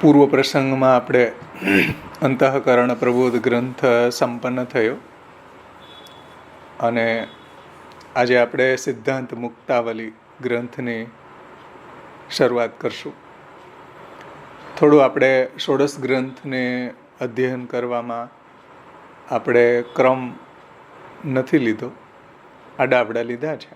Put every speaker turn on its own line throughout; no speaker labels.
પૂર્વ પ્રસંગમાં આપણે અંતઃકરણ પ્રબોધ ગ્રંથ સંપન્ન થયો અને આજે આપણે સિદ્ધાંત મુક્તાવલી ગ્રંથની શરૂઆત કરશું. થોડું આપણે ષોડશ ગ્રંથને અધ્યયન કરવામાં આપણે ક્રમ નથી લીધો, આડાવડા લીધા છે.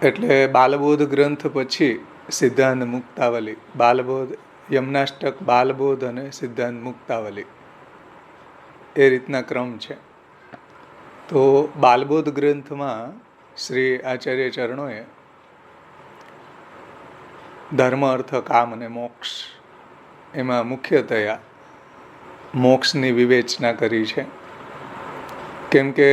એટલે બાલબોધ ગ્રંથ પછી સિદ્ધાંત મુક્તાવલી, બાલબોધ, યમનાષ્ટક, બાલબોધ અને સિદ્ધાંત મુક્તાવલી એ રીતના ક્રમ છે. તો બાલબોધ ગ્રંથમાં શ્રી આચાર્ય ચરણોએ ધર્મ, અર્થ, કામ અને મોક્ષ એમાં મુખ્યતયા મોક્ષની વિવેચના કરી છે. કેમ કે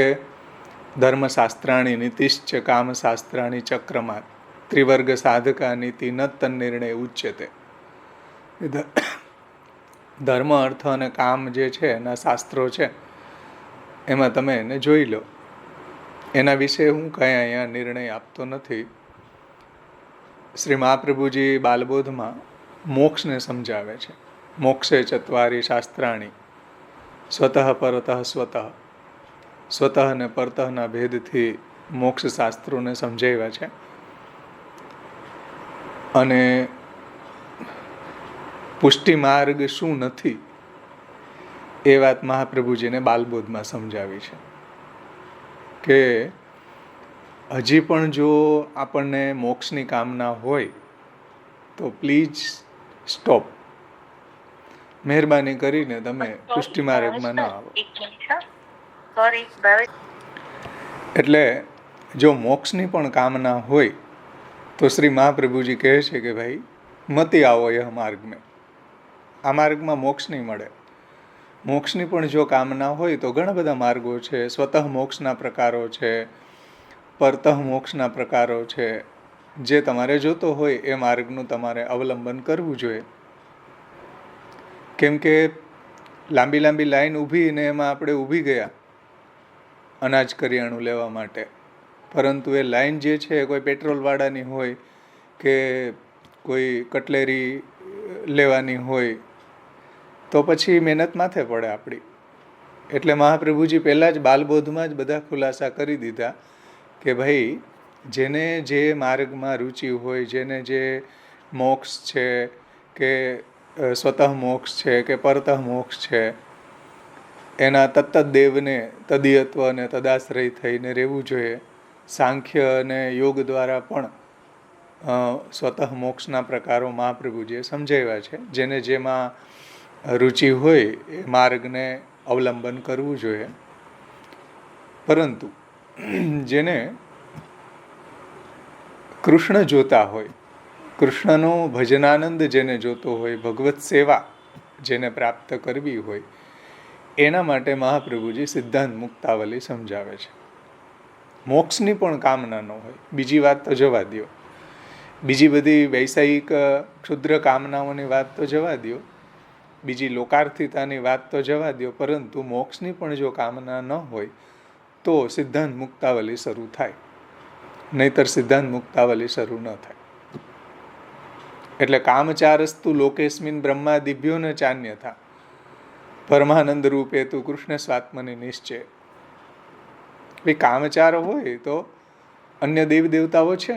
ધર્મશાસ્ત્રાણી નીતિશ્ચ કામશાસ્ત્રાણી ચક્રમાત ત્રિવર્ગ સાધકા નીતિ ન તન્નિર્ણય ઉચ્યતે. ધર્મ, અર્થ અને કામ જે છે એના શાસ્ત્રો છે, એમાં તમે એને જોઈ લો. એના વિશે હું કંઈ અહીંયા નિર્ણય આપતો નથી. શ્રી મહાપ્રભુજી બાલબોધમાં મોક્ષને સમજાવે છે. મોક્ષે ચત્વારી શાસ્ત્રાણી સ્વતઃ પરતઃ સ્વતઃ, સ્વતઃ અને પરતઃના ભેદથી મોક્ષ શાસ્ત્રોને સમજાવ્યા છે. અને પુષ્ટિ માર્ગ શું નથી એ વાત મહાપ્રભુજીને બાલબોધમાં સમજાવી છે કે હજી પણ જો આપણને મોક્ષની કામના હોય તો પ્લીઝ સ્ટોપ. મહેરબાની કરીને તમે પુષ્ટિ માર્ગમાં ન આવો. એટલે જો મોક્ષની પણ કામના હોય તો શ્રી મહાપ્રભુજી કહે છે કે ભાઈ મતી આવો યહ માર્ગ મેં. આ માર્ગમાં મોક્ષ નહીં મળે. મોક્ષની પણ જો કામના હોય તો ઘણા બધા માર્ગો છે. સ્વતઃ મોક્ષના પ્રકારો છે, પરતઃ મોક્ષના પ્રકારો છે. જે તમારે જોતો હોય એ માર્ગનું તમારે અવલંબન કરવું જોઈએ. કેમ કે લાંબી લાંબી લાઈન ઊભી ને એમાં આપણે ઊભી ગયા અનાજ કરિયાણું લેવા માટે, પરંતુ એ લાઈન જે છે કોઈ પેટ્રોલવાળાની હોય કે કોઈ કટલેરી લેવાની હોય તો પછી મહેનત માથે પડે આપણી. એટલે મહાપ્રભુજી પહેલાં જ બાલબોધમાં જ બધા ખુલાસા કરી દીધા કે ભાઈ જેને જે માર્ગમાં રુચિ હોય, જેને જે મોક્ષ છે કે સ્વતઃ મોક્ષ છે કે પરતઃ મોક્ષ છે, એના તત્તદેવને તદીયત્વ અને તદાશ્રય થઈને રહેવું જોઈએ. સાંખ્ય અને યોગ દ્વારા પણ સ્વતઃ મોક્ષના પ્રકારો મહાપ્રભુજીએ સમજાવ્યા છે. જેને જેમાં રુચિ હોય એ માર્ગને અવલંબન કરવું જોઈએ. પરંતુ જેને કૃષ્ણ જોતા હોય, કૃષ્ણનો ભજનાનંદ જેને જોતો હોય, ભગવત સેવા જેને પ્રાપ્ત કરવી હોય, એના માટે મહાપ્રભુજી સિદ્ધાંત મુક્તાવલી સમજાવે છે. મોક્ષની પણ કામના ન હોય, બીજી વાત તો જવા દો, બીજી બધી વૈષયિક ક્ષુદ્ર કામનાઓની વાત તો જવા દો, બીજી લોકાર્થિતાની વાત તો જવા દો, પરંતુ મોક્ષની પણ જો કામના ન હોય તો સિદ્ધાંત મુક્તાવલી શરૂ થાય, નહીતર સિદ્ધાંત મુક્તાવલી શરૂ ન થાય. એટલે કામચારસ્તુ લોકેસ્મિન બ્રહ્માદિભ્યો ન ચાન્યથા પરમાનંદ રૂપે તું કૃષ્ણ સ્વાત્મની નિશ્ચય. ભાઈ કામચાર હોય તો અન્ય દેવ દેવતાઓ છે,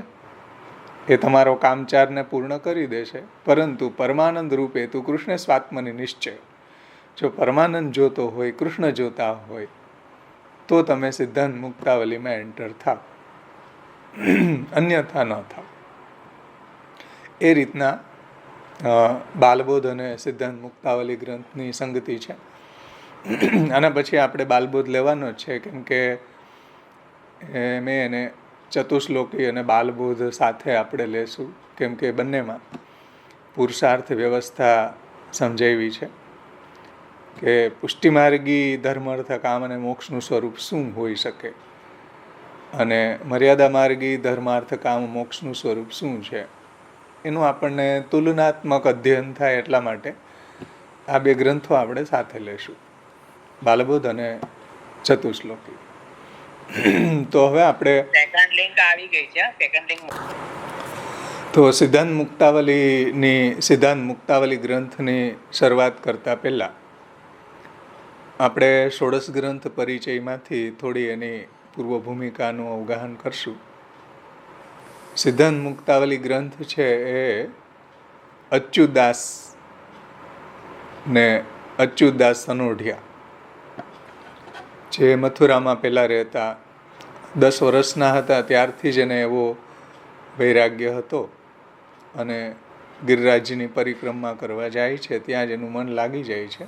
એ તમારો કામચારને પૂર્ણ કરી દેશે, પરંતુ પરમાનંદ રૂપે તું કૃષ્ણ સ્વાત્મની નિશ્ચય. જો પરમાનંદ જોતો હોય, કૃષ્ણ જોતા હોય તો તમે સિદ્ધાંત મુક્તાવલીમાં એન્ટર થાવ, અન્યથા ન થાવ. એ રીતના બાલબોધ અને સિદ્ધાંત મુક્તાવલી ગ્રંથની સંગતિ છે. આના પછી આપણે બાલબોધ લેવાનો જ છે, કેમ કે મેં એને ચતુશ્લોકી અને બાલબોધ સાથે આપણે લેશું. કેમ કે બંનેમાં પુરુષાર્થ વ્યવસ્થા સમજાવી છે કે પુષ્ટિમાર્ગી ધર્મ, અર્થ, કામ અને મોક્ષનું સ્વરૂપ શું હોઈ શકે અને મર્યાદા માર્ગી ધર્માર્થ, કામ, મોક્ષનું સ્વરૂપ શું છે, એનું આપણને તુલનાત્મક અધ્યયન થાય. એટલા માટે આ બે ગ્રંથો આપણે સાથે લેશું, બાલબોધ અને ચતુશ્લોકી. તો હવે આપણે તો સિદ્ધાંત મુક્તાવલી ગ્રંથની શરૂઆત કરતાં પહેલાં આપણે ષોડશ ગ્રંથ પરિચયમાંથી થોડી એની પૂર્વ ભૂમિકાનું અવગાહન કરશું. સિદ્ધાંત મુક્તાવલી ગ્રંથ છે એ અચ્યુતદાસ સનોઢિયા, જે મથુરામાં પહેલાં રહેતા, 10 વર્ષના હતા ત્યારથી જ એને એવો વૈરાગ્ય હતો અને ગિરિરાજની પરિક્રમા કરવા જાય છે, ત્યાં જ એનું મન લાગી જાય છે.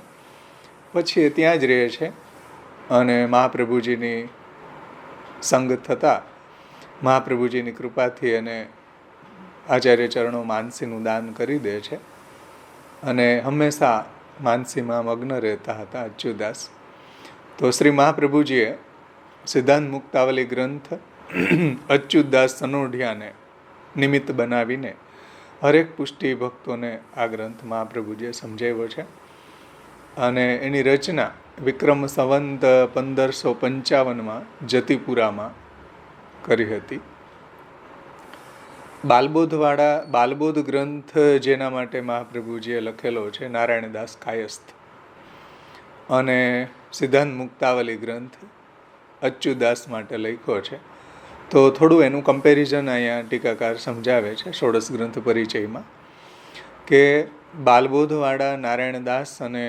પછી એ ત્યાં જ રહે છે અને મહાપ્રભુજીની સંગ થતાં મહાપ્રભુજીની કૃપાથી એને આચાર્ય ચરણો માનસીનું દાન કરી દે છે અને હંમેશા માનસીમાં મગ્ન રહેતા હતા અચ્યુતદાસ. તો શ્રી મહાપ્રભુજીએ સિદ્ધાંત મુક્તાવલી ગ્રંથ અચ્યુતદાસ સનોઢિયાને નિમિત્ત બનાવીને હરેક પુષ્ટિ ભક્તોને આ ગ્રંથ મહાપ્રભુજીએ સમજાવ્યો છે અને એની રચના વિક્રમ સંવંત 1555માં જતીપુરામાં કરી હતી. બાલબોધ ગ્રંથ જેના માટે મહાપ્રભુજીએ લખેલો છે નારાયણદાસ કાયસ્થ, અને સિદ્ધાંત મુક્તાવલી ગ્રંથ અચ્યુતદાસ માટે લખ્યો છે. તો થોડું એનું કમ્પેરિઝન અહીંયા ટીકાકાર સમજાવે છે ષોડશ ગ્રંથ પરિચયમાં કે બાલબોધવાળા નારાયણદાસ અને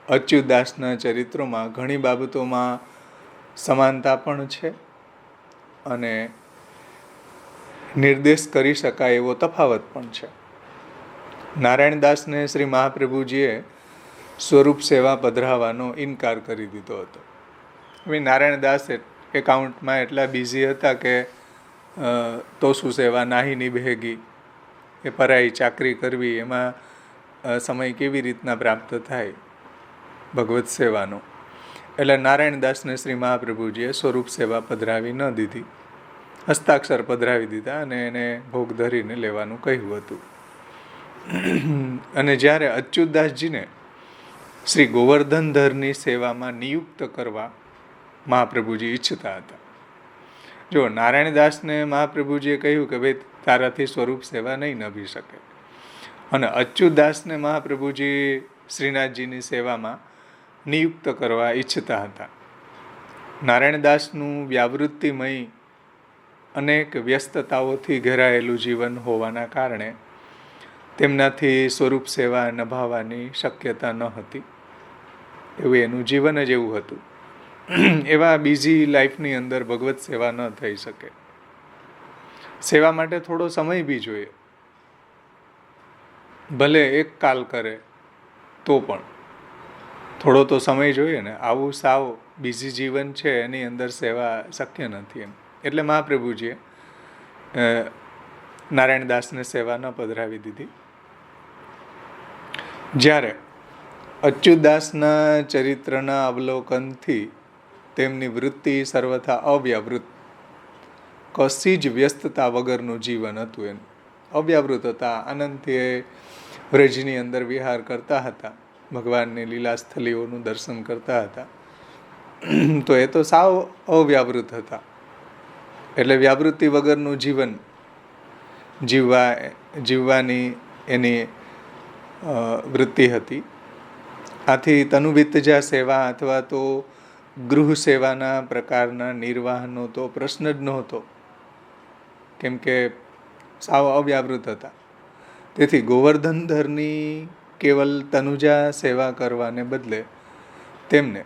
અચ્યુતદાસના ચરિત્રોમાં ઘણી બાબતોમાં સમાનતા પણ છે અને નિર્દેશ કરી શકાય એવો તફાવત પણ છે. નારાયણદાસને શ્રી મહાપ્રભુજીએ સ્વરૂપ સેવા પધરાવવાનો ઇનકાર કરી દીધો હતો. હવે નારાયણદાસ એકાઉન્ટમાં એટલા બિઝી હતા કે તો શું સેવા નાહી નિભેગી, એ પરાઈ ચાકરી કરવી, એમાં સમય કેવી રીતના પ્રાપ્ત થાય ભગવત સેવાનો. એટલે નારાયણદાસને શ્રી મહાપ્રભુજીએ સ્વરૂપ સેવા પધરાવી ન દીધી, હસ્તાક્ષર પધરાવી દીધા અને એને ભોગ ધરીને લેવાનું કહ્યું હતું. અને જ્યારે અચ્યુતદાસજીને શ્રી ગોવર્ધનધરની સેવામાં નિયુક્ત કરવા મહાપ્રભુજી ઈચ્છતા હતા. જો નારાયણદાસને મહાપ્રભુજીએ કહ્યું કે ભાઈ તારાથી સ્વરૂપ સેવા નહીં નભી શકે, અને અચ્યુતદાસને મહાપ્રભુજી શ્રીનાથજીની સેવામાં નિયુક્ત કરવા ઈચ્છતા હતા. નારાયણદાસનું વ્યાવૃત્તિમય અનેક વ્યસ્તતાઓથી ઘેરાયેલું જીવન હોવાના કારણે તેમનાથી સ્વરૂપ સેવા નભાવવાની શક્યતા ન હતી. એવું એનું જીવન જ એવું હતું. એવા બીજી લાઈફની અંદર ભગવત સેવા ન થઈ શકે. સેવા માટે થોડો સમય બી જોઈએ, ભલે એક કાલ કરે તો પણ થોડો તો સમય જોઈએ ને. આવું સાવ બીજી જીવન છે એની અંદર સેવા શક્ય નથી એમ. એટલે મહાપ્રભુજીએ નારાયણદાસને સેવા ન પધરાવી દીધી. જ્યારે અચ્યુતદાસના ચરિત્રના અવલોકનથી તેમની વૃત્તિ સર્વથા અવ્યાવૃત, કશી જ વ્યસ્તતા વગરનું જીવન હતું એનું. અવ્યાવૃત હતા, આનંદથી વ્રજની અંદર વિહાર કરતા હતા, ભગવાનની લીલાસ્થલીઓનું દર્શન કરતા હતા. તો એ તો સાવ અવ્યાવૃત હતા. એટલે વ્યાવૃત્તિ વગરનું જીવન જીવવાની એની વૃત્તિ હતી. આથી તનુવિત્તજા સેવા અથવા તો ગૃહ સેવાના પ્રકારના નિર્વાહનો તો પ્રશ્ન જ નહોતો, કેમ કે સાવ અવ્યાવૃત હતા. તેથી ગોવર્ધનધરની કેવલ તનુજા સેવા કરવાને બદલે તેમને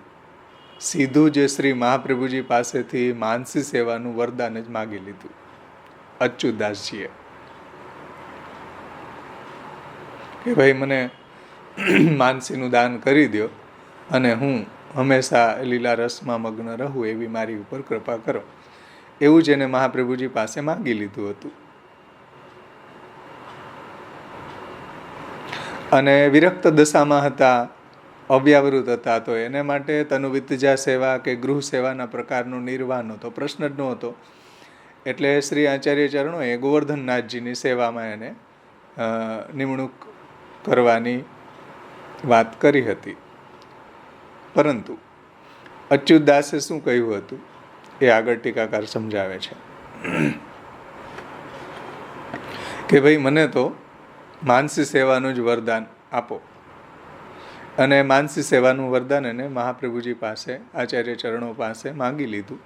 સીધું જ શ્રી મહાપ્રભુજી પાસેથી માનસી સેવાનું વરદાન જ માગી લીધું અચ્યુતદાસજીએ કે ભાઈ મને માનસીનું દાન કરી દો અને હું હંમેશા લીલા રસમાં મગ્ન રહું એવી મારી ઉપર કૃપા કરો. એવું જ એને મહાપ્રભુજી પાસે માગી લીધું હતું. અને વિરક્ત દશામાં હતા, અવ્યાવૃત હતા, તો એને માટે તનુવિત્તજા સેવા કે ગૃહ સેવાના પ્રકારનો નિર્વાહનો તો પ્રશ્ન જ નહોતો. એટલે શ્રી આચાર્ય ચરણોએ ગોવર્ધનનાથજીની સેવામાં એને નિમણૂક કરવાની વાત કરી હતી. પરંતુ અચ્યુતદાસે શું કહ્યું હતું એ આગળ ટીકાકાર સમજાવે છે. કે ભાઈ મને તો માનસી સેવાનું જ વરદાન આપો. અને માનસી સેવાનું વરદાન એને મહાપ્રભુજી પાસે, આચાર્ય ચરણો પાસે માંગી લીધું.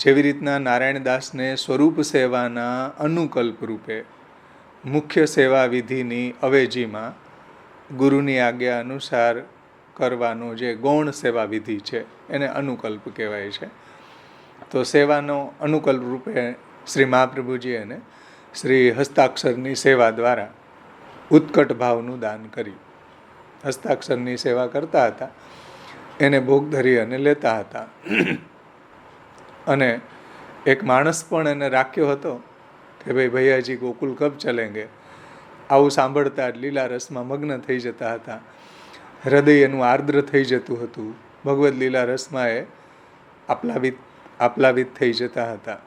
જેવી રીતના નારાયણદાસને સ્વરૂપ સેવાના અનુકલ્પ રૂપે મુખ્ય સેવા વિધિની અવેજીમાં ગુરુની આજ્ઞા અનુસાર કરવાનો જે ગૌણ સેવા વિધિ છે એને અનુકલ્પ કહેવાય છે. તો સેવાનો અનુકલ્પ રૂપે શ્રી મહાપ્રભુજી એને શ્રી હસ્તાક્ષરની સેવા દ્વારા ઉત્કટ ભાવનું દાન કર્યું. હસ્તાક્ષરની સેવા કરતા હતા, એને ભોગ ધરી અને લેતા હતા. અને એક માણસ પણ એને રાખ્યો હતો કે ભાઈ ભૈયાજી ગોકુલ કબ ચલેંગે. આવું સાંભળતા જ લીલા રસમાં મગ્ન થઈ જતા હતા. હૃદય એનું આર્દ્ર થઈ જતું હતું. ભગવદ્ લીલા રસમાં એ આપ્લાવિત થઈ જતા હતા.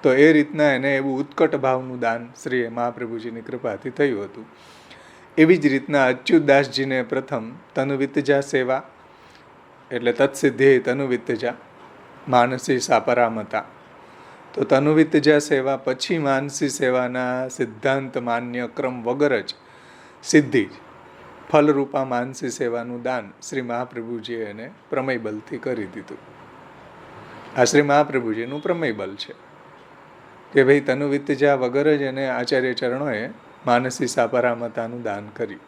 તો એ રીતના એને એવું ઉત્કટ ભાવનું દાન શ્રી મહાપ્રભુજીની કૃપાથી થયું હતું. એવી જ રીતના અચ્યુતદાસજીને પ્રથમ તનુવિત્તજા સેવા એટલે તત્સિદ્ધે તનુવિત્તજા માનસી સાપરામતા. તો તનુવિત્તજા સેવા પછી માનસી સેવાના સિદ્ધાંત માન્ય ક્રમ વગર જ સિદ્ધિ ફલરૂપા માનસી સેવાનું દાન શ્રી મહાપ્રભુજીએ એને પ્રમેય બલથી કરી દીધું. આ શ્રી મહાપ્રભુજીનું પ્રમેય બલ છે કે ભાઈ તનુવિત્તજા વગર જ એને આચાર્ય ચરણોએ માનસી સાપરામતાનું દાન કર્યું.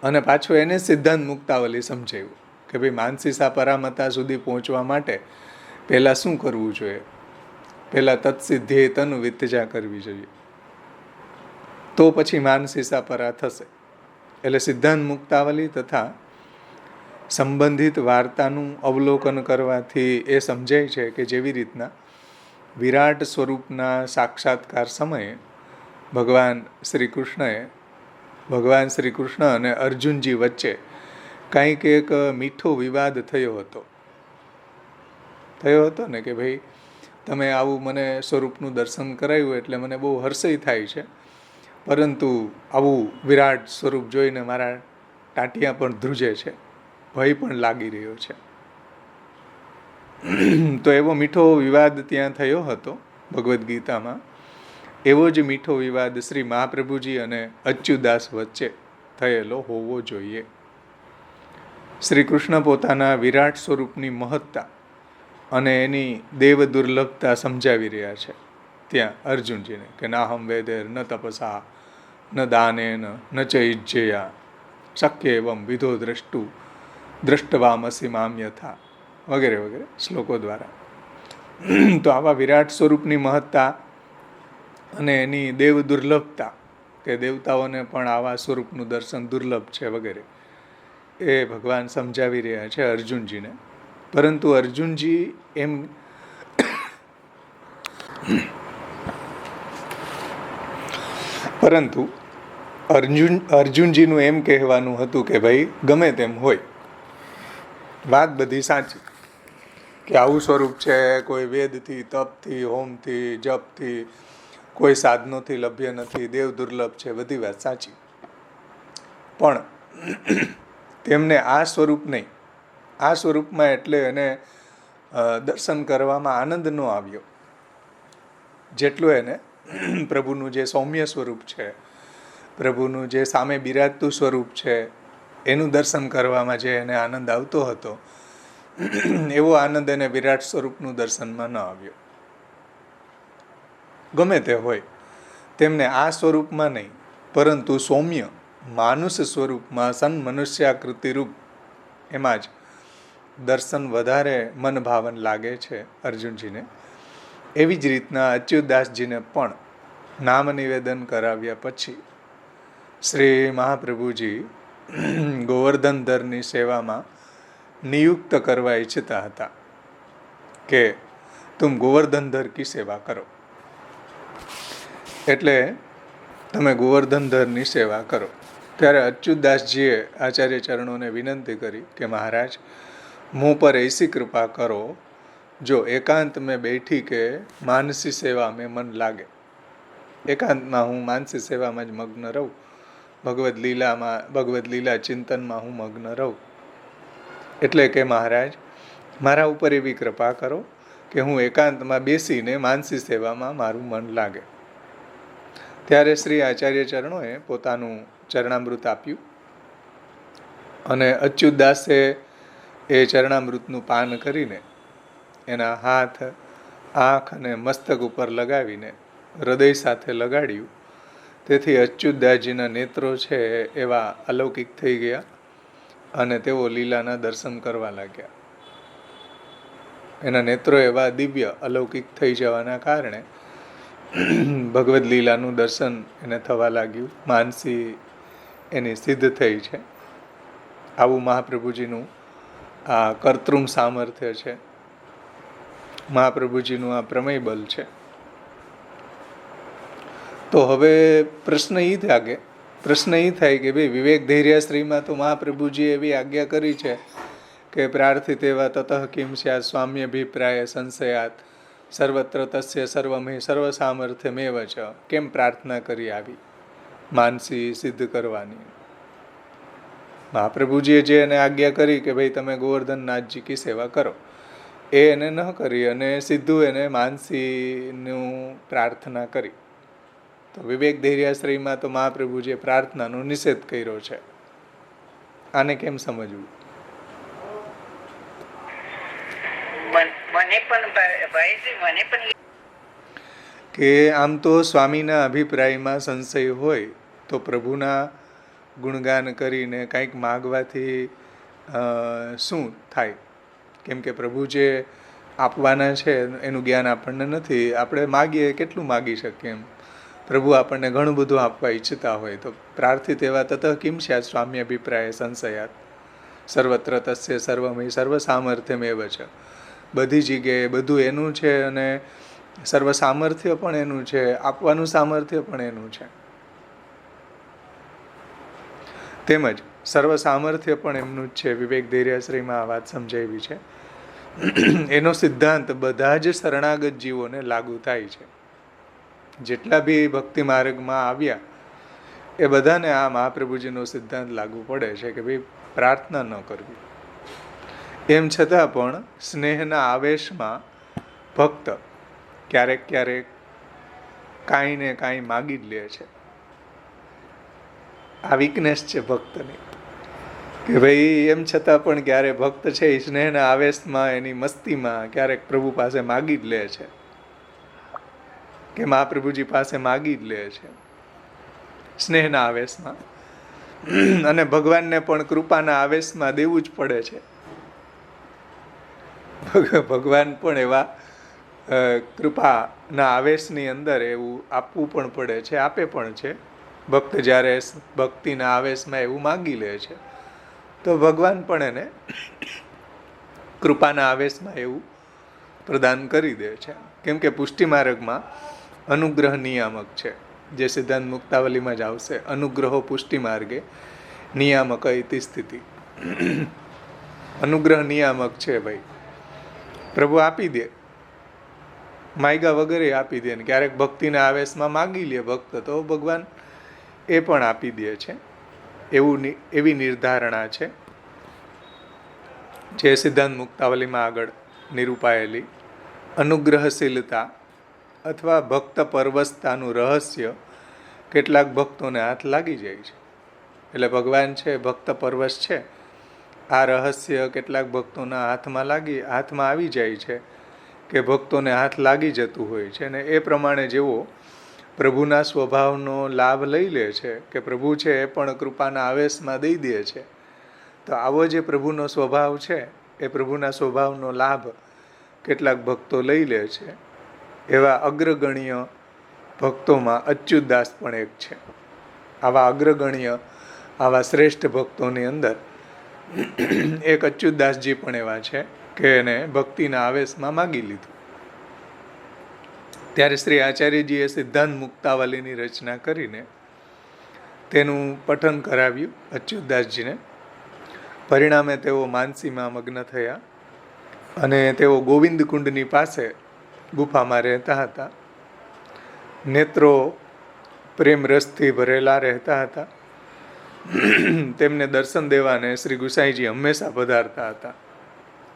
અને પાછું એને સિદ્ધાંત મુક્તાવલી સમજાવ્યું કે ભાઈ માનસી સાપરામતા સુધી પહોંચવા માટે પહેલાં શું કરવું જોઈએ. પહેલાં તત્સિદ્ધે તનુવિત્તજા કરવી જોઈએ, તો પછી માનસી સાપરા થશે. એટલે સિદ્ધાંત મુક્તાવલી તથા સંબંધિત વાર્તાનું અવલોકન કરવાથી એ સમજાય છે કે જેવી રીતના વિરાટ સ્વરૂપના સાક્ષાત્કાર સમયે ભગવાન શ્રી કૃષ્ણ અને અર્જુનજી વચ્ચે કંઈક એક મીઠો વિવાદ થયો હતો ને કે ભાઈ તમે આવું મને સ્વરૂપનું દર્શન કરાવ્યું એટલે મને બહુ હર્ષય થાય છે, પરંતુ આવું વિરાટ સ્વરૂપ જોઈને મારા ટાંટિયા પણ ધ્રુજે છે, ભય પણ લાગી રહ્યો છે. તો એવો મીઠો વિવાદ ત્યાં થયો હતો ભગવદ્ ગીતામાં. એવો જ મીઠો વિવાદ શ્રી મહાપ્રભુજી અને અચ્યુતદાસ વચ્ચે થયેલો હોવો જોઈએ. શ્રી કૃષ્ણ પોતાના વિરાટ સ્વરૂપની મહત્તા અને એની દેવ દુર્લભતા સમજાવી રહ્યા છે ત્યાં અર્જુનજીને કે નાહમ વેદેર ન તપસા ન દાનેન ન ચ ઇજ્જયા શક્ય એવમ વિધો દ્રષ્ટવામસી મામ યથા વગેરે વગેરે શ્લોકો દ્વારા. તો આવા વિરાટ સ્વરૂપની મહત્તા અને એની દેવ દુર્લભતા કે દેવતાઓને પણ આવા સ્વરૂપનું દર્શન દુર્લભ છે વગેરે એ ભગવાન સમજાવી રહ્યા છે અર્જુનજીને. પરંતુ અર્જુનજી અર્જુનજીનું એમ કહેવાનું હતું કે ભાઈ ગમે તેમ હોય, વાત બધી સાચી કે આવું સ્વરૂપ છે, કોઈ વેદથી તપથી હોમથી જપથી કોઈ સાધનોથી લભ્ય નથી, દેવ દુર્લભ છે, બધી વાત સાચી. પણ તેમને આ સ્વરૂપ નહીં, આ સ્વરૂપમાં એટલે એને દર્શન કરવામાં આનંદ ન આવ્યો જેટલું એને પ્રભુનું જે સૌમ્ય સ્વરૂપ છે, પ્રભુનું જે સામે બિરાજતું સ્વરૂપ છે એનું દર્શન કરવામાં જે એને આનંદ આવતો હતો એવો આનંદ એને વિરાટ સ્વરૂપનું દર્શનમાં ન આવ્યો. ગમે તે હોય, તેમને આ સ્વરૂપમાં નહીં પરંતુ સૌમ્ય માનુષ સ્વરૂપમાં સન્મનુષ્યાકૃતિ રૂપ એમાં જ દર્શન વધારે મનભાવન લાગે છે અર્જુનજીને. એવી જ રીતના અચ્યુતદાસજીને પણ નામ નિવેદન કરાવ્યા પછી શ્રી મહાપ્રભુજી ગોવર્ધનધરની સેવામાં નિયુક્ત કરવા ઈચ્છતા હતા કે તુમ ગોવર્ધનધર કી સેવા કરો, એટલે તમે ગોવર્ધનધરની સેવા કરો. ત્યારે અચ્યુતદાસજીએ આચાર્ય ચરણોને વિનંતી કરી કે મહારાજ મું પર એસી કૃપા કરો જો એકાંત મેં બેઠી કે માનસી સેવા મેં મન લાગે, એકાંતમાં હું માનસી સેવામાં જ મગ્ન રહું, ભગવદ્ લીલા ચિંતનમાં હું મગ્ન રહું. એટલે કે મહારાજ મારા ઉપર એવી કૃપા કરો કે હું એકાંતમાં બેસીને માનસી સેવામાં મારું મન લાગે. ત્યારે શ્રી આચાર્ય ચરણોએ પોતાનું ચરણામૃત આપ્યું અને અચ્યુતદાસે એ ચરણામૃતનું પાન કરીને એના હાથ, આંખ અને મસ્તક ઉપર લગાવીને હૃદય સાથે લગાડ્યું. તેથી અચ્યુતદાસજીના નેત્રો છે એવા અલૌકિક થઈ ગયા અને તેઓ લીલાના દર્શન કરવા લાગ્યા. એના નેત્રો એવા દિવ્ય અલૌકિક થઈ જવાના કારણે ભગવદ્ લીલાનું દર્શન એને થવા લાગ્યું. માનસી એની સિદ્ધ થઈ છે. આવું મહાપ્રભુજીનું આ કર્તૃમ સામર્થ્ય છે, મહાપ્રભુજીનું આ પ્રમેય બલ છે. તો હવે પ્રશ્ન એ થાય કે ભાઈ વિવેક ધૈર્યાશ્રીમાં તો મહાપ્રભુજીએ એવી આજ્ઞા કરી છે કે પ્રાર્થિત એવા તતઃ કિમ સ્યાત્ સ્વામ્યભિપ્રાય સંશયાત સર્વત્ર તસ્ય સર્વમહિ સર્વ સામર્થ્યમેવ ચ. કેમ પ્રાર્થના કરી આવી માનસી સિદ્ધ કરવાની? મહાપ્રભુજીએ જે એને આજ્ઞા કરી કે ભાઈ તમે ગોવર્ધનનાથજી કી સેવા કરો, એ એને ન કરી અને સીધું એને માનસીનું પ્રાર્થના કરી. તો વિવેક ધૈર્યાશ્રયમાં તો મહાપ્રભુજીએ પ્રાર્થનાનો નિષેધ કર્યો છે. આને કેમ સમજવું? કે આમ તો સ્વામીના અભિપ્રાયમાં સંશય હોય તો પ્રભુના ગુણગાન કરીને કંઈક માગવાથી શું થાય? કેમ કે પ્રભુ જે આપવાના છે એનું જ્ઞાન આપણને નથી. આપણે માગીએ કેટલું માગી શકીએ એમ. પ્રભુ આપણને ઘણું બધું આપવા ઈચ્છતા હોય તો પ્રાર્થિત એવા તતઃ કિમ સ્યાત્ સ્વામ્ય અભિપ્રાય સંશયાત સર્વત્ર તસ્ય સર્વમય સર્વ સામર્થ્યમેવ ચ. બધી જગ્યાએ બધું એનું છે અને સર્વ સામર્થ્ય પણ એનું છે, આપવાનું સામર્થ્ય પણ એનું છે. તેમજ સર્વ સામર્થ્ય પણ એમનું જ છે. વિવેક ધૈર્યાશ્રયમાં આ વાત સમજાવી છે. એનો સિદ્ધાંત બધા જ શરણાગત જીવોને લાગુ થાય છે. જેટલા બી ભક્તિ માર્ગમાં આવ્યા એ બધાને આ મહાપ્રભુજીનો સિદ્ધાંત લાગુ પડે છે કે ભાઈ પ્રાર્થના ન કરવી. એમ છતાં પણ સ્નેહના આવેશમાં ભક્ત ક્યારેક કાંઈ ને કાંઈ માગી જ લે છે. આ વીકનેસ છે ભક્તની કે ભાઈ એમ છતાં પણ ક્યારે ભક્ત છે એ સ્નેહના આવેશમાં એની મસ્તીમાં ક્યારેક પ્રભુ પાસે માગી જ લે છે કે મહાપ્રભુજી પાસે માગી જ લે છે સ્નેહના આવેશમાં. અને ભગવાનને પણ કૃપાના આવેશમાં દેવું જ પડે છે. ભગવાન પણ એવા કૃપાના આવેશની અંદર એવું આપવું પણ પડે છે, આપે પણ છે. ભક્ત જ્યારે ભક્તિના આવેશમાં એવું માગી લે છે તો ભગવાન પણ એને કૃપાના આવેશમાં એવું પ્રદાન કરી દે છે. કેમ કે પુષ્ટિ માર્ગમાં અનુગ્રહ નિયામક છે, જે સિદ્ધાંત મુક્તાવલીમાં જ આવશે. અનુગ્રહો પુષ્ટિ માર્ગે નિયામક ઇતિ સ્થિતિ. અનુગ્રહ નિયામક છે ભાઈ. પ્રભુ આપી દે, માગ્યા વગરે આપી દે. ને ક્યારેક ભક્તિના આવેશમાં માગી લે ભક્ત તો ભગવાન એ પણ આપી દે છે. એવી નિર્ધારણા છે જે સિદ્ધાંત મુક્તાવલીમાં આગળ નિરૂપાયેલી. અનુગ્રહશીલતા અથવા ભક્ત પરવસતાનું રહસ્ય કેટલાક ભક્તોને હાથ લાગી જાય છે. એટલે ભગવાન છે ભક્ત પરવશ છે, આ રહસ્ય કેટલાક ભક્તોના હાથમાં આવી જાય છે કે ભક્તોને હાથ લાગી જતું હોય છે. અને એ પ્રમાણે જેવો પ્રભુના સ્વભાવનો લાભ લઈ લે છે કે પ્રભુ છે એ પણ કૃપાના આવેશમાં દઈ દે છે. તો આવો જે પ્રભુનો સ્વભાવ છે એ પ્રભુના સ્વભાવનો લાભ કેટલાક ભક્તો લઈ લે છે. એવા અગ્રગણ્ય ભક્તોમાં અચ્યુતદાસ પણ એક છે. આવા અગ્રગણ્ય, આવા શ્રેષ્ઠ ભક્તોની અંદર એક અચ્યુતદાસજી પણ એવા છે કે એને ભક્તિના આવેશમાં માગી લીધું. ત્યારે શ્રી આચાર્યજીએ સિદ્ધાંત મુક્તાવલીની રચના કરીને તેનું પઠન કરાવ્યું અચ્યુતદાસજીને. પરિણામે તેઓ માનસીમાં મગ્ન થયા અને તેઓ ગોવિંદ કુંડની પાસે ગુફામાં રહેતા હતા. નેત્રો પ્રેમ રસથી ભરેલા રહેતા હતા. તેમને દર્શન દેવાને શ્રી ગુસાઈજી હંમેશા પધારતા હતા.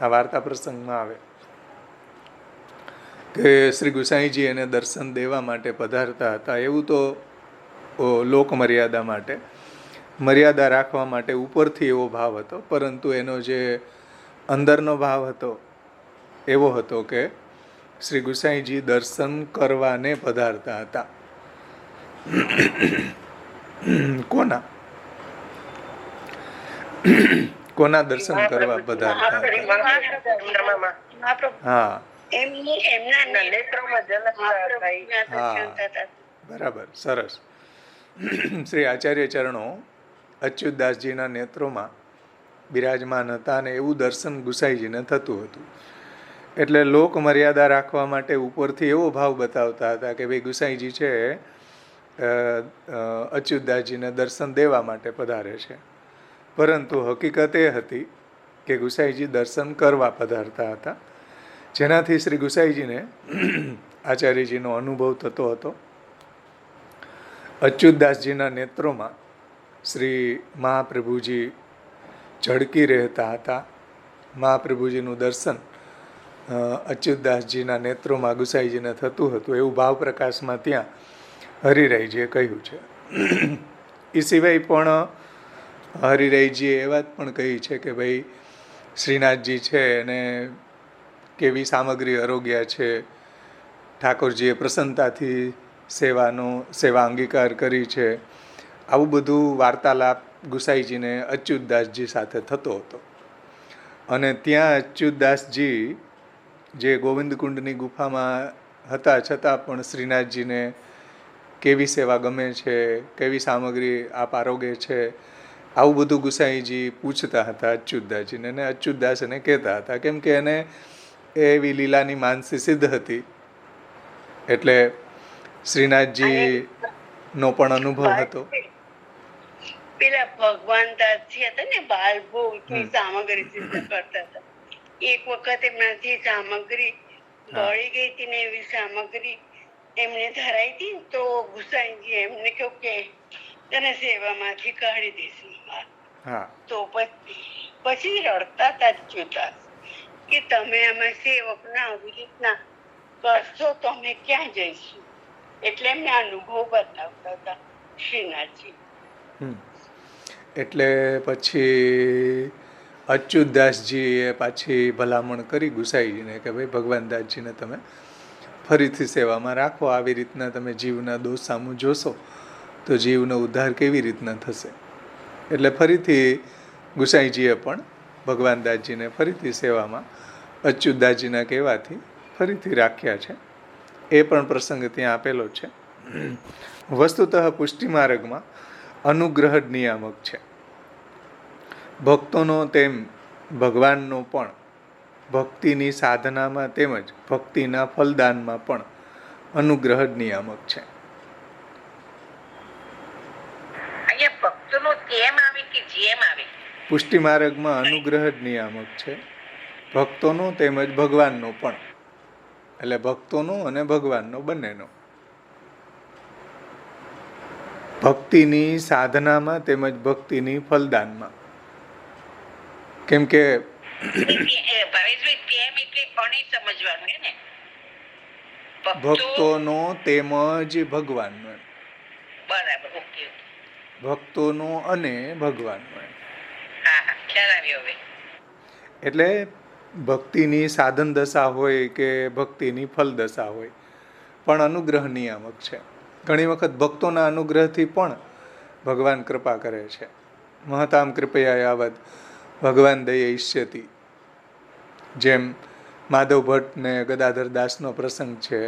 આ વાર્તા પ્રસંગમાં આવે કે શ્રી ગુસાઈજી એને દર્શન દેવા માટે પધારતા હતા. એવું તો લોક મર્યાદા માટે, મર્યાદા રાખવા માટે ઉપરથી એવો ભાવ હતો, પરંતુ એનો જે અંદરનો ભાવ હતો એવો હતો કે શ્રી ગુસાઈજી દર્શન કરવાને પધારતા હતા. કોના દર્શન કરવા પધારતા હતા? બરાબર, સરસ. શ્રી આચાર્ય ચરણો અચ્યુતદાસજીના નેત્રોમાં બિરાજમાન હતા અને એવું દર્શન ગુસાઈજીને થતું હતું. એટલે લોક મર્યાદા રાખવા માટે ઉપરથી એવો ભાવ બતાવતા હતા કે ભાઈ ગુસાઈજી છે અચ્યુતદાસજીને દર્શન દેવા માટે પધારે છે, પરંતુ હકીકત એ હતી કે ગુસાઈજી દર્શન કરવા પધારતા હતા, જેનાથી શ્રી ગુસાઈજીને આચાર્યજીનો અનુભવ થતો હતો. અચ્યુતદાસજીના નેત્રોમાં શ્રી મહાપ્રભુજી ઝળકી રહેતા હતા. મહાપ્રભુજીનું દર્શન અચ્યુતદાસજીના નેત્રોમાં ગુસાઈજીને થતું હતું, એવું ભાવ પ્રકાશમાં ત્યાં હરિરાયજીએ કહ્યું છે. એ સિવાય પણ હરિરાયજીએ એ વાત પણ કહી છે કે ભાઈ શ્રીનાથજી છે એને કેવી સામગ્રી આરોગ્યા છે, ઠાકોરજીએ પ્રસન્નતાથી સેવા અંગીકાર કરી છે. આવું બધું વાર્તાલાપ ગુસાઈજીને અચ્યુતદાસજી સાથે થતો હતો. અને ત્યાં અચ્યુતદાસજી જે ગોવિંદકુંડની ગુફામાં હતા છતાં પણ શ્રીનાથજીને કેવી સેવા ગમે છે, કેવી સામગ્રી આપ આરોગે છે, આવું બધું ગુસાઈજી પૂછતા હતા અચ્યુતદાસજીને, અને અચ્યુતદાસ એને કહેતા હતા, કેમ કે એને એવી લીલાની માનસી સિદ્ધ હતી. એટલે શ્રીનાથજીનો પણ અનુભવ હતો.
પેલા ભગવાન દાસજી હતા ને, બાલભોગની સામગ્રી સિદ્ધ કરતા હતા. એક વખત એમનાથી સામગ્રી બળી ગઈ હતી ને, એવી સામગ્રી એમને ધરાઈ હતી, તો ગુસાઈજી એમને કહ્યું કે તને સેવામાંથી કાઢી દઈશું. તો પછી રડતા હતા અચ્યુતદાસ કે તમે અમે સેવકના આવી રીતના કરશો તો અમે ક્યાં જઈશું? એટલે એમને અનુભવ બતાવતા હતા શ્રીનાથજી.
એટલે પછી અચ્યુતદાસજીએ પાછી ભલામણ કરી ગુસાઈજીને કે ભાઈ ભગવાનદાસજીને તમે ફરીથી સેવામાં રાખો, આવી રીતના તમે જીવના દોષ સામુ જોશો તો જીવનો ઉદ્ધાર કેવી રીતના થશે? એટલે ફરીથી ગુસાઈજીએ પણ ભગવાનદાસજીને ફરીથી સેવામાં અચ્યુતદાસજીના કહેવાથી ફરીથી રાખ્યા છે. એ પણ પ્રસંગ ત્યાં આપેલો છે. વસ્તુતઃ પુષ્ટિ માર્ગમાં અનુગ્રહ જ નિયામક છે. ભક્તોનો તેમ ભગવાનનો પણ ભક્તિની સાધનામાં તેમજ ભક્તિના ફલદાનમાં પણ અનુગ્રહ જ નિયામક છે. પુષ્ટિ માર્ગમાં અનુગ્રહ જ નિયામક છે, ભક્તોનો તેમજ ભગવાનનો પણ, એટલે ભક્તોનો અને ભગવાનનો બંનેનો. ભક્તિની સાધનામાં તેમજ ભક્તિની ફલદાનમાં. કેમ કે ભક્તોનો તેમજ ભગવાનનો, ભક્તોનો અને ભગવાનનો. એટલે ભક્તિની સાધન દશા હોય કે ભક્તિની ફલ દશા હોય, પણ અનુગ્રહ નિયામક છે. ઘણી વખત ભક્તોના અનુગ્રહથી પણ ભગવાન કૃપા કરે છે. મહતામ કૃપયા યાવદ ભગવાન દયૈષ્યતિ. જેમ માધવ ભટ્ટ ને ગદાધર દાસનો પ્રસંગ છે,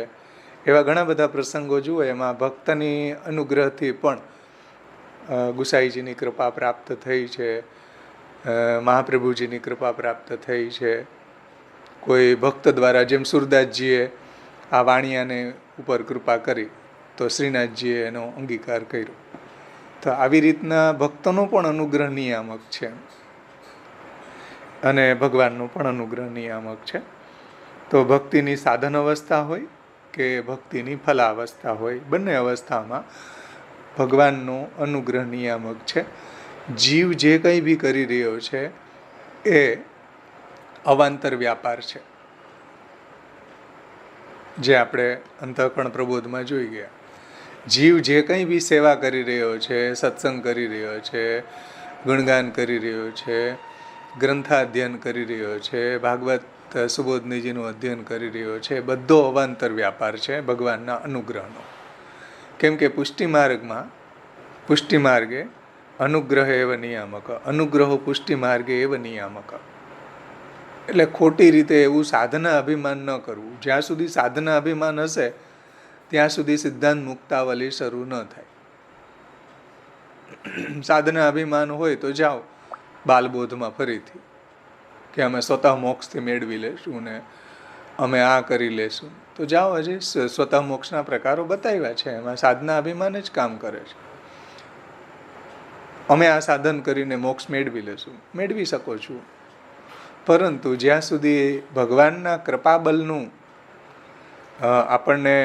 એવા ઘણા બધા પ્રસંગો જુઓ, એમાં ભક્તની અનુગ્રહથી પણ ગુસાઈજીની કૃપા પ્રાપ્ત થઈ છે, મહાપ્રભુજીની કૃપા પ્રાપ્ત થઈ છે. કોઈ ભક્ત દ્વારા, જેમ સુરદાસજીએ આ વાણિયાને ઉપર કૃપા કરી તો શ્રીનાથજીએ એનો અંગીકાર કર્યો. તો આવી રીતના ભક્તનો પણ અનુગ્રહ નિયામક છે અને ભગવાનનો પણ અનુગ્રહ નિયામક છે. તો ભક્તિની સાધન અવસ્થા હોય કે ભક્તિની ફલાવસ્થા હોય, બંને અવસ્થામાં ભગવાનનો અનુગ્રહ નિયામક છે. જીવ જે કંઈ બી કરી રહ્યો છે એ અવાંતર વ્યાપાર છે, જે આપણે અંતઃકરણ પ્રબોધમાં જોઈ ગયા. જીવ જે કંઈ બી સેવા કરી રહ્યો છે, સત્સંગ કરી રહ્યો છે, ગુણગાન કરી રહ્યો છે, ગ્રંથાધ્યયન કરી રહ્યો છે, ભાગવત સુબોધનીજીનું અધ્યયન કરી રહ્યો છે, બધો અવાંતર વ્યાપાર છે ભગવાનના અનુગ્રહનો. કેમ કે પુષ્ટિ માર્ગે અનુગ્રહ એવ નિયામક, અનુગ્રહો પુષ્ટિ માર્ગે એવ નિયામક. એટલે ખોટી રીતે એવું સાધના અભિમાન ન કરવું. જ્યાં સુધી સાધના અભિમાન હશે ત્યાં સુધી સિદ્ધાંત મુક્તાવલી શરૂ ન થાય. સાધના અભિમાન હોય તો જાઓ બાલબોધમાં ફરીથી કે અમે સ્વતઃ મોક્ષથી મેળવી લેશું ને અમે આ કરી લેશું, તો જાઓ હજી સ્વતઃ મોક્ષના પ્રકારો બતાવ્યા છે, એમાં સાધના અભિમાન જ કામ કરે છે. અમે આ સાધન કરીને મોક્ષ મેળવી લેશું, મેળવી શકો છો, પરંતુ જ્યાં સુધી ભગવાનના કૃપાબલનું આપણને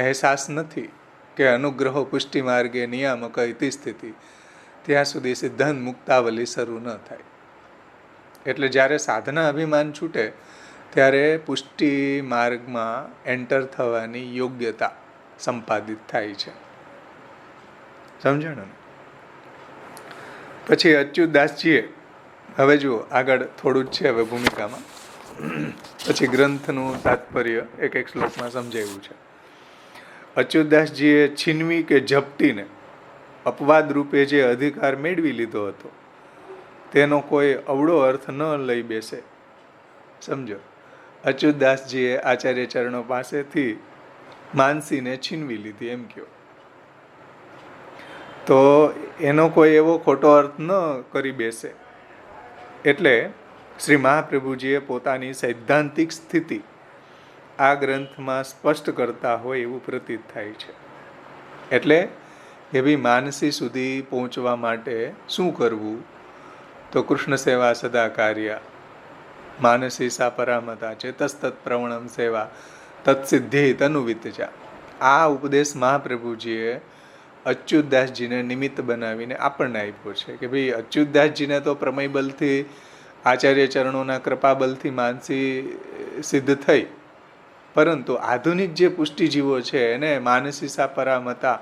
અહેસાસ નથી કે અનુગ્રહો પુષ્ટિ માર્ગે નિયામક ઇતિ સ્થિતિ, ત્યાં સુધી સિદ્ધાંત મુક્તાવલી શરૂ ન થાય. એટલે જ્યારે સાધના અભિમાન છૂટે ત્યારે પુષ્ટિ માર્ગમાં એન્ટર થવાની યોગ્યતા સંપાદિત થાય છે. સમજણ ને? પછી અચ્યુતદાસજીએ, હવે જુઓ આગળ થોડું જ છે હવે ભૂમિકામાં, પછી ગ્રંથનું તાત્પર્ય એક શ્લોકમાં સમજાવ્યું છે. અચ્યુતદાસજીએ છીનવી કે ઝપટીને અપવાદ રૂપે જે અધિકાર મેળવી લીધો હતો તેનો કોઈ અવળો અર્થ ન લઈ બેસે. સમજો, અચ્યુતદાસજીએ આચાર્ય ચરણો પાસેથી માનસીને છીનવી લીધી એમ કહો, તો એનો કોઈ એવો ખોટો અર્થ ન કરી બેસે. એટલે શ્રી મહાપ્રભુજીએ પોતાની સૈદ્ધાંતિક સ્થિતિ આ ગ્રંથમાં સ્પષ્ટ કરતા હોય એવું પ્રતીત થાય છે. એટલે એવી માનસી સુધી પહોંચવા માટે શું કરવું? તો કૃષ્ણ સેવા સદા કાર્ય, માનસી સા પરામતા, ચેતસ્તત પ્રવણમ સેવા, તત્સિદ્ધિ તનુવિતજા. આ ઉપદેશ મહાપ્રભુજીએ અચ્યુતદાસજીને નિમિત્ત બનાવીને આપણને આપ્યો છે કે ભાઈ અચ્યુતદાસજીને તો પ્રમેય બલથી, આચાર્ય ચરણોના કૃપાબલથી માનસી સિદ્ધ થઈ, પરંતુ આધુનિક જે પુષ્ટિજીવો છે એને માનસી સા પરામતા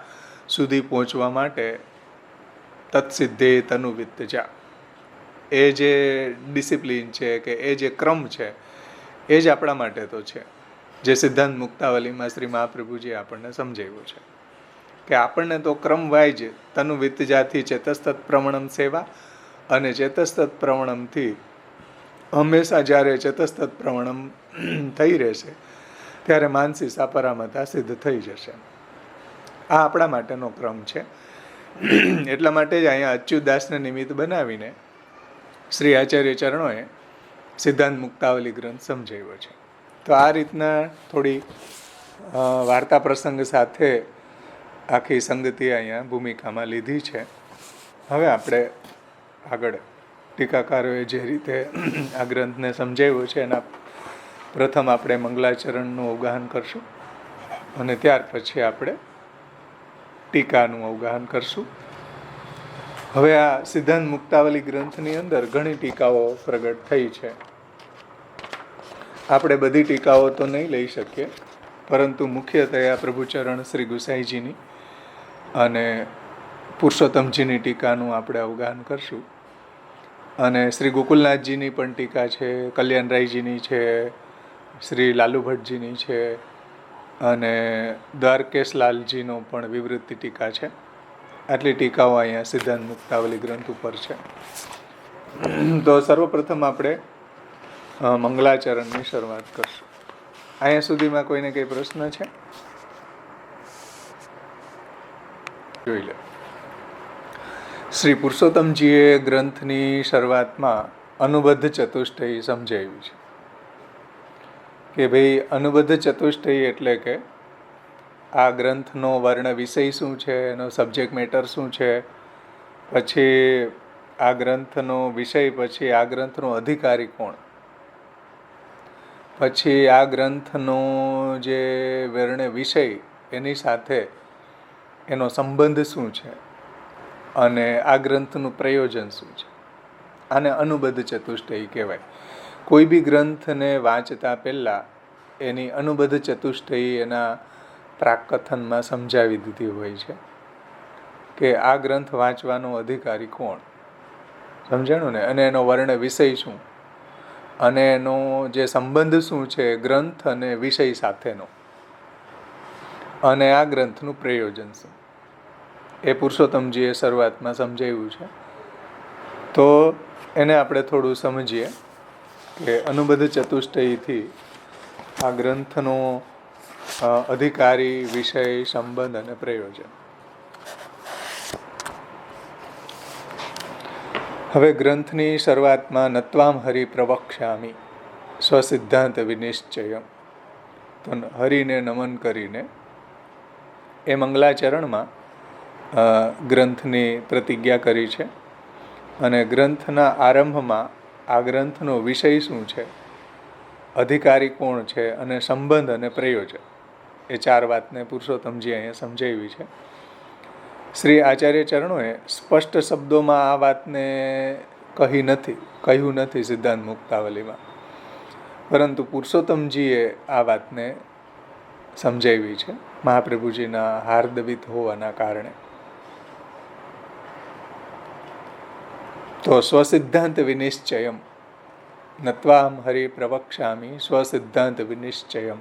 સુધી પહોંચવા માટે તત્સિદ્ધે તનુવિતજા, એ જે ડિસિપ્લિન છે કે એ જે ક્રમ છે એ જ આપણા માટે તો છે, જે સિદ્ધાંત મુક્તાવલીમાં શ્રી મહાપ્રભુજીએ આપણને સમજાવ્યો છે કે આપણને તો ક્રમ વાઇઝ તનુવિતજાથી ચેતસ્તત પ્રવણમ સેવા, અને ચેતસ્તત પ્રવણમથી હંમેશા જ્યારે ચેતસ્તત પ્રવણમ થઈ રહેશે ત્યારે માનસી સાપરામતા સિદ્ધ થઈ જશે. આ આપણા માટેનો ક્રમ છે. એટલા માટે જ અહીંયા અચ્યુતદાસને નિમિત્ત બનાવીને શ્રી આચાર્ય ચરણોએ સિદ્ધાંત મુક્તાવલી ગ્રંથ સમજાવ્યો છે. તો આ રીતના થોડી વાર્તા પ્રસંગ સાથે આખી સંગતિ અહીંયા ભૂમિકામાં લીધી છે. હવે આપણે આગળ ટીકાકારોએ જે રીતે આ ગ્રંથને સમજાવ્યો છે એના પ્રથમ આપણે મંગલાચરણનું અવગાહન કરશું અને ત્યાર પછી આપણે ટીકાનું અવગાહન કરશું. હવે આ સિદ્ધાંત મુક્તાવલી ગ્રંથની અંદર ઘણી ટીકાઓ પ્રગટ થઈ છે. આપણે બધી ટીકાઓ તો નહીં લઈ શકીએ, પરંતુ મુખ્યતયા પ્રભુચરણ શ્રી ગુસાઈજીની અને પુરુષોત્તમજીની ટીકાનું આપણે અવગાહન કરશું. અને શ્રી ગોકુલનાથજીની પણ ટીકા છે, કલ્યાણરાયજીની છે, શ્રી લાલુ ભટ્ટજીની છે, અને દ્વારકેશલાલજીનો પણ વિવૃત્તિ ટીકા છે. આટલી ટીકાઓ અહીંયા સિદ્ધાંત મુક્તાવલી ગ્રંથ ઉપર છે. તો સર્વપ્રથમ આપણે મંગલાચરણની શરૂઆત કરશું. અહીંયા સુધીમાં કોઈને કંઈ પ્રશ્ન છે? જોઈ લે. શ્રી પુરુષોત્તમજીએ ગ્રંથની શરૂઆતમાં અનુબદ્ધ ચતુષ્ટય સમજાવ્યું છે કે ભાઈ અનુબદ્ધ ચતુષ્ટય એટલે કે આ ગ્રંથનો વર્ણ વિષય શું છે, એનો સબ્જેક્ટ મેટર શું છે, પછી આ ગ્રંથનો વિષય, પછી આ ગ્રંથનો અધિકારી કોણ, પછી આ ગ્રંથનો જે વર્ણ વિષય એની સાથે એનો સંબંધ શું છે, અને આ ગ્રંથનું પ્રયોજન શું છે. આને અનુબદ્ધ ચતુષ્ટય કહેવાય. કોઈ બી ગ્રંથને વાંચતા પહેલાં એની અનુબદ્ધ ચતુષ્ટય, એના પ્રાકકથનમાં સમજાવી દીધી હોય છે કે આ ગ્રંથ વાંચવાનો અધિકારી કોણ, સમજાણું ને, અને એનો વર્ણ વિષય શું, અને એનો જે સંબંધ શું છે ગ્રંથ અને વિષય સાથેનો, અને આ ગ્રંથનું પ્રયોજન શું, એ પુરુષોત્તમજીએ શરૂઆતમાં સમજાવ્યું છે. તો એને આપણે થોડું સમજીએ કે અનુબદ્ધ ચતુષ્ટયીથી આ ગ્રંથનો અધિકારી, વિષય, સંબંધ અને પ્રયોજન. હવે ગ્રંથની શરૂઆતમાં નત્વામ હરિ પ્રવક્ષ્યામિ સ્વસિદ્ધાંત વિનિશ્ચયમ, તો હરિને નમન કરીને એ મંગલાચરણમાં ગ્રંથની પ્રતિજ્ઞા કરી છે. અને ગ્રંથના આરંભમાં આ ગ્રંથનો વિષય શું છે, અધિકારી કોણ છે, અને સંબંધ અને પ્રયોજન, એ 4 વાતને પુરુષોત્તમજી અહીંયા સમજાવી છે. શ્રી આચાર્ય ચરણોએ સ્પષ્ટ શબ્દોમાં આ વાતને કહ્યું નથી સિદ્ધાંત મુક્તાવલીમાં, પરંતુ પુરુષોત્તમજીએ આ વાતને સમજાવી છે મહાપ્રભુજીના હાર્દવિત હોવાના કારણે. તો સ્વસિદ્ધાંત વિનિશ્ચયમ, નત્વામ હરિ પ્રવક્ષ્યામિ સ્વસિદ્ધાંત વિનિશ્ચયમ,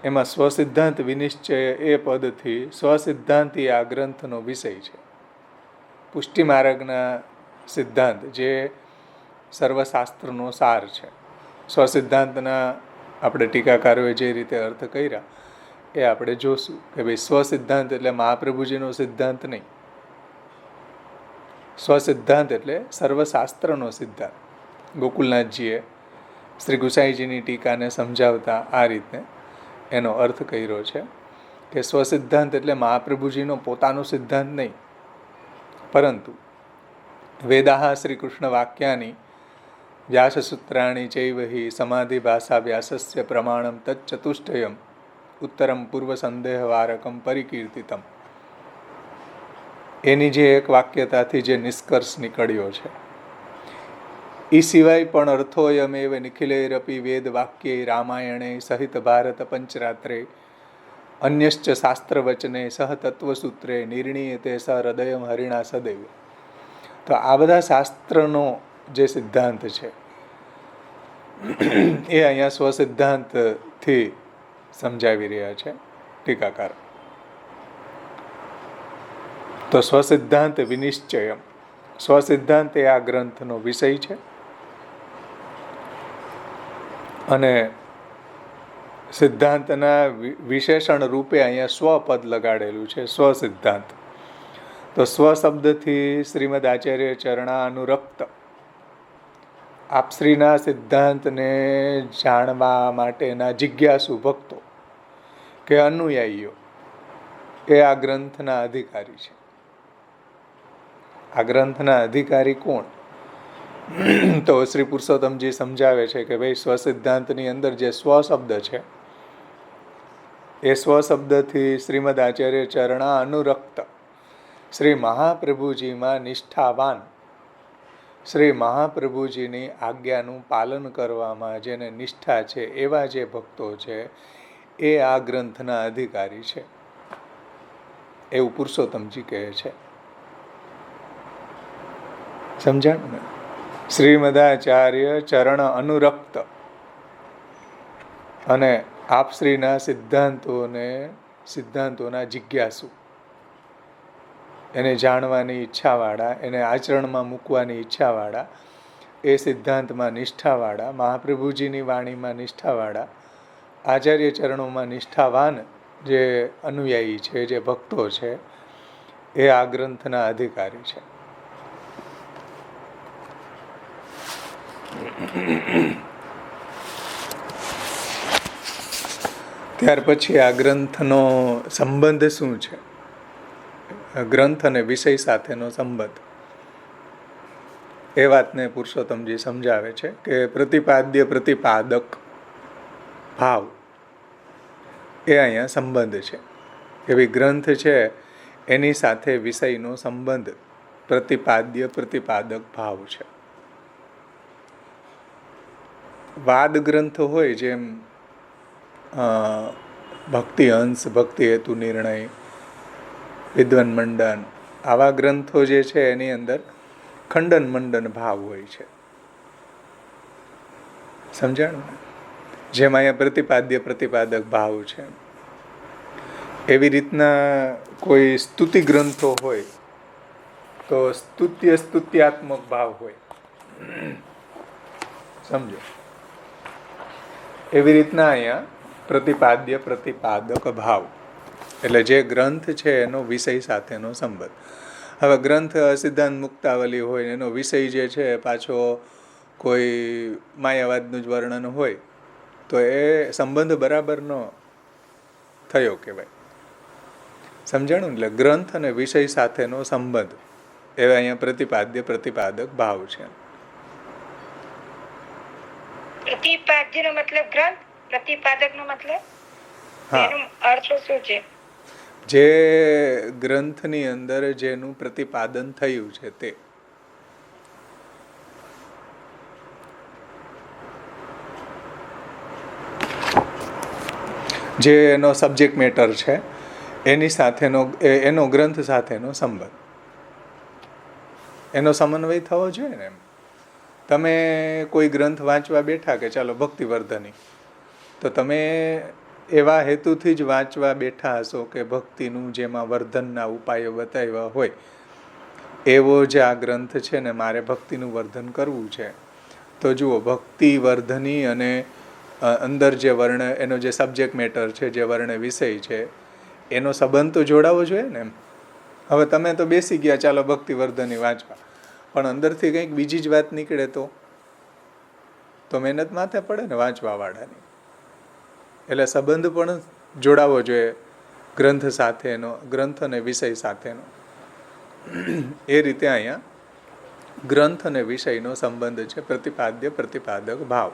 એમાં સ્વસિદ્ધાંત વિનિશ્ચય એ પદથી સ્વસિદ્ધાંતી આ ગ્રંથનો વિષય છે. પુષ્ટિ માર્ગના સિદ્ધાંત જે સર્વશાસ્ત્રનો સાર છે. સ્વસિદ્ધાંતના આપણે ટીકાકારોએ જે રીતે અર્થ કર્યા એ આપણે જોશું કે ભાઈ સ્વસિદ્ધાંત એટલે મહાપ્રભુજીનો સિદ્ધાંત નહીં, સ્વસિદ્ધાંત એટલે સર્વશાસ્ત્રનો સિદ્ધાંત. ગોકુલનાથજીએ શ્રી ગુસાઈજીની ટીકાને સમજાવતા આ રીતે એનો અર્થ કર્યો છે કે સ્વસિદ્ધાંત એટલે મહાપ્રભુજીનો પોતાનો સિદ્ધાંત નહીં, પરંતુ વેદાહ શ્રી કૃષ્ણ વાક્યાની વ્યાસસૂત્રાણી ચૈવહી સમાધિ ભાષા વ્યાસસ્ય પ્રમાણમ તચ્ચતુષ્ટયમ ઉત્તરમ પૂર્વ સંદેહવારકમ પરિકીર્તિતમ, એની જે એક વાક્યતાથી જે નિષ્કર્ષ નીકળ્યો છે. એ સિવાય પણ અર્થોયમેવ નિખિલૈરપી વેદ વાક્યે રામાયણે સહિત ભારત પંચરાત્રે અન્યશ્ચ શાસ્ત્રવચને સહ તત્વસૂત્રે નિર્ણીયતે સ હૃદયમ હરિણા સદૈવ. તો આ બધા શાસ્ત્રનો જે સિદ્ધાંત છે એ અહીંયા સ્વસિદ્ધાંતથી સમજાવી રહ્યા છે ટીકાકાર. તો સ્વસિદ્ધાંત વિનિશ્ચયમ, સ્વસિદ્ધાંત એ આ ગ્રંથનો વિષય છે. અને સિદ્ધાંતના વિશેષણ રૂપે અહીંયા સ્વપદ લગાડેલું છે, સ્વસિદ્ધાંત. તો સ્વ શબ્દથી શ્રીમદ આચાર્ય ચરણા અનુરક્ત આપશ્રીના સિદ્ધાંતને જાણવા માટેના જિજ્ઞાસુ ભક્તો કે અનુયાયીઓ એ આ ગ્રંથના અધિકારી છે. આ ગ્રંથના અધિકારી કોણ? તો શ્રી પુરુષોત્તમજી સમજાવે છે કે ભાઈ સ્વસિદ્ધાંતની અંદર જે સ્વ શબ્દ છે એ સ્વ શબ્દથી શ્રીમદ આચાર્ય ચરણા અનુરક્ત, શ્રી મહાપ્રભુજીમાં નિષ્ઠાવાન, શ્રી મહાપ્રભુજીની આજ્ઞાનું પાલન કરવામાં જેને નિષ્ઠા છે એવા જે ભક્તો છે એ આ ગ્રંથના અધિકારી છે, એવું પુરુષોત્તમજી કહે છે. સમજાણ ને? શ્રીમદાચાર્ય ચરણ અનુરક્ત અને આપશ્રીના સિદ્ધાંતોના જિજ્ઞાસુ, એને જાણવાની ઈચ્છાવાળા, એને આચરણમાં મૂકવાની ઈચ્છાવાળા, એ સિદ્ધાંતમાં નિષ્ઠાવાળા, મહાપ્રભુજીની વાણીમાં નિષ્ઠાવાળા, આચાર્ય ચરણોમાં નિષ્ઠાવાન જે અનુયાયી છે, જે ભક્તો છે, એ આ ગ્રંથના અધિકારી છે. ત્યાર પછી આ ગ્રંથનો સંબંધ શું છે, ગ્રંથ અને વિષય સાથેનો સંબંધ, એ વાતને પુરુષોત્તમજી સમજાવે છે કે પ્રતિપાદ્ય પ્રતિપાદક ભાવ એ અહીંયા સંબંધ છે. એવી ગ્રંથ છે એની સાથે વિષયનો સંબંધ પ્રતિપાદ્ય પ્રતિપાદક ભાવ છે. વાદ ગ્રંથ હોય જેમ ભક્તિ અંશ, ભક્તિ હેતુ નિર્ણય, વિદ્વન મંડન, આવા ગ્રંથો જે છે એની અંદર ખંડન મંડન ભાવ હોય છે. સમજાણું ને? જેમ અહીંયા પ્રતિપાદ્ય પ્રતિપાદક ભાવ છે, એવી રીતના કોઈ સ્તુતિ ગ્રંથો હોય તો સ્તુત્ય સ્તુત્યાત્મક ભાવ હોય. સમજો? એવી રીતના અહીંયા પ્રતિપાદ્ય પ્રતિપાદક ભાવ એટલે જે ગ્રંથ છે એનો વિષય સાથેનો સંબંધ. હવે ગ્રંથ સિદ્ધાંત મુક્તાવલી હોય એનો વિષય જે છે પાછો કોઈ માયાવાદનું જ વર્ણન હોય તો એ સંબંધ બરાબર ન થયો કહેવાય. સમજાણું? એટલે ગ્રંથ અને વિષય સાથેનો સંબંધ એવા અહીંયા પ્રતિપાદ્ય પ્રતિપાદક ભાવ છે.
પ્રતિપાદ્યનો મતલબ ગ્રંથ, પ્રતિપાદકનો મતલબ
હા,
એનો અર્થ શું છે?
જે ગ્રંથની અંદર જેનું પ્રતિપાદન થયું છે તે. જે એનો સબ્જેક્ટ મેટર છે એની સાથેનો એનો ગ્રંથ સાથેનો સંબંધ, એનો સમન્વય થવો જોઈએ ને. એમ તમે કોઈ ગ્રંથ વાંચવા બેઠા કે ચાલો ભક્તિવર્ધની, તો તમે એવા હેતુથી જ વાંચવા બેઠા હશો કે ભક્તિનું જેમાં વર્ધનના ઉપાયો બતાવ્યા હોય એવો જ આ ગ્રંથ છે ને મારે ભક્તિનું વર્ધન કરવું છે. તો જુઓ, ભક્તિવર્ધની અને અંદર જે વર્ણ એનો જે સબ્જેક્ટ મેટર છે, જે વર્ણ વિષય છે એનો સંબંધ તો જોડાવો જોઈએ ને. એમ હવે તમે તો બેસી ગયા ચાલો ભક્તિવર્ધની વાંચવા, પણ અંદરથી કંઈક બીજી જ વાત નીકળે તો મહેનત માથે પડે ને વાંચવા વાળાની. એટલે સંબંધ પણ જોડાવો જોઈએ ગ્રંથ સાથેનો, ગ્રંથ અને વિષય સાથેનો. એ રીતે અહીંયા ગ્રંથ અને વિષયનો સંબંધ છે પ્રતિપાદ્ય પ્રતિપાદક ભાવ.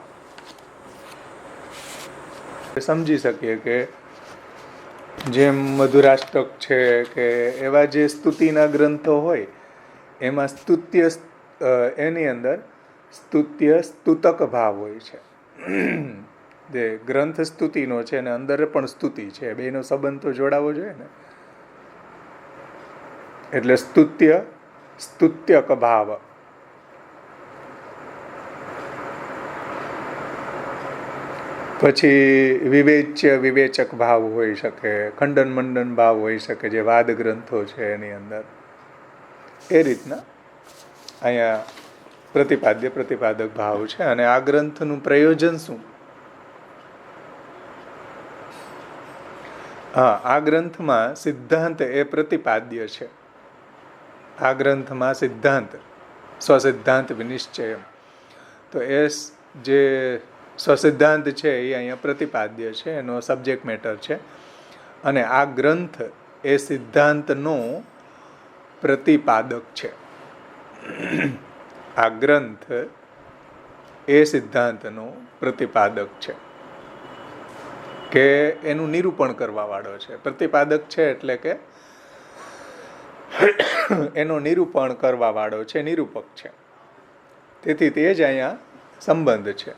સમજી શકીએ કે જેમ મધુરાષ્ટક છે કે એવા જે સ્તુતિના ગ્રંથો હોય એમાં સ્તુત્ય એની અંદર સ્તુત્ય સ્તુતક ભાવ હોય છે. જે ગ્રંથ સ્તુતિનો છે અને અંદર પણ સ્તુતિ છે, બેનો સંબંધ તો જોડાવો જોઈએ ને. એટલે સ્તુત્ય સ્તુત્યક ભાવ. પછી વિવેચ્ય વિવેચક ભાવ હોઈ શકે, ખંડન મંડન ભાવ હોઈ શકે, જે વાદ ગ્રંથો છે એની અંદર. એ રીતના અહીંયા પ્રતિપાદ્ય પ્રતિપાદક ભાવ છે. અને આ ગ્રંથનું પ્રયોજન શું? હા, આ ગ્રંથમાં સિદ્ધાંત એ પ્રતિપાદ્ય છે. આ ગ્રંથમાં સિદ્ધાંત, સ્વસિદ્ધાંત વિનિશ્ચય, તો એ જે સ્વસિદ્ધાંત છે એ અહીંયા પ્રતિપાદ્ય છે, એનો સબ્જેક્ટ મેટર છે. અને આ ગ્રંથ એ સિદ્ધાંતનો પ્રતિપાદક છે. આ ગ્રંથ એ સિદ્ધાંતનો પ્રતિપાદક છે કે એનું નિરૂપણ કરવા વાળો છે. પ્રતિપાદક છે એટલે કે એનો નિરૂપણ કરવા વાળો છે, નિરૂપક છે. તેથી તે જ અહીંયા સંબંધ છે.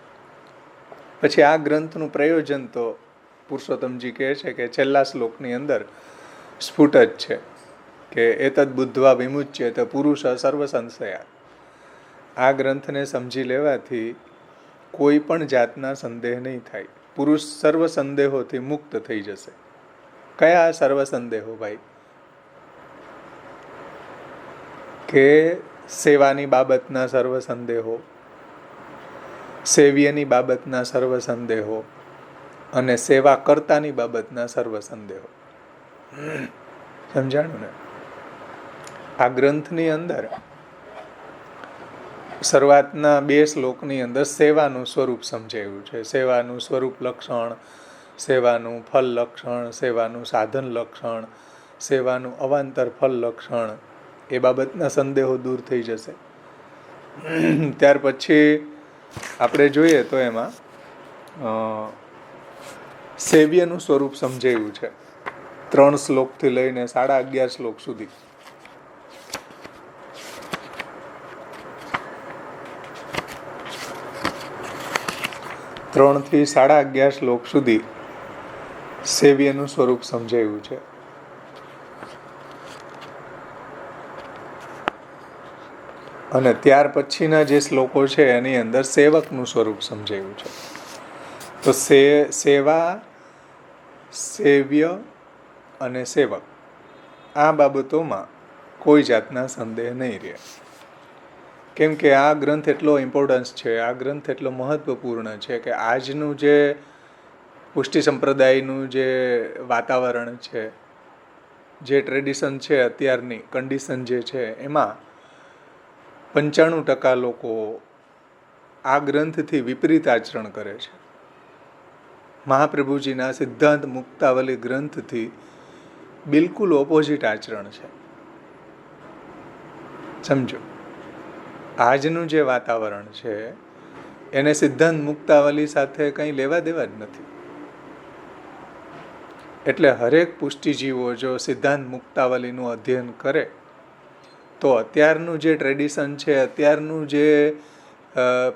પછી આ ગ્રંથનું પ્રયોજન તો પુરુષોત્તમજી કહે છે કે છેલ્લા શ્લોકની અંદર સ્ફુટ જ છે કે એતદ બુદ્ધવા વિમુચ્ય તો પુરુષ સર્વ સંશયા. આ ગ્રંથને સમજી લેવાથી કોઈ પણ જાતના સંદેહ નહીં થાય. પુરુષ સર્વ સંદેહોથી મુક્ત થઈ જશે. કયા સર્વ સંદેહો ભાઈ? કે સેવાની બાબતના સર્વ સંદેહો, સેવ્યની બાબતના સર્વ સંદેહો અને સેવા કર્તાની બાબતના સર્વ સંદેહો. સમજાણું ને? આ ગ્રંથની અંદર શરૂઆતના 2 શ્લોકની અંદર સેવાનું સ્વરૂપ સમજાવ્યું છે. સેવાનું સ્વરૂપ લક્ષણ, સેવાનું ફલ લક્ષણ, સેવાનું સાધન લક્ષણ, સેવાનું અવાંતર ફલ લક્ષણ, એ બાબતના સંદેહો દૂર થઈ જશે. ત્યાર પછી આપણે જોઈએ તો એમાં સેવ્યનું સ્વરૂપ સમજાવ્યું છે 3 શ્લોકથી લઈને 11.5 શ્લોક સુધી. ત્રણ થી 11.5 શ્લોક સુધી સેવ્યનું સ્વરૂપ સમજાયું છે. અને ત્યાર પછીના જે શ્લોકો છે એની અંદર સેવકનું સ્વરૂપ સમજાયું છે. તો સેવા, સેવ્ય અને સેવક આ બાબતોમાં કોઈ જાતના સંદેહ નહીં રહે. કેમ કે આ ગ્રંથ એટલો ઇમ્પોર્ટન્સ છે, આ ગ્રંથ એટલો મહત્વપૂર્ણ છે કે આજનું જે પુષ્ટિ સંપ્રદાયનું જે વાતાવરણ છે, જે ટ્રેડિશન છે, અત્યારની કન્ડિશન જે છે, એમાં 95% લોકો આ ગ્રંથથી વિપરીત આચરણ કરે છે. મહાપ્રભુજીના સિદ્ધાંત મુક્તાવલી ગ્રંથથી બિલકુલ ઓપોઝિટ આચરણ છે. સમજો, આજનું જે વાતાવરણ છે એને સિદ્ધાંત મુક્તાવલી સાથે કંઈ લેવા દેવા જ નથી. એટલે હરેક પુષ્ટિજીવો જો સિદ્ધાંત મુક્તાવલીનું અધ્યયન કરે તો અત્યારનું જે ટ્રેડિશન છે, અત્યારનું જે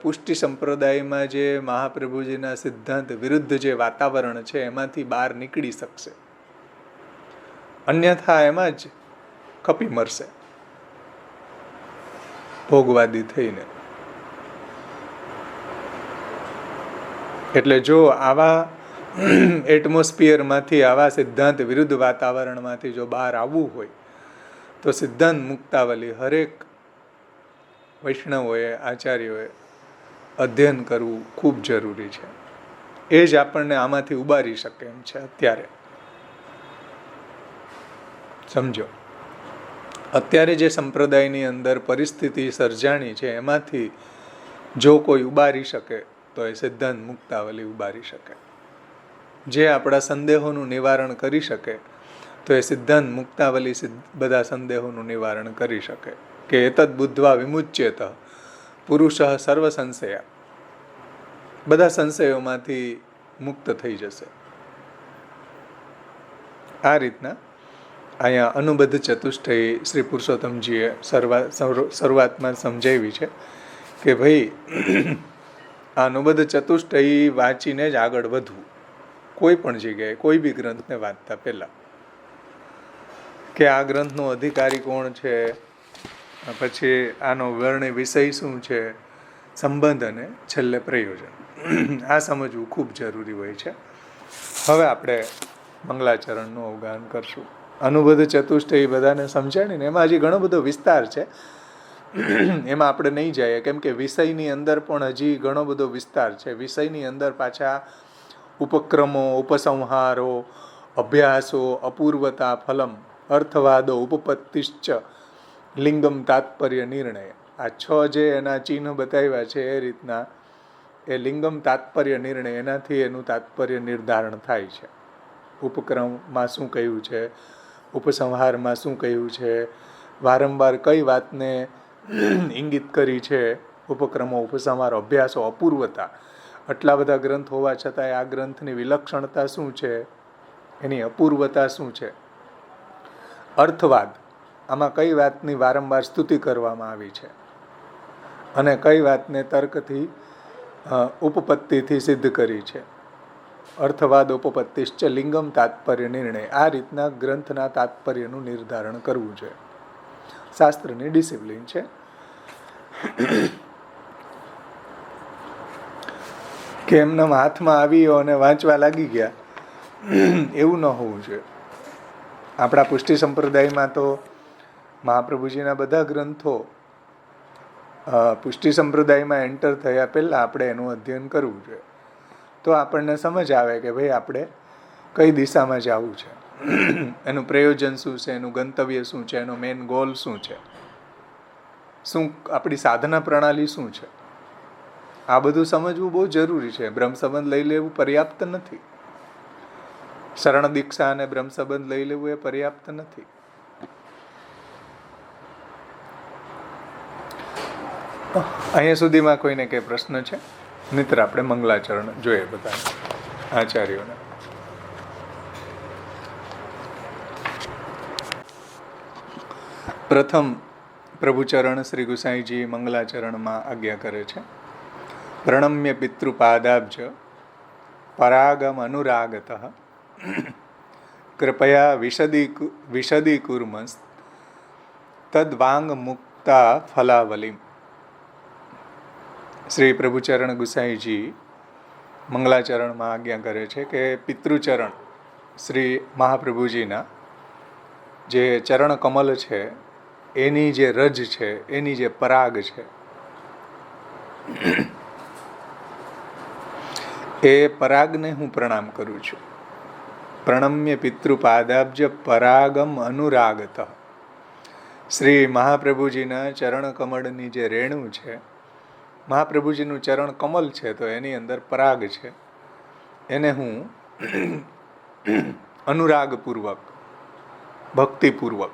પુષ્ટિ સંપ્રદાયમાં જે મહાપ્રભુજીના સિદ્ધાંત વિરુદ્ધ જે વાતાવરણ છે એમાંથી બહાર નીકળી શકશે. અન્યથા એમાં જ ખપી મરશે ભોગવાદી થઈને. એટલે જો આવા એટમોસ્ફિયરમાંથી, આવા સિદ્ધાંત વિરુદ્ધ વાતાવરણમાંથી જો બહાર આવવું હોય તો સિદ્ધાંત મુક્તાવલી હરેક વૈષ્ણવોએ, આચાર્યોએ અધ્યયન કરવું ખૂબ જરૂરી છે. એ જ આપણને આમાંથી ઉબારી શકે એમ છે અત્યારે. સમજો, અત્યારે જે સંપ્રદાયની અંદર પરિસ્થિતિ સર્જાણી છે એમાંથી જો કોઈ ઉબારી શકે તો એ સિદ્ધાંત મુક્તાવલી ઉબારી શકે. જે આપણા સંદેહોનું નિવારણ કરી શકે તો એ સિદ્ધાંત મુક્તાવલી બધા સંદેહોનું નિવારણ કરી શકે. કે એતદ બુદ્ધવા વિમુચ્યેત પુરુષ સર્વ સંશયા, બધા સંશયોમાંથી મુક્ત થઈ જશે. આ રીતના અહીંયા અનુબદ્ધ ચતુષ્ટયી શ્રી પુરુષોત્તમજીએ શરૂઆતમાં સમજાવી છે કે ભાઈ આ અનુબદ્ધ ચતુષ્ટયી વાંચીને જ આગળ વધવું. કોઈ પણ જગ્યાએ કોઈ બી ગ્રંથને વાંચતા પહેલાં કે આ ગ્રંથનો અધિકારી કોણ છે, પછી આનો વર્ણ્ય વિષય શું છે, સંબંધ અને છેલ્લે પ્રયોજન, આ સમજવું ખૂબ જરૂરી હોય છે. હવે આપણે મંગલાચરણનું અવગાહન કરશું. અનુબદ્ધ ચતુષ્ટયી બધાને સમજાણીને એમાં હજી ઘણો બધો વિસ્તાર છે, એમાં આપણે નહીં જઈએ કેમ કે વિષયની અંદર પણ હજી ઘણો બધો વિસ્તાર છે. વિષયની અંદર પાછા ઉપક્રમો, ઉપસંહારો, અભ્યાસો, અપૂર્વતા, ફલમ, અર્થવાદો, ઉપપત્તિશ્ચ, લિંગમ, તાત્પર્ય, નિર્ણય, આ 6 જે એના ચિહ્ન બતાવ્યા છે એ રીતના એ લિંગમ, તાત્પર્ય, નિર્ણય, એનાથી એનું તાત્પર્ય નિર્ધારણ થાય છે. ઉપક્રમમાં શું કહ્યું છે, ઉપસંહારમાં શું કહ્યું છે, વારંવાર કઈ વાતને ઇંગિત કરી છે, ઉપક્રમો, ઉપસંહારો, અભ્યાસો, અપૂર્વતા, આટલા બધા ગ્રંથ હોવા છતાંય આ ગ્રંથની વિલક્ષણતા શું છે, એની અપૂર્વતા શું છે. અર્થવાદ, આમાં કઈ વાતની વારંવાર સ્તુતિ કરવામાં આવી છે અને કઈ વાતને તર્કથી, ઉપપત્તિથી સિદ્ધ કરી છે. અર્થવાદ, ઉપપત્તિશ્ચ, લિંગમ, તાત્પર્ય, નિર્ણય, આ રીતના ગ્રંથના તાત્પર્યનું નિર્ધારણ કરવું છે. શાસ્ત્રની ડિસિપ્લિન છે. કે એમના હાથમાં આવ્યો અને વાંચવા લાગી ગયા એવું ન હોવું જોઈએ. આપણા પુષ્ટિ સંપ્રદાયમાં તો મહાપ્રભુજીના બધા ગ્રંથો પુષ્ટિ સંપ્રદાયમાં એન્ટર થયા પહેલાં આપણે એનું અધ્યયન કરવું જોઈએ. તો આપણને સમજ આવે કે ભાઈ આપણે કઈ દિશામાં જવું છે, એનું પ્રયોજન શું છે, એનું ગંતવ્ય શું છે, એનો મેઇન ગોલ શું છે, શું આપણી સાધના પ્રણાલી શું છે. આ બધું સમજવું બહુ જરૂરી છે. બ્રહ્મસંબંધ લઈ લેવું પર્યાપ્ત નથી. શરણ દીક્ષા અને બ્રહ્મસંબંધ લઈ લેવું એ પર્યાપ્ત નથી. અહીંયા સુધીમાં કોઈને કંઈ પ્રશ્ન છે? મિત્ર, આપણે મંગલાચરણ જોઈએ બધા આચાર્યોને. પ્રથમ પ્રભુચરણ શ્રી ગુસાઈજી મંગલાચરણમાં આજ્ઞા કરે છે. પ્રણમ્ય પિતૃપાદાબ્જ પરાગમ અનુરાગતઃ કૃપયા વિશદીકુર્મસ્ત તદ્વાંગ મુક્તા ફલાવલીમ. શ્રી પ્રભુચરણ ગુસાઈજી મંગલાચરણમાં આજ્ઞા કરે છે કે પિતૃચરણ શ્રી મહાપ્રભુજીના જે ચરણ કમલ છે એની જે રજ છે, એની જે પરાગ છે, એ પરાગને હું પ્રણામ કરું છું. પ્રણમ્ય પિતૃપાદાબ્જ પરાગમ અનુરાગત. શ્રી મહાપ્રભુજીના ચરણ કમળની જે રેણુ છે, મહાપ્રભુજીનું ચરણ કમલ છે તો એની અંદર પરાગ છે, એને હું અનુરાગપૂર્વક, ભક્તિપૂર્વક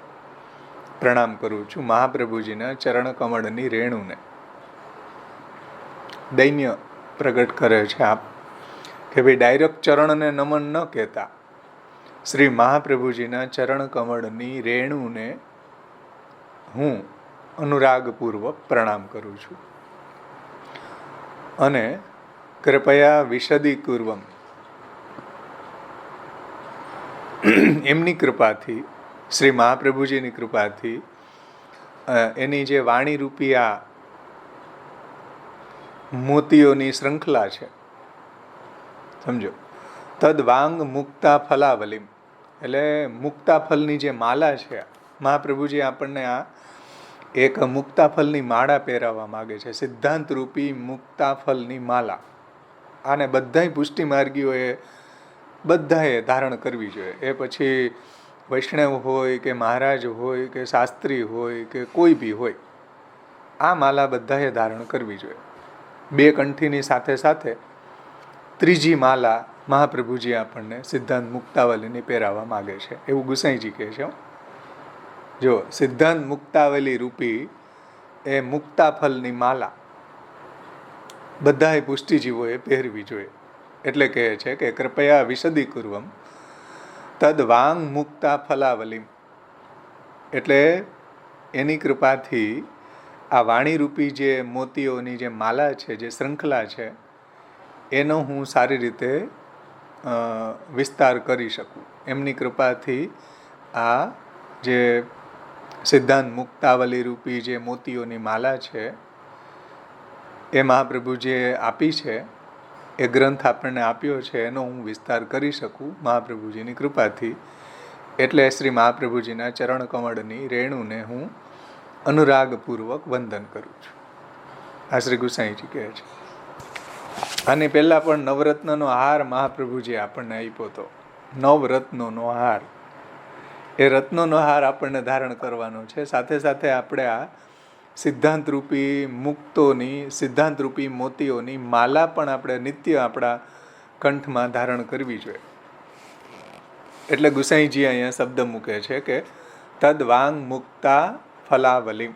પ્રણામ કરું છું. મહાપ્રભુજીના ચરણ કમળની રેણુને દૈન્ય પ્રગટ કરે છે આપ કે ભાઈ ડાયરેક્ટ ચરણને નમન ન કહેતા, શ્રી મહાપ્રભુજીના ચરણ કમળની રેણુને હું અનુરાગપૂર્વક પ્રણામ કરું છું. અને કૃપયા વિશદીકુર્વમ, એમની કૃપાથી, શ્રી મહાપ્રભુજીની કૃપાથી એની જે વાણીરૂપી આ મોતીઓની શૃંખલા છે, સમજો, તદ્વાંગ મુક્તા ફલાવલીમ, એટલે મુક્તાફલની જે માલા છે, મહાપ્રભુજી આપણને આ એક મુક્તાફલની માળા પહેરાવવા માગે છે, સિદ્ધાંત રૂપી મુક્તાફલની માલા. આને બધાય પુષ્ટિ માર્ગીઓએ બધાએ ધારણ કરવી જોઈએ. એ પછી વૈષ્ણવ હોય કે મહારાજ હોય કે શાસ્ત્રી હોય કે કોઈ બી હોય, આ માલા બધાએ ધારણ કરવી જોઈએ. બે કંઠીની સાથે સાથે ત્રીજી માલા મહાપ્રભુજી આપણને સિદ્ધાંત મુક્તાવલીની પહેરાવવા માગે છે, એવું ગુસાઈજી કહે છે. જો સિદ્ધાંત મુક્તાવલી રૂપી એ મુક્તાફલની માલા બધાએ પુષ્ટિજીવોએ પહેરવી જોઈએ. એટલે કહે છે કે કૃપયા વિશદીકુર્વમ તદ્વાંગ મુક્તા ફલાવલીમ, એટલે એની કૃપાથી આ વાણીરૂપી જે મોતીઓની જે માલા છે, જે શૃંખલા છે, એનો હું સારી રીતે વિસ્તાર કરી શકું. એમની કૃપાથી આ જે સિદ્ધાંત મુક્તાવલી રૂપી જે મોતીઓની માલા છે એ મહાપ્રભુજીએ આપી છે, એ ગ્રંથ આપણને આપ્યો છે, એનો હું વિસ્તાર કરી શકું મહાપ્રભુજીની કૃપાથી. એટલે શ્રી મહાપ્રભુજીના ચરણ કમળની રેણુને હું અનુરાગપૂર્વક વંદન કરું છું. આ શ્રી ગુસાઈજી કહે છે. આની પહેલાં પણ નવરત્નનો હાર મહાપ્રભુજીએ આપણને આપ્યો હતો. નવરત્નોનો હાર, એ રત્નોનો હાર આપણને ધારણ કરવાનો છે. સાથે સાથે આપણે આ સિદ્ધાંતરૂપી મુક્તોની, સિદ્ધાંતરૂપી મોતીઓની માલા પણ આપણે નિત્ય આપણા કંઠમાં ધારણ કરવી જોઈએ. એટલે ગુસાઈજી અહીંયા શબ્દ મૂકે છે કે તદ્વાંગ મુક્તા ફલાવલીમ,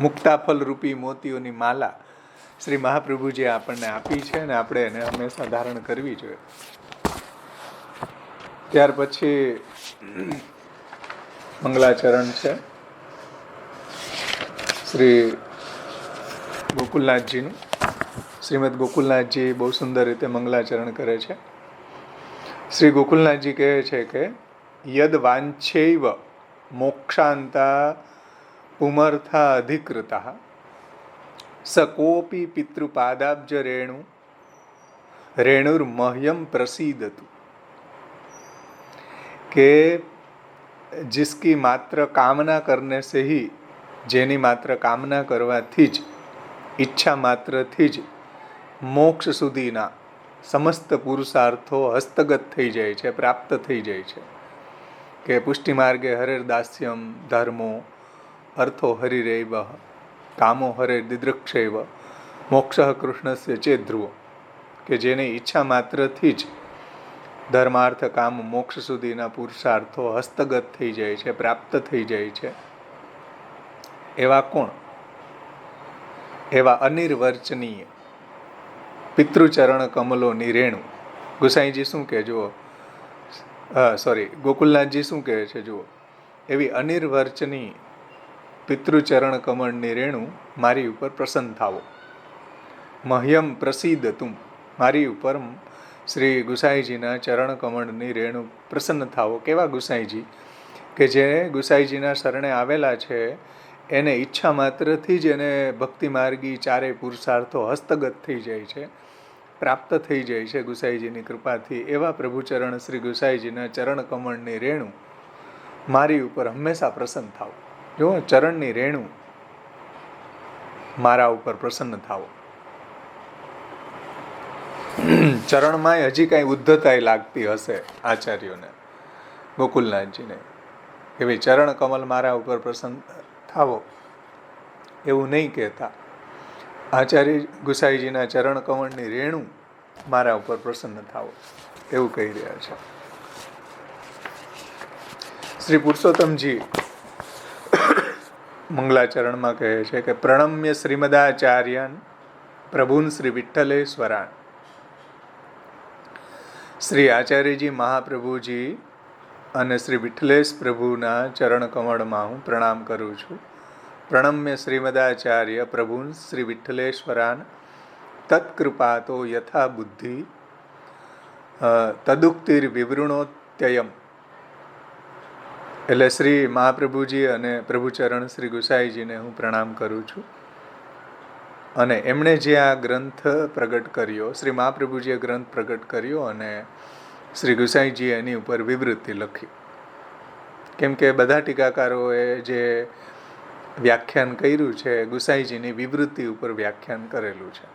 મુક્તાફલ રૂપી મોતીઓની માલા શ્રી મહાપ્રભુજીએ આપણને આપી છે અને આપણે એને હંમેશા ધારણ કરવી જોઈએ. ત્યાર પછી મંગલાચરણ છે શ્રી ગોકુલનાથજીનું. શ્રીમદ ગોકુલનાથજી બહુ સુંદર રીતે મંગલાચરણ કરે છે. શ્રી ગોકુલનાથજી કહે છે કે યદ વાંછૈવ મોક્ષાંતા પુમર્થા અધિકૃતા સ કોપી પિતૃપાદાબ્જ रेणुर्मह्यम प्रसीदतु, કે जिसकी मात्र कामना करने से ही, જેની માત્ર કામના કરવાથી જ, ઈચ્છા માત્રથી જ મોક્ષ સુધીના સમસ્ત પુરુષાર્થો હસ્તગત થઈ જાય છે, પ્રાપ્ત થઈ જાય છે. કે પુષ્ટિ માર્ગે હરેર્દાસ્યમ ધર્મો અર્થો હરિરેવ કામો હરે દિદૃક્ષૈવ મોક્ષ કૃષ્ણસ્ય ચેત ધ્રુવો, કે જેની ઈચ્છા માત્રથી જ ધર્માર્થ કામ મોક્ષ સુધીના પુરુષાર્થો હસ્તગત થઈ જાય છે, પ્રાપ્ત થઈ જાય છે. એવા કોણ? એવા અનિર્વચનીય પિતૃચરણ કમલોની રેણુ. ગુસાઈજી શું કહે જુઓ, ગોકુલનાથજી શું કહે છે જુઓ, એવી અનિર્વચનીય પિતૃચરણ કમળની રેણુ મારી ઉપર પ્રસન્ન થાવો. મહ્યમ પ્રસિદ્ધ તું, મારી ઉપર શ્રી ગુસાઈજીના ચરણ કમળની રેણુ પ્રસન્ન થાવો. કેવા ગુસાઈજી કે જે ગુસાઈજીના શરણે આવેલા છે એને ઈચ્છા માત્રથી જ એને ભક્તિ માર્ગી ચારે પુરુષાર્થો હસ્તગત થઈ જાય છે, પ્રાપ્ત થઈ જાય છે ગુસાઈજીની કૃપાથી. એવા પ્રભુચરણ શ્રી ગુસાઈજીના ચરણ કમળની રેણુ મારી ઉપર હંમેશા પ્રસન્ન થાવ. જુઓ, ચરણની રેણુ મારા ઉપર પ્રસન્ન થાવો. ચરણમાં હજી કાંઈ ઉદ્ધતાઈ લાગતી હશે આચાર્યોને, ગોકુલનાથજીને, કે ભાઈ ચરણ કમલ મારા ઉપર પ્રસન્ન થાવો, એવું નહીં કહેતા. આચાર્ય ગુસાઈજીના ચરણ કમળની રેણુ મારા ઉપર પ્રસન્ન થાવો, એવું કહી રહ્યા છે. શ્રી પુરુષોત્તમજી મંગલાચરણમાં કહે છે કે પ્રણમ્ય શ્રીમદાચાર્યાન પ્રભુન શ્રી વિઠ્ઠલેશ્વરાન. શ્રી આચાર્યજી મહાપ્રભુજી અને શ્રી વિઠ્ઠલેશ પ્રભુના ચરણ કમળમાં હું પ્રણામ કરું છું. પ્રણમ્ય શ્રીમદાચાર્ય પ્રભુન શ્રી વિઠ્ઠલેશ્વરાન તત્કૃપાતો યથા બુદ્ધિ તદુક્તિર વિવૃણોત્યયમ. એટલે શ્રી મહાપ્રભુજી અને પ્રભુચરણ શ્રી ગુસાઈજીને હું પ્રણામ કરું છું. અને એમણે જે આ ગ્રંથ પ્રગટ કર્યો, શ્રી મહાપ્રભુજીએ ગ્રંથ પ્રગટ કર્યો અને શ્રી ગુસાઈજીએ એની ઉપર વિવૃત્તિ લખી. કેમ કે બધા ટીકાકારોએ જે વ્યાખ્યાન કર્યું છે ગુસાઈજીની વિવૃત્તિ ઉપર વ્યાખ્યાન કરેલું છે.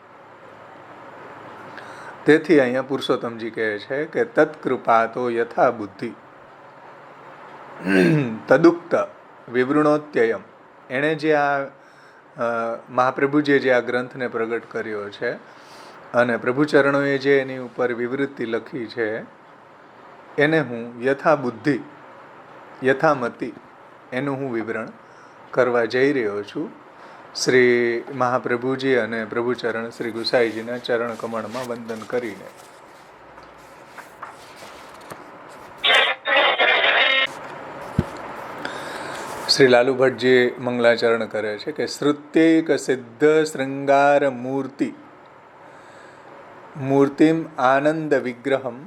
તેથી અહીંયા પુરુષોત્તમજી કહે છે કે તત્કૃપાતો યથા બુદ્ધિ તદુક્ત વિવૃણોત્યયમ. એણે જે આ મહાપ્રભુજીએ જે આ ગ્રંથને પ્રગટ કર્યો છે અને પ્રભુચરણોએ જે એની ઉપર વિવૃત્તિ લખી છે એને હું યથા બુદ્ધિ યથામતિ એનું હું વિવરણ કરવા જઈ રહ્યો છું. શ્રી મહાપ્રભુજી અને પ્રભુચરણ શ્રી ગુસાઈજીના ચરણ કમળમાં વંદન કરીને. શ્રી લાલુ ભટ્ટજી મંગલાચરણ કરે છે કે શ્રુત્યૈક સિદ્ધ શૃંગાર મૂર્તિમ આનંદ વિગ્રહમ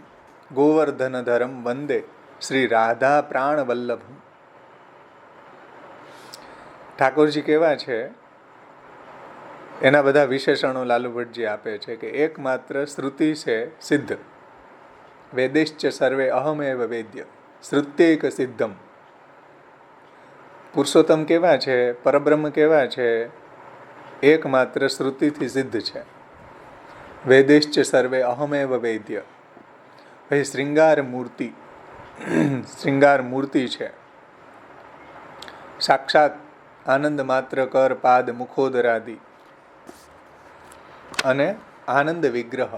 ગોવર્ધનધરમ વંદે શ્રી રાધા પ્રાણ વલ્લભમ. ઠાકોરજી કેવા છે એના બધા વિશેષણો લાલુ ભટ્ટજી આપે છે કે એકમાત્ર શ્રુતિ છે સિદ્ધ, વેદેશ્ચ સર્વે અહમેવ વેદ્ય, શ્રુત્યૈક સિદ્ધમ. પુરુષોત્તમ કેવા છે, પરબ્રહ્મ કેવા છે, એકમાત્ર શ્રુતિથી સિદ્ધ છે. વેદેશ્ચ સર્વે અહમેવ વેદ્ય. પછી શૃંગાર મૂર્તિ છે, સાક્ષાત આનંદ માત્ર કર પાદ મુખોદરાદિ. અને આનંદ વિગ્રહ,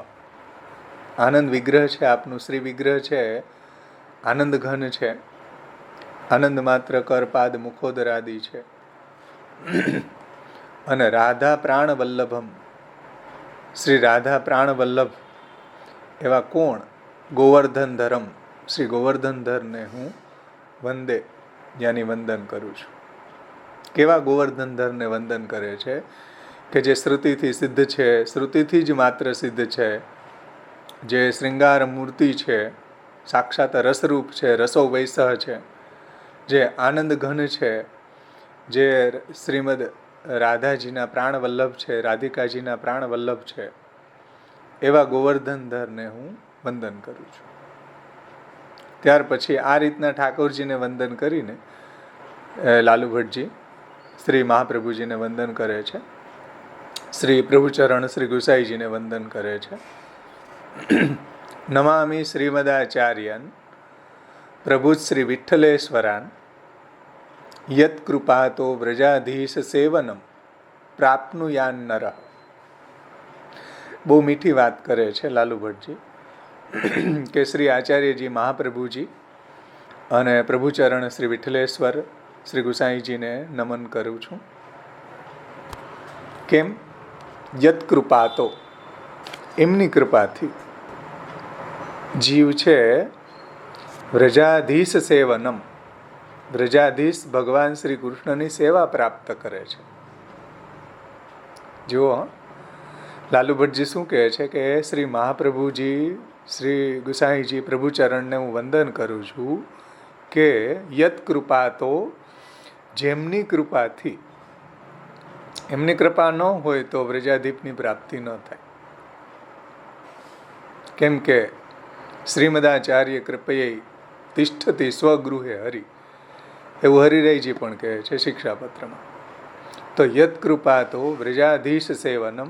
આનંદ વિગ્રહ છે આપનું, શ્રી વિગ્રહ છે, આનંદ ઘન છે, આનંદ માત્ર કર પાદ મુખોદરાદિ છે. અને રાધા પ્રાણ વલ્લભમ, શ્રી રાધા પ્રાણ વલ્લભ એવા કોણ? ગોવર્ધન ધરમ, શ્રી ગોવર્ધનધરને હું વંદે યાની વંદન કરું છું. કેવા ગોવર્ધનધરને વંદન કરે છે કે જે શ્રુતિથી સિદ્ધ છે, શ્રુતિથી જ માત્ર સિદ્ધ છે, જે શૃંગાર મૂર્તિ છે, સાક્ષાત રસરૂપ છે, રસો વૈસહ છે, જે આનંદ ઘન છે, જે શ્રીમદ રાધાજીના પ્રાણ વલ્લભ છે, રાધિકાજીના પ્રાણ વલ્લભ છે, એવા ગોવર્ધનધરને હું વંદન કરું છું. ત્યાર પછી આ રીતના ઠાકોરજીને વંદન કરીને લાલુ ભટ્ટજી શ્રી મહાપ્રભુજીને વંદન કરે છે, શ્રી પ્રભુચરણ શ્રી ગુસાઈજીને વંદન કરે છે. નમામિ શ્રીમદાચાર્યન પ્રભુ શ્રી વિઠ્ઠલેશ્વરાન યત કૃપાતો વ્રજાધીશ સેવનમ પ્રાપ્નુયાન નરઃ. બહુ મીઠી વાત કરે છે લાલુ ભટ્ટજી કે શ્રી આચાર્યજી મહાપ્રભુજી અને પ્રભુચરણ શ્રી વિઠ્ઠલેશ્વર શ્રી ગુસાઈજીને નમન કરું છું. કેમ? યત કૃપાતો, એમની કૃપાથી જીવ છે વ્રજાધીશ સેવનમ, વ્રજાધીશ ભગવાન શ્રી કૃષ્ણની સેવા પ્રાપ્ત કરે છે. જુઓ લાલુ ભટ્ટજી શું કહે છે કે શ્રી મહાપ્રભુજી શ્રી ગુસાઈજી પ્રભુચરણને હું વંદન કરું છું કે યત કૃપા તો જેમની કૃપાથી, એમની કૃપા ન હોય તો વ્રજાધીપની પ્રાપ્તિ ન થાય. કેમ કે શ્રીમદાચાર્ય કૃપયે તિષ્ઠતી સ્વગૃહે હરિ, એવું હરિરાયજી પણ કહે છે શિક્ષાપત્રમાં. તો યત કૃપા તો વ્રજાધીશ સેવનમ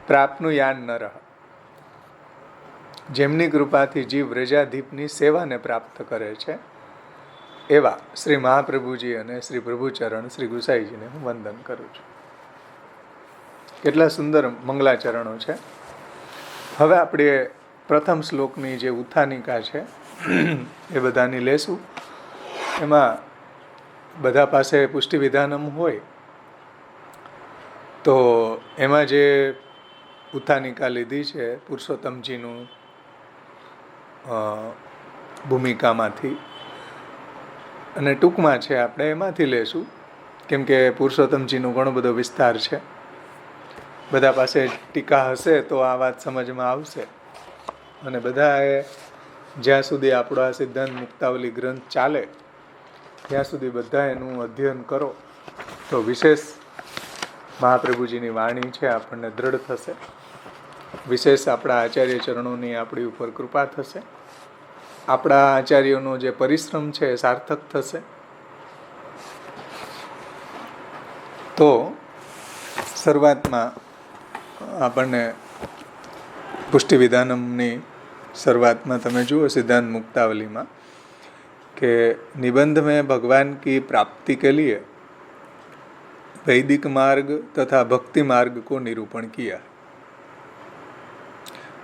પ્રાપ્નુયાન નરઃ. જેમની કૃપાથી જીવ વ્રજાધીપની સેવાને પ્રાપ્ત કરે છે એવા શ્રી મહાપ્રભુજી અને શ્રી પ્રભુચરણ શ્રી ગુસાઈજીને હું વંદન કરું છું. કેટલા સુંદર મંગલાચરણો છે. હવે આપણે પ્રથમ શ્લોકની જે ઉત્થાનિકા છે એ બધાની લેશું. એમાં બધા પાસે પુષ્ટિ વિધાનમ હોય તો એમાં જે ઉત્થાનિકા લીધી છે પુરુષોત્તમજીનું ભૂમિકામાંથી, અને ટૂંકમાં છે આપણે એમાંથી લેશું, કેમ કે પુરુષોત્તમજીનો ઘણો બધો વિસ્તાર છે. બધા પાસે ટીકા હશે તો આ વાત સમજમાં આવશે. અને બધાએ જ્યાં સુધી આપણો આ સિદ્ધાંત મુક્તાવલી ગ્રંથ ચાલે ત્યાં સુધી બધા એનું અધ્યયન કરો તો વિશેષ મહાપ્રભુજીની વાણી છે આપણને દ્રઢ થશે. વિશેષ આપણા આચાર્ય ચરણોની આપણી ઉપર કૃપા થશે. આપણા આચાર્યોનો જે પરિશ્રમ છે એ સાર્થક થશે. તો શરૂઆતમાં આપણને પુષ્ટિ વિધાનમની શરૂઆતમાં તમે જુઓ સિદ્ધાંત मुक्तावली કે निबंध में भगवान की प्राप्ति के लिए वैदिक मार्ग तथा भक्ति मार्ग को निरूपण किया.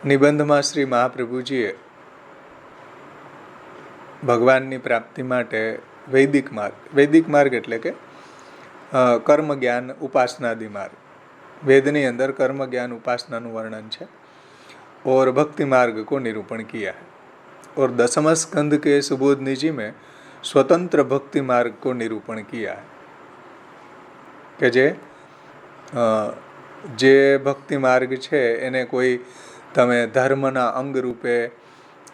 નિબંધમાં શ્રી મહાપ્રભુજીએ ભગવાનની પ્રાપ્તિ માટે વૈદિક માર્ગ એટલે કે કર્મ જ્ઞાન ઉપાસનાદિ માર્ગ, વેદની અંદર કર્મ જ્ઞાન ઉપાસનાનું વર્ણન છે. और भक्ति मार्ग को निरूपण किया है. और दसम स्कंद के सुबोधनी जी में स्वतंत्र भक्ति मार्ग को निरूपण किया है કે જે ભક્તિ માર્ગ છે એને કોઈ તમે ધર્મના અંગ રૂપે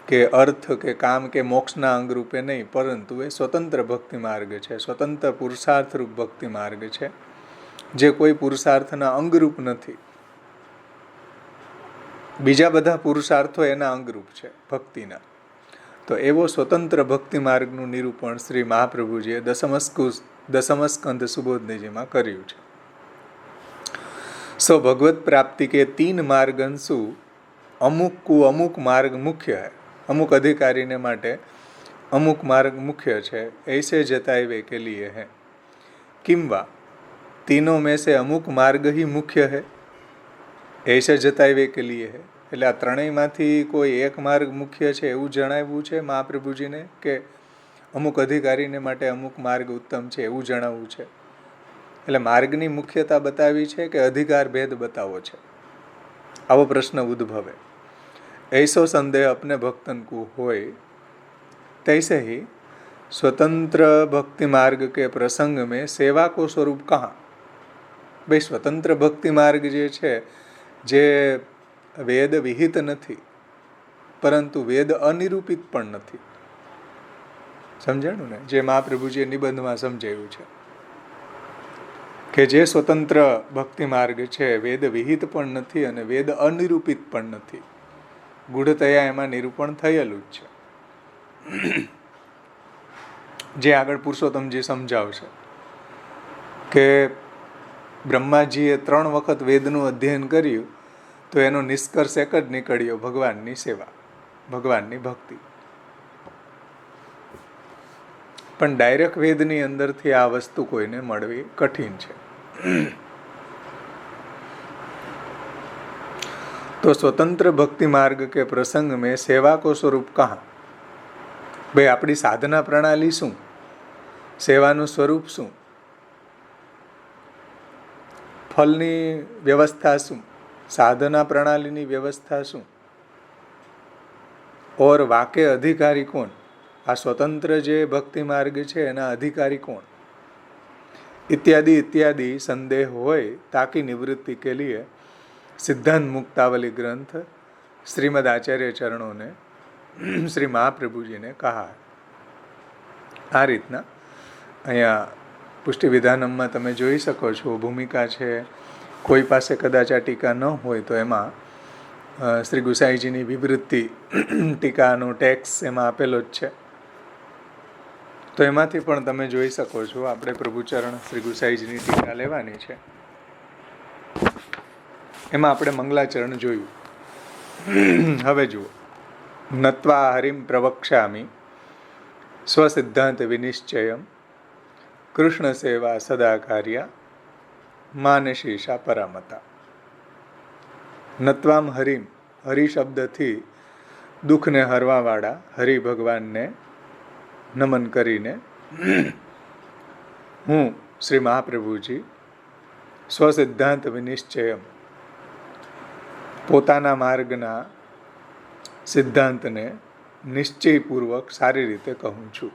કે અર્થ કે કામ કે મોક્ષના અંગ રૂપે નહીં, પરંતુ એ સ્વતંત્ર ભક્તિ માર્ગ છે, સ્વતંત્ર પુરુષાર્થ રૂપ ભક્તિ માર્ગ છે, જે કોઈ પુરુષાર્થના અંગરૂપ નથી. બીજા બધા પુરુષાર્થો એના અંગરૂપ છે ભક્તિના. તો એવો સ્વતંત્ર ભક્તિ માર્ગનું નિરૂપણ શ્રી મહાપ્રભુજીએ દસમ સ્કંદ સુબોધનીજીમાં કર્યું છે. સો ભગવત પ્રાપ્તિ કે 3 मार्ग अंशु અમુક માર્ગ મુખ્ય है. અમુક અધિકારીને માટે અમુક માર્ગ મુખ્ય છે. ऐसे जताए के लिए है. किंवा तीनों में से अमुक मार्ग ही मुख्य है. ऐसे जताए के लिए है. એટલે આ ત્રણેયમાંથી કોઈ એક માર્ગ મુખ્ય છે એવું જણાવ્યું છે મહાપ્રભુજીને, કે અમુક અધિકારીને માટે અમુક માર્ગ ઉત્તમ છે એવું જણાવવું છે. એટલે માર્ગની મુખ્યતા બતાવી છે કે અધિકાર ભેદ બતાવો છે, આવો પ્રશ્ન ઉદ્ભવે. ऐसो संदेह अपने भक्तन को होय तैसे ही स्वतंत्र भक्ति मार्ग के प्रसंग में सेवा को स्वरूप कहाँ. भाई स्वतंत्र भक्ति मार्ग जे છે જે વેદ વિહિત નથી, પરંતુ વેદ અનિરૂપિત પણ નથી. સમજાણું ને? જે મહાપ્રભુજીએ નિબંધમાં સમજાવ્યું છે કે જે સ્વતંત્ર ભક્તિ માર્ગ છે વેદ વિહિત પણ નથી અને વેદ અનિરૂપિત પણ નથી. ગૂઢતયા એમાં નિરૂપણ થયેલું જ છે, જે આગળ પુરુષોત્તમજી સમજાવશે કે બ્રહ્માજીએ 3 વખત વેદનું અધ્યયન કર્યું તો એનો નિષ્કર્ષ એક જ નીકળ્યો, ભગવાનની સેવા, ભગવાનની ભક્તિ. પણ ડાયરેક્ટ વેદની અંદરથી આ વસ્તુ કોઈને મળવી કઠિન છે. तो स्वतंत्र भक्ति मार्ग के प्रसंग में सेवा को स्वरूप कहाँ. भाई આપણી સાધના પ્રણાલી શું, સેવાનું સ્વરૂપ શું, ફલની વ્યવસ્થા શું, સાધના પ્રણાલીની વ્યવસ્થા શું, ઓર વાકે અધિકારી કોણ. આ સ્વતંત્ર જે ભક્તિ માર્ગ છે એના અધિકારી કોણ, इत्यादि इत्यादि संदेह होय ताकि निवृत्ति के लिए सिद्धांत मुक्तावली ग्रंथ श्रीमद आचार्य चरणों ने श्री महाप्रभु जी ने कहा आ रीतना અહીંયા પુષ્ટિ વિધાનમમાં તમે જોઈ શકો છો ભૂમિકા છે. કોઈ પાસે કદાચ આ ટીકા ન હોય તો એમાં શ્રી ગુસાઈજીની વિવૃત્તિ ટીકાનો ટેક્સ એમાં આપેલો જ છે. તો એમાંથી પણ તમે જોઈ શકો છો. આપણે પ્રભુચરણ શ્રી ગુસાઈજીની ટીકા લેવાની છે. એમાં આપણે મંગલાચરણ જોયું. હવે જુઓ, નત્વા હરિમ પ્રવક્ષ્યામિ સ્વસિદ્ધાંત વિનિશ્ચયમ કૃષ્ણ સેવા સદા કાર્યા માનશીષા પરામતા. નત્વામ હરિમ, હરિ શબ્દથી દુઃખને હરવાવાળા હરિ ભગવાનને નમન કરીને હું શ્રી મહાપ્રભુજી સ્વસિદ્ધાંત વિનિશ્ચયમ, પોતાના માર્ગના સિદ્ધાંતને નિશ્ચયપૂર્વક સારી રીતે કહું છું.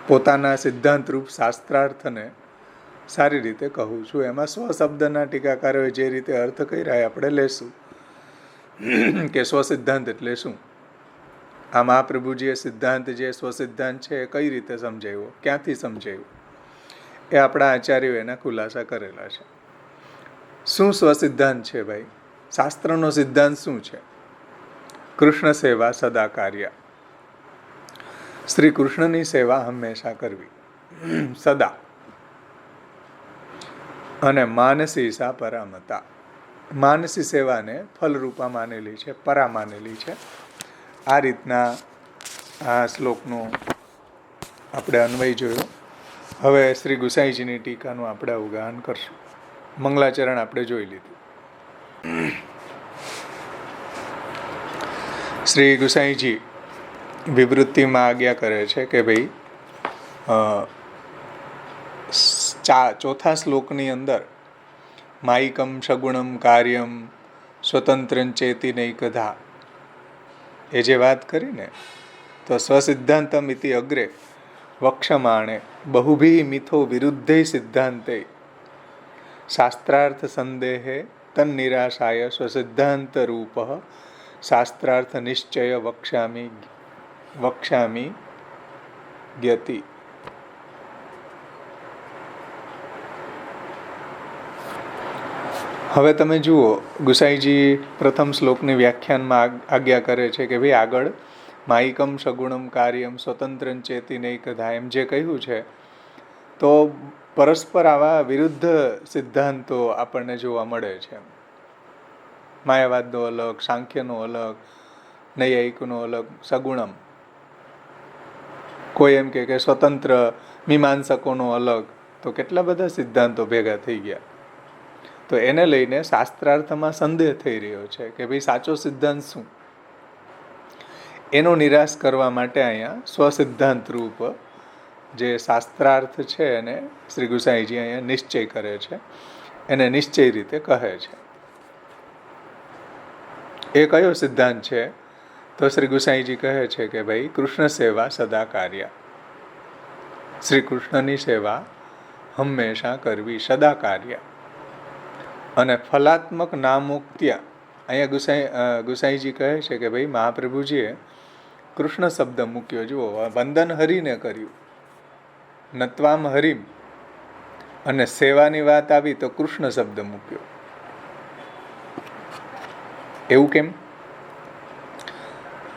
પોતાના સિદ્ધાંત રૂપ શાસ્ત્રાર્થને સારી રીતે કહું છું. એમાં સ્વશબ્દના ટીકાકારોએ જે રીતે અર્થ કર્યા આપણે લેશું કે સ્વસિદ્ધાંત એટલે શું. આ મહાપ્રભુજીએ સિદ્ધાંત જે સ્વસિદ્ધાંત છે એ કઈ રીતે સમજાવ્યો, ક્યાંથી સમજાવ્યો, એ આપણા આચાર્યો એના ખુલાસા કરેલા છે. શું સ્વસિદ્ધાંત છે ભાઈ? શાસ્ત્રનો સિદ્ધાંત શું છે? કૃષ્ણ સેવા સદા કાર્ય, શ્રી કૃષ્ણની સેવા હંમેશા કરવી સદા, અને માનસી સા પરામતા, માનસી સેવાને ફલરૂપા માનેલી છે, પરા માનેલી છે. આ રીતના આ શ્લોકનો આપણે અન્વય જોયો. હવે શ્રી ગુસાઈજીની ટીકાનું આપણે અવગાહન કરશું. મંગલાચરણ આપણે જોઈ લીધું. શ્રી ગુસાઈજી વિવૃત્તિમાં આજ્ઞા કરે છે કે ભાઈ ચોથા શ્લોકની અંદર માયિકમ સગુણમ કાર્યમ સ્વતંત્રં ચેતી નૈકધા એ જે વાત કરી ને, તો સ્વસિદ્ધાંતમ ઇતિ અગ્રે વક્ષમાણે બહુભી મિથો વિરુદ્ધે સિદ્ધાંતે શાસ્ત્રાર્થ સંદેહે તન્નિરાશાય સ્વસિદ્ધાંત રૂપ શાસ્ત્રાર્થ નિશ્ચય વક્ષ્યામિ જ્ઞતિ. હવે તમે જુઓ, ગુસાઈજી પ્રથમ શ્લોકની વ્યાખ્યાનમાં આજ્ઞા કરે છે કે ભાઈ આગળ માયિકમ સગુણમ કાર્યમ સ્વતંત્રં ચેતી નૈકધા એમ જે કહ્યું છે, તો પરસ્પર આવા વિરુદ્ધ સિદ્ધાંતો આપણને જોવા મળે છે. માયાવાદનો અલગ, સાંખ્યનો અલગ, નૈયાયિકનો અલગ, સગુણમ. કોઈ એમ કે સ્વતંત્ર મીમાંસકોનો અલગ, તો કેટલા બધા સિદ્ધાંતો ભેગા થઈ ગયા. તો એને લઈને શાસ્ત્રાર્થમાં સંદેહ થઈ રહ્યો છે કે ભાઈ સાચો સિદ્ધાંત શું. એનો નિરાશ કરવા માટે અહીંયા સ્વસિદ્ધાંત રૂપ જે શાસ્ત્રાર્થ છે એને શ્રી ગુસાઈજી અહીંયા નિશ્ચય કરે છે, એને નિશ્ચય રીતે કહે છે. એ કયો સિદ્ધાંત છે? તો શ્રી ગુસાઈજી કહે છે કે ભાઈ કૃષ્ણ સેવા સદા કાર્ય, શ્રી કૃષ્ણની સેવા હંમેશા કરવી, સદા કાર્ય. અને ફલાત્મક નામુક્ત્યા, અહીંયા ગુસાઈજી કહે છે કે ભાઈ મહાપ્રભુજીએ કૃષ્ણ શબ્દ મૂક્યો. જુઓ, વંદન હરિને કર્યું, નત્વામ હરિમ, અને સેવાની વાત આવી તો કૃષ્ણ શબ્દ મૂક્યો. એવું કેમ?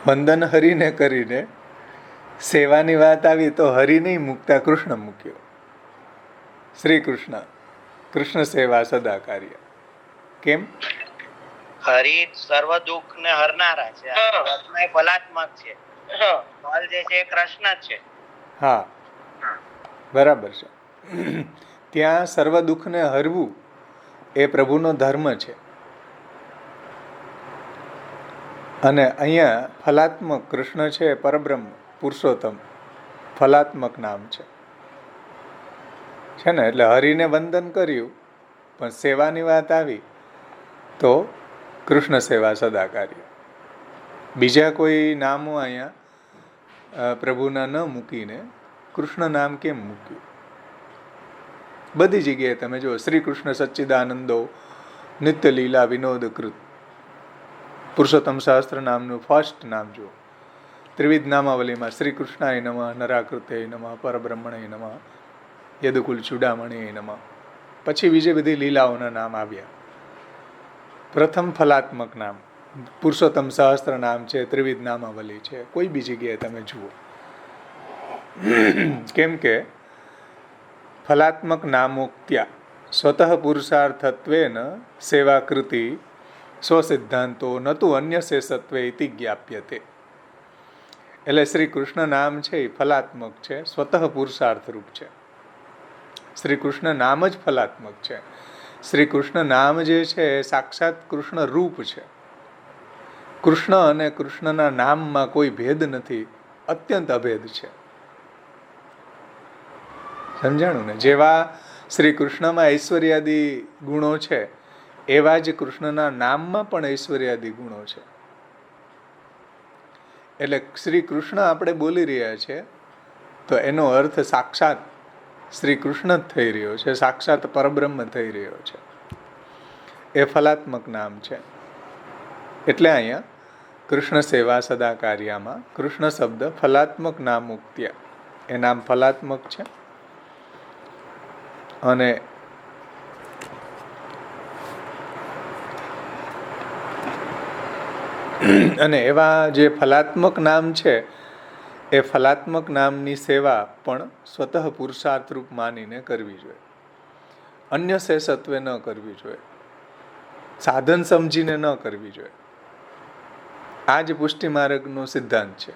વંદન હરિને કરીને સેવાની વાત આવી તો હરિ નહીં મૂકતા કૃષ્ણ મૂક્યો. શ્રી કૃષ્ણ, કૃષ્ણ સેવા સદા કાર્ય. કેમ?
હરિ સર્વ દુઃખ ને હરનારા છે, ફલાત્મક છે, ફલ જે છે કૃષ્ણ છે.
હા, બરાબર છે. ત્યાં સર્વ દુઃખને હરવું એ પ્રભુનો ધર્મ છે. અને અહીંયા ફલાત્મક કૃષ્ણ છે, પરબ્રહ્મ પુરુષોત્તમ, ફલાત્મક નામ છે ને. એટલે હરિને વંદન કર્યું, પણ સેવાની વાત આવી તો કૃષ્ણ સેવા સદા કાર્ય. બીજા કોઈ નામો અહીંયા પ્રભુના ન મૂકીને કૃષ્ણ નામ કેમ મૂક્યું? બધી જગ્યાએ તમે જુઓ, શ્રી કૃષ્ણ સચ્ચિદાનંદો નિત્ય લીલા વિનોદકૃત. પુરુષોત્તમ સહસ્ત્ર નામનું ફર્સ્ટ નામ જુઓ. ત્રિવિધ નામાવલીમાં શ્રી કૃષ્ણાય નમઃ, નરાકૃતે નમઃ, પરબ્રહ્મણે નમઃ, યદુકુલ ચૂડામણે નમઃ. પછી બીજી બધી લીલાઓના નામ આવ્યા. પ્રથમ ફલાત્મક નામ પુરુષોત્તમ સહસ્ત્ર નામ છે, ત્રિવિધ નામાવલી છે. કોઈ બી જગ્યાએ તમે જુઓ, કેમ કે ફલાત્મક નામોક્ત્યા સ્વતઃ પુરુષાર્થત્વેન સેવાકૃતિ સ્વસિદ્ધાંતો ન તુ અન્ય શેષત્વે ઇતિ જ્ઞાપ્યતે. એટલે શ્રી કૃષ્ણ નામ છે એ ફલાત્મક છે, સ્વતઃ પુરુષાર્થરૂપ છે. શ્રી કૃષ્ણ નામ જ ફલાત્મક છે. શ્રી કૃષ્ણ નામ જે છે એ સાક્ષાત કૃષ્ણ રૂપ છે. કૃષ્ણ અને કૃષ્ણના નામમાં કોઈ ભેદ નથી, અત્યંત અભેદ છે. સમજાણું ને? જેવા શ્રી કૃષ્ણમાં ઐશ્વર્યાદિ ગુણો છે એવા જ કૃષ્ણના નામમાં પણ ઐશ્વર્યાદિ ગુણો છે. એટલે શ્રી કૃષ્ણ આપણે બોલી રહ્યા છે તો એનો અર્થ સાક્ષાત શ્રી કૃષ્ણ જ થઈ રહ્યો છે, સાક્ષાત પરબ્રહ્મ થઈ રહ્યો છે. એ ફલાત્મક નામ છે. એટલે અહીંયા કૃષ્ણ સેવા સદા કાર્યમાં કૃષ્ણ શબ્દ ફલાત્મક નામ ઉક્ત્યા, એ નામ ફલાત્મક છે. અને એવા જે ફલાત્મક નામ છે એ ફલાત્મક નામની સેવા પણ સ્વતઃ પુરુષાર્થ રૂપ માનીને કરવી જોઈએ. અન્ય શેષત્વે ન કરવી જોઈએ, સાધન સમજીને ન કરવી જોઈએ. આ જ પુષ્ટિ માર્ગનો સિદ્ધાંત છે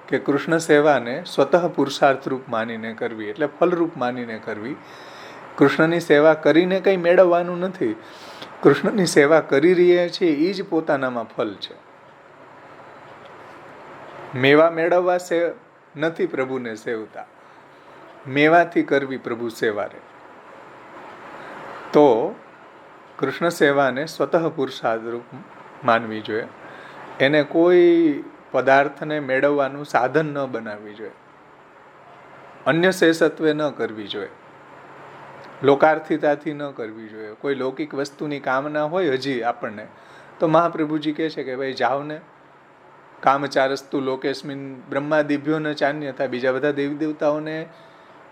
કે કૃષ્ણ સેવાને સ્વતઃ પુરુષાર્થ રૂપ માનીને કરવી, એટલે ફલરૂપ માનીને કરવી. કૃષ્ણની સેવા કરીને કંઈ મેળવવાનું નથી. કૃષ્ણની સેવા કરી રહ્યા છીએ એ જ પોતાનામાં ફલ છે. મેવા મેળવવા નથી પ્રભુને સેવતા, મેવાથી કરવી પ્રભુ સેવા રે. તો કૃષ્ણ સેવાને સ્વતઃ પુરુષાર્થ રૂપ માનવી જોઈએ. એને કોઈ પદાર્થને મેળવવાનું સાધન ન બનાવવી જોઈએ, અન્ય શેષત્વે ન કરવી જોઈએ, લોકાર્થિતાથી ન કરવી જોઈએ. કોઈ લૌકિક વસ્તુની કામના હોય હજી આપણને, તો મહાપ્રભુજી કહે છે કે ભાઈ જાઓ ને, કામચારસ્તુ લોકેસ્મિન બ્રહ્માદિભ્યો ન ચાન્યથા. બીજા બધા દેવી દેવતાઓને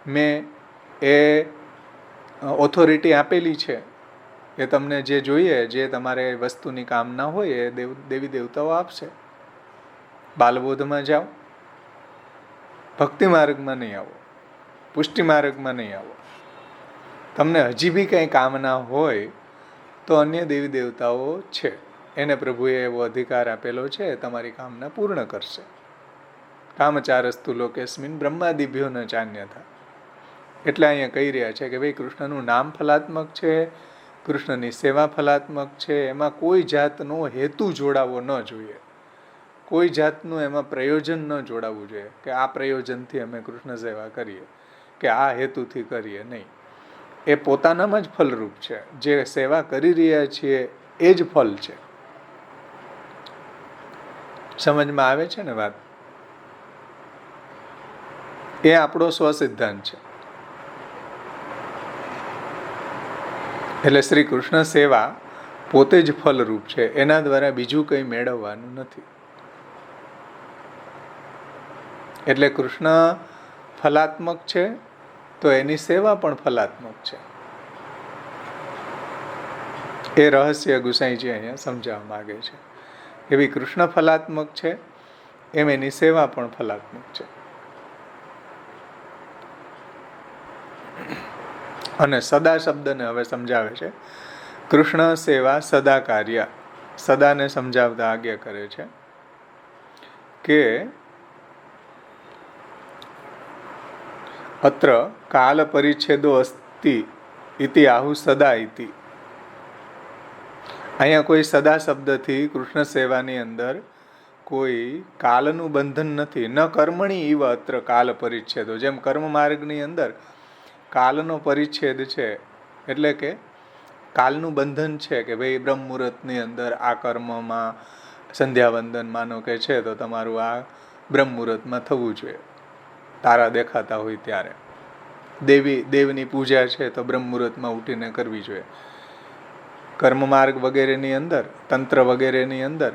મેં એ ઓથોરિટી આપેલી છે કે તમને જે જોઈએ, જે તમારે વસ્તુની કામના હોય એ દેવી દેવતાઓ આપશે. બાલબોધમાં જાઓ, ભક્તિ માર્ગમાં નહીં આવો, પુષ્ટિ માર્ગમાં નહીં આવો. તમને હજી બી કંઈ કામના હોય તો અન્ય દેવી દેવતાઓ છે, એને પ્રભુએ એવો અધિકાર આપેલો છે, તમારી કામના પૂર્ણ કરશે. કામચારસ્તુ લોકેસ્મિન બ્રહ્માદિભ્યો ન ચાન્યથા. એટલે અહીંયા કહી રહ્યા છે કે ભાઈ કૃષ્ણનું નામ ફલાત્મક છે, કૃષ્ણની સેવા ફલાત્મક છે. એમાં કોઈ જાતનો હેતુ જોડાવો ન જોઈએ, કોઈ જાતનું એમાં પ્રયોજન ન જોડાવવું જોઈએ કે આ પ્રયોજનથી અમે કૃષ્ણ સેવા કરીએ કે આ હેતુથી કરીએ. નહીં, એ પોતાનામાં જ ફલરૂપ છે. જે સેવા કરી રહ્યા છીએ એ જ ફલ છે. સમજમાં આવે છે ને વાત? એ આપણો સ્વસિદ્ધાંત છે. એટલે શ્રી કૃષ્ણ સેવા પોતે જ ફલરૂપ છે, એના દ્વારા બીજું કંઈ મેળવવાનું નથી. એટલે કૃષ્ણ ફલાત્મક છે તો એની સેવા પણ ફલાત્મક છે. એ રહસ્ય ગુસાઈજી અહીંયા સમજાવવા માંગે છે કે ભાઈ કૃષ્ણ ફલાત્મક છે એમ એની સેવા પણ ફલાત્મક છે. અને સદા શબ્દને હવે સમજાવે છે. કૃષ્ણ સેવા સદા કાર્ય, સદાને સમજાવતા આજ્ઞા કરે છે કે અત્ર કાલ પરિચ્છેદો અસ્તિ ઇતિ આહુ સદા ઇતિ. અહીંયા કોઈ સદા શબ્દથી કૃષ્ણ સેવાની અંદર કોઈ કાલનું બંધન નથી. ન કર્મણી ઇવ અત્ર કાલ પરિચ્છેદો. જેમ કર્મ માર્ગની અંદર કાલનો પરિચ્છેદ છે, એટલે કે કાલનું બંધન છે કે ભાઈ બ્રહ્મ મુહૂર્તની અંદર આ કર્મમાં સંધ્યાવંદન માનો કે છે તો તમારું આ બ્રહ્મ મુહૂર્તમાં થવું જોઈએ, તારા દેખાતા હોય ત્યારે. દેવની પૂજા છે તો બ્રહ્મ મુહૂર્તમાં ઉઠીને કરવી જોઈએ. કર્મ માર્ગ વગેરેની અંદર, તંત્ર વગેરેની અંદર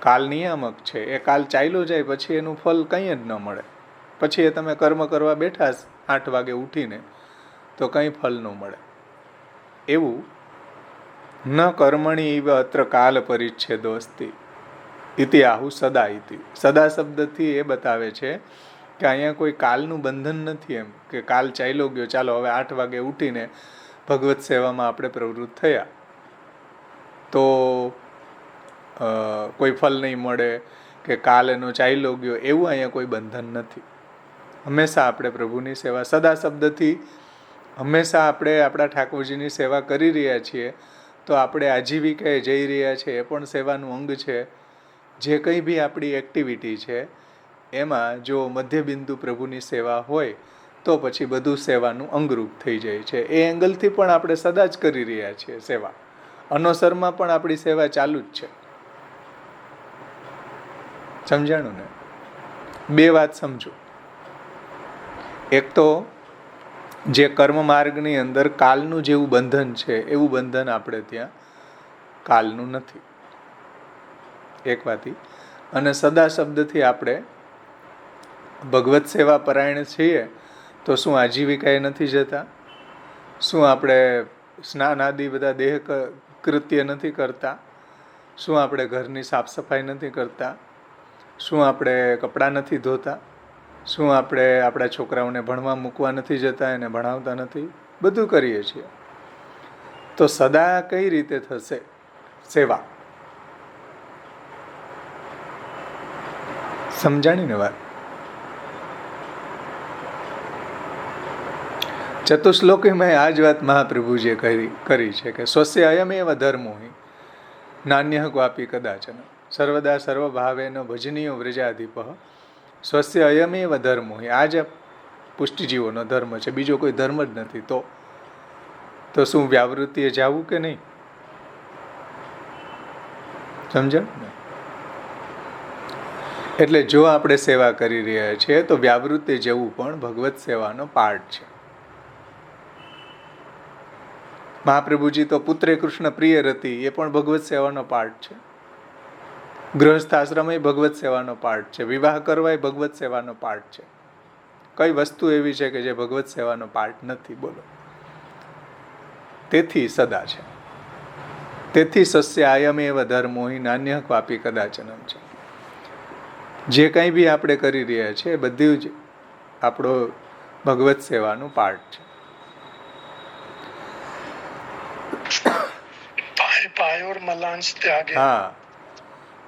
કાલ નિયામક છે. એ કાલ ચાલ્યો જાય પછી એનું ફલ કંઈ જ ન મળે. પછી એ તમે કર્મ કરવા બેઠા 8 વાગે ઉઠીને તો કંઈ ફલ ન મળે. એવું ન કર્મણી ઇવ અત્ર કાલ પરિચ્છેદોસ્તિ ઇતિ આહુ સદા ઇતિ. સદા શબ્દથી એ બતાવે છે કે અહીંયા કોઈ કાલનું બંધન નથી, એમ કે કાલ ચાલ્યો ગયો, ચાલો હવે 8 વાગે ઉઠીને ભગવત સેવામાં આપણે પ્રવૃત્ત થયા તો કોઈ ફલ નહીં મળે, કે કાલ એનો ચાલ્યો ગયો, એવું અહીંયા કોઈ બંધન નથી. હંમેશા આપણે પ્રભુની સેવા, સદા શબ્દથી હંમેશા આપણે આપણા ઠાકોરજીની સેવા કરી રહ્યા છીએ તો આપણે આજીવિકાએ જઈ રહ્યા છીએ એ પણ સેવાનું અંગ છે. જે કંઈ બી આપણી એક્ટિવિટી છે એમાં જો મધ્યબિંદુ પ્રભુની સેવા હોય તો પછી બધું સેવાનું અંગરૂપ થઈ જાય છે. એ એંગલથી પણ આપણે સદા જ કરી રહ્યા છીએ સેવા. અનોસરમાં પણ આપણી સેવા ચાલુ જ છે. સમજાણું ને? 2 વાત સમજો. એક તો જે કર્મ માર્ગની અંદર કાલનું જેવું બંધન છે એવું બંધન આપણે ત્યાં કાલનું નથી, એક વાત. અને સદા શબ્દથી આપણે ભગવત સેવા પરાયણ છીએ તો શું આજીવિકાએ નથી જતા? શું આપણે સ્નાન આદિ બધા દેહ કૃત્ય નથી કરતા? શું આપણે ઘરની સાફ સફાઈ નથી કરતા? શું આપણે કપડાં નથી ધોતા? શું આપણે આપણા છોકરાઓને ભણવા મૂકવા નથી જતા, એને ભણાવતા નથી? બધું કરીએ છીએ. તો સદા કઈ રીતે થશે સેવા? સમજાણી ને વાત? ચતુશ્લોકીમાં આ જ વાત મહાપ્રભુજીએ કરી છે કે સ્વસ્ય અયમેવ ધર્મો હિ નાન્ય ક્વાપી કદાચન સર્વદા સર્વભાવેન ભજનીયો વ્રજાધિપ સ્વસ્ય અયમેવ ધર્મો હિ. આ જ પુષ્ટિજીવોનો ધર્મ છે, બીજો કોઈ ધર્મ જ નથી. તો શું વ્યાવૃત્તિએ જવું કે નહીં? સમજણ ને? એટલે જો આપણે સેવા કરી રહ્યા છીએ તો વ્યાવૃત્તિ જવું પણ ભગવત સેવાનો પાર્ટ છે. મહાપ્રભુજી તો પુત્રે કૃષ્ણ પ્રિય રતિ, એ પણ ભગવત સેવાનો પાર્ટ છે. ગૃહસ્થ આશ્રમ એ ભગવત સેવાનો પાર્ટ છે. વિવાહ કરવા એ ભગવત સેવાનો પાર્ટ છે. કઈ વસ્તુ એવી છે કે જે ભગવત સેવાનો પાર્ટ નથી? બોલો. તેથી સદા છે. તેથી સસ્ય આયમેવ ધર્મો હિ નાન્ય ક્વાપી કદાચનમ છે. જે કંઈ બી આપણે કરી રહ્યા છીએ બધું જ આપણો ભગવત સેવાનું પાર્ટ છે.
પાયોર મલાંશ ત્યાગે.
હા,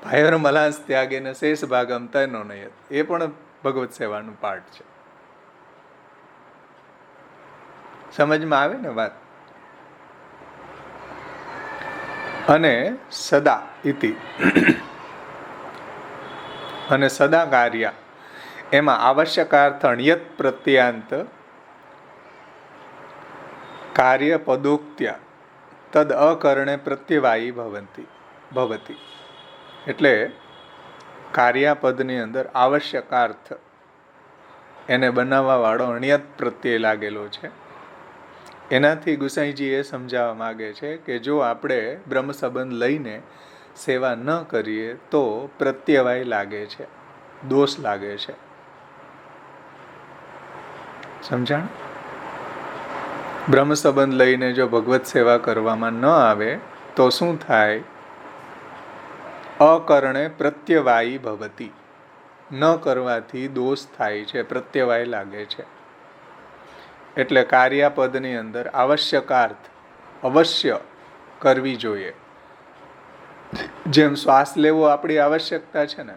પાયોર મલાંશ ત્યાગે ને શેષ ભાગમ તૈનો નયત, એ પણ ભગવત સેવાનું પાર્ટ છે. સમજમાં આવે ને વાત? અને સદા ઇતિ અને સદા કાર્ય, એમાં આવશ્યકાર્થ અણ્યત પ્રત્યાંત કાર્ય પદોક્ત્યા તદ અકરણે પ્રત્યવાયી ભવતી. એટલે કાર્યાપદની અંદર આવશ્યકાર્થ એને બનાવવા વાળો અણ્યત પ્રત્યય લાગેલો છે. એનાથી ગુસાઈજી એ સમજાવવા માગે છે કે જો આપણે બ્રહ્મ સંબંધ લઈને સેવા ન કરીએ તો પ્રત્યવાય લાગે છે, દોષ લાગે છે. સમજાણ? બ્રહ્મ સંબંધ લઈને જો ભગવત સેવા કરવામાં ન આવે તો શું થાય? અકરણે પ્રત્યવાયી ભવતી. ન કરવાથી દોષ થાય છે, પ્રત્યવાય લાગે છે. એટલે કાર્યાપદની અંદર આવશ્યકાર્થ અવશ્ય કરવી જોઈએ. જેમ શ્વાસ લેવો આપણી આવશ્યકતા છે ને,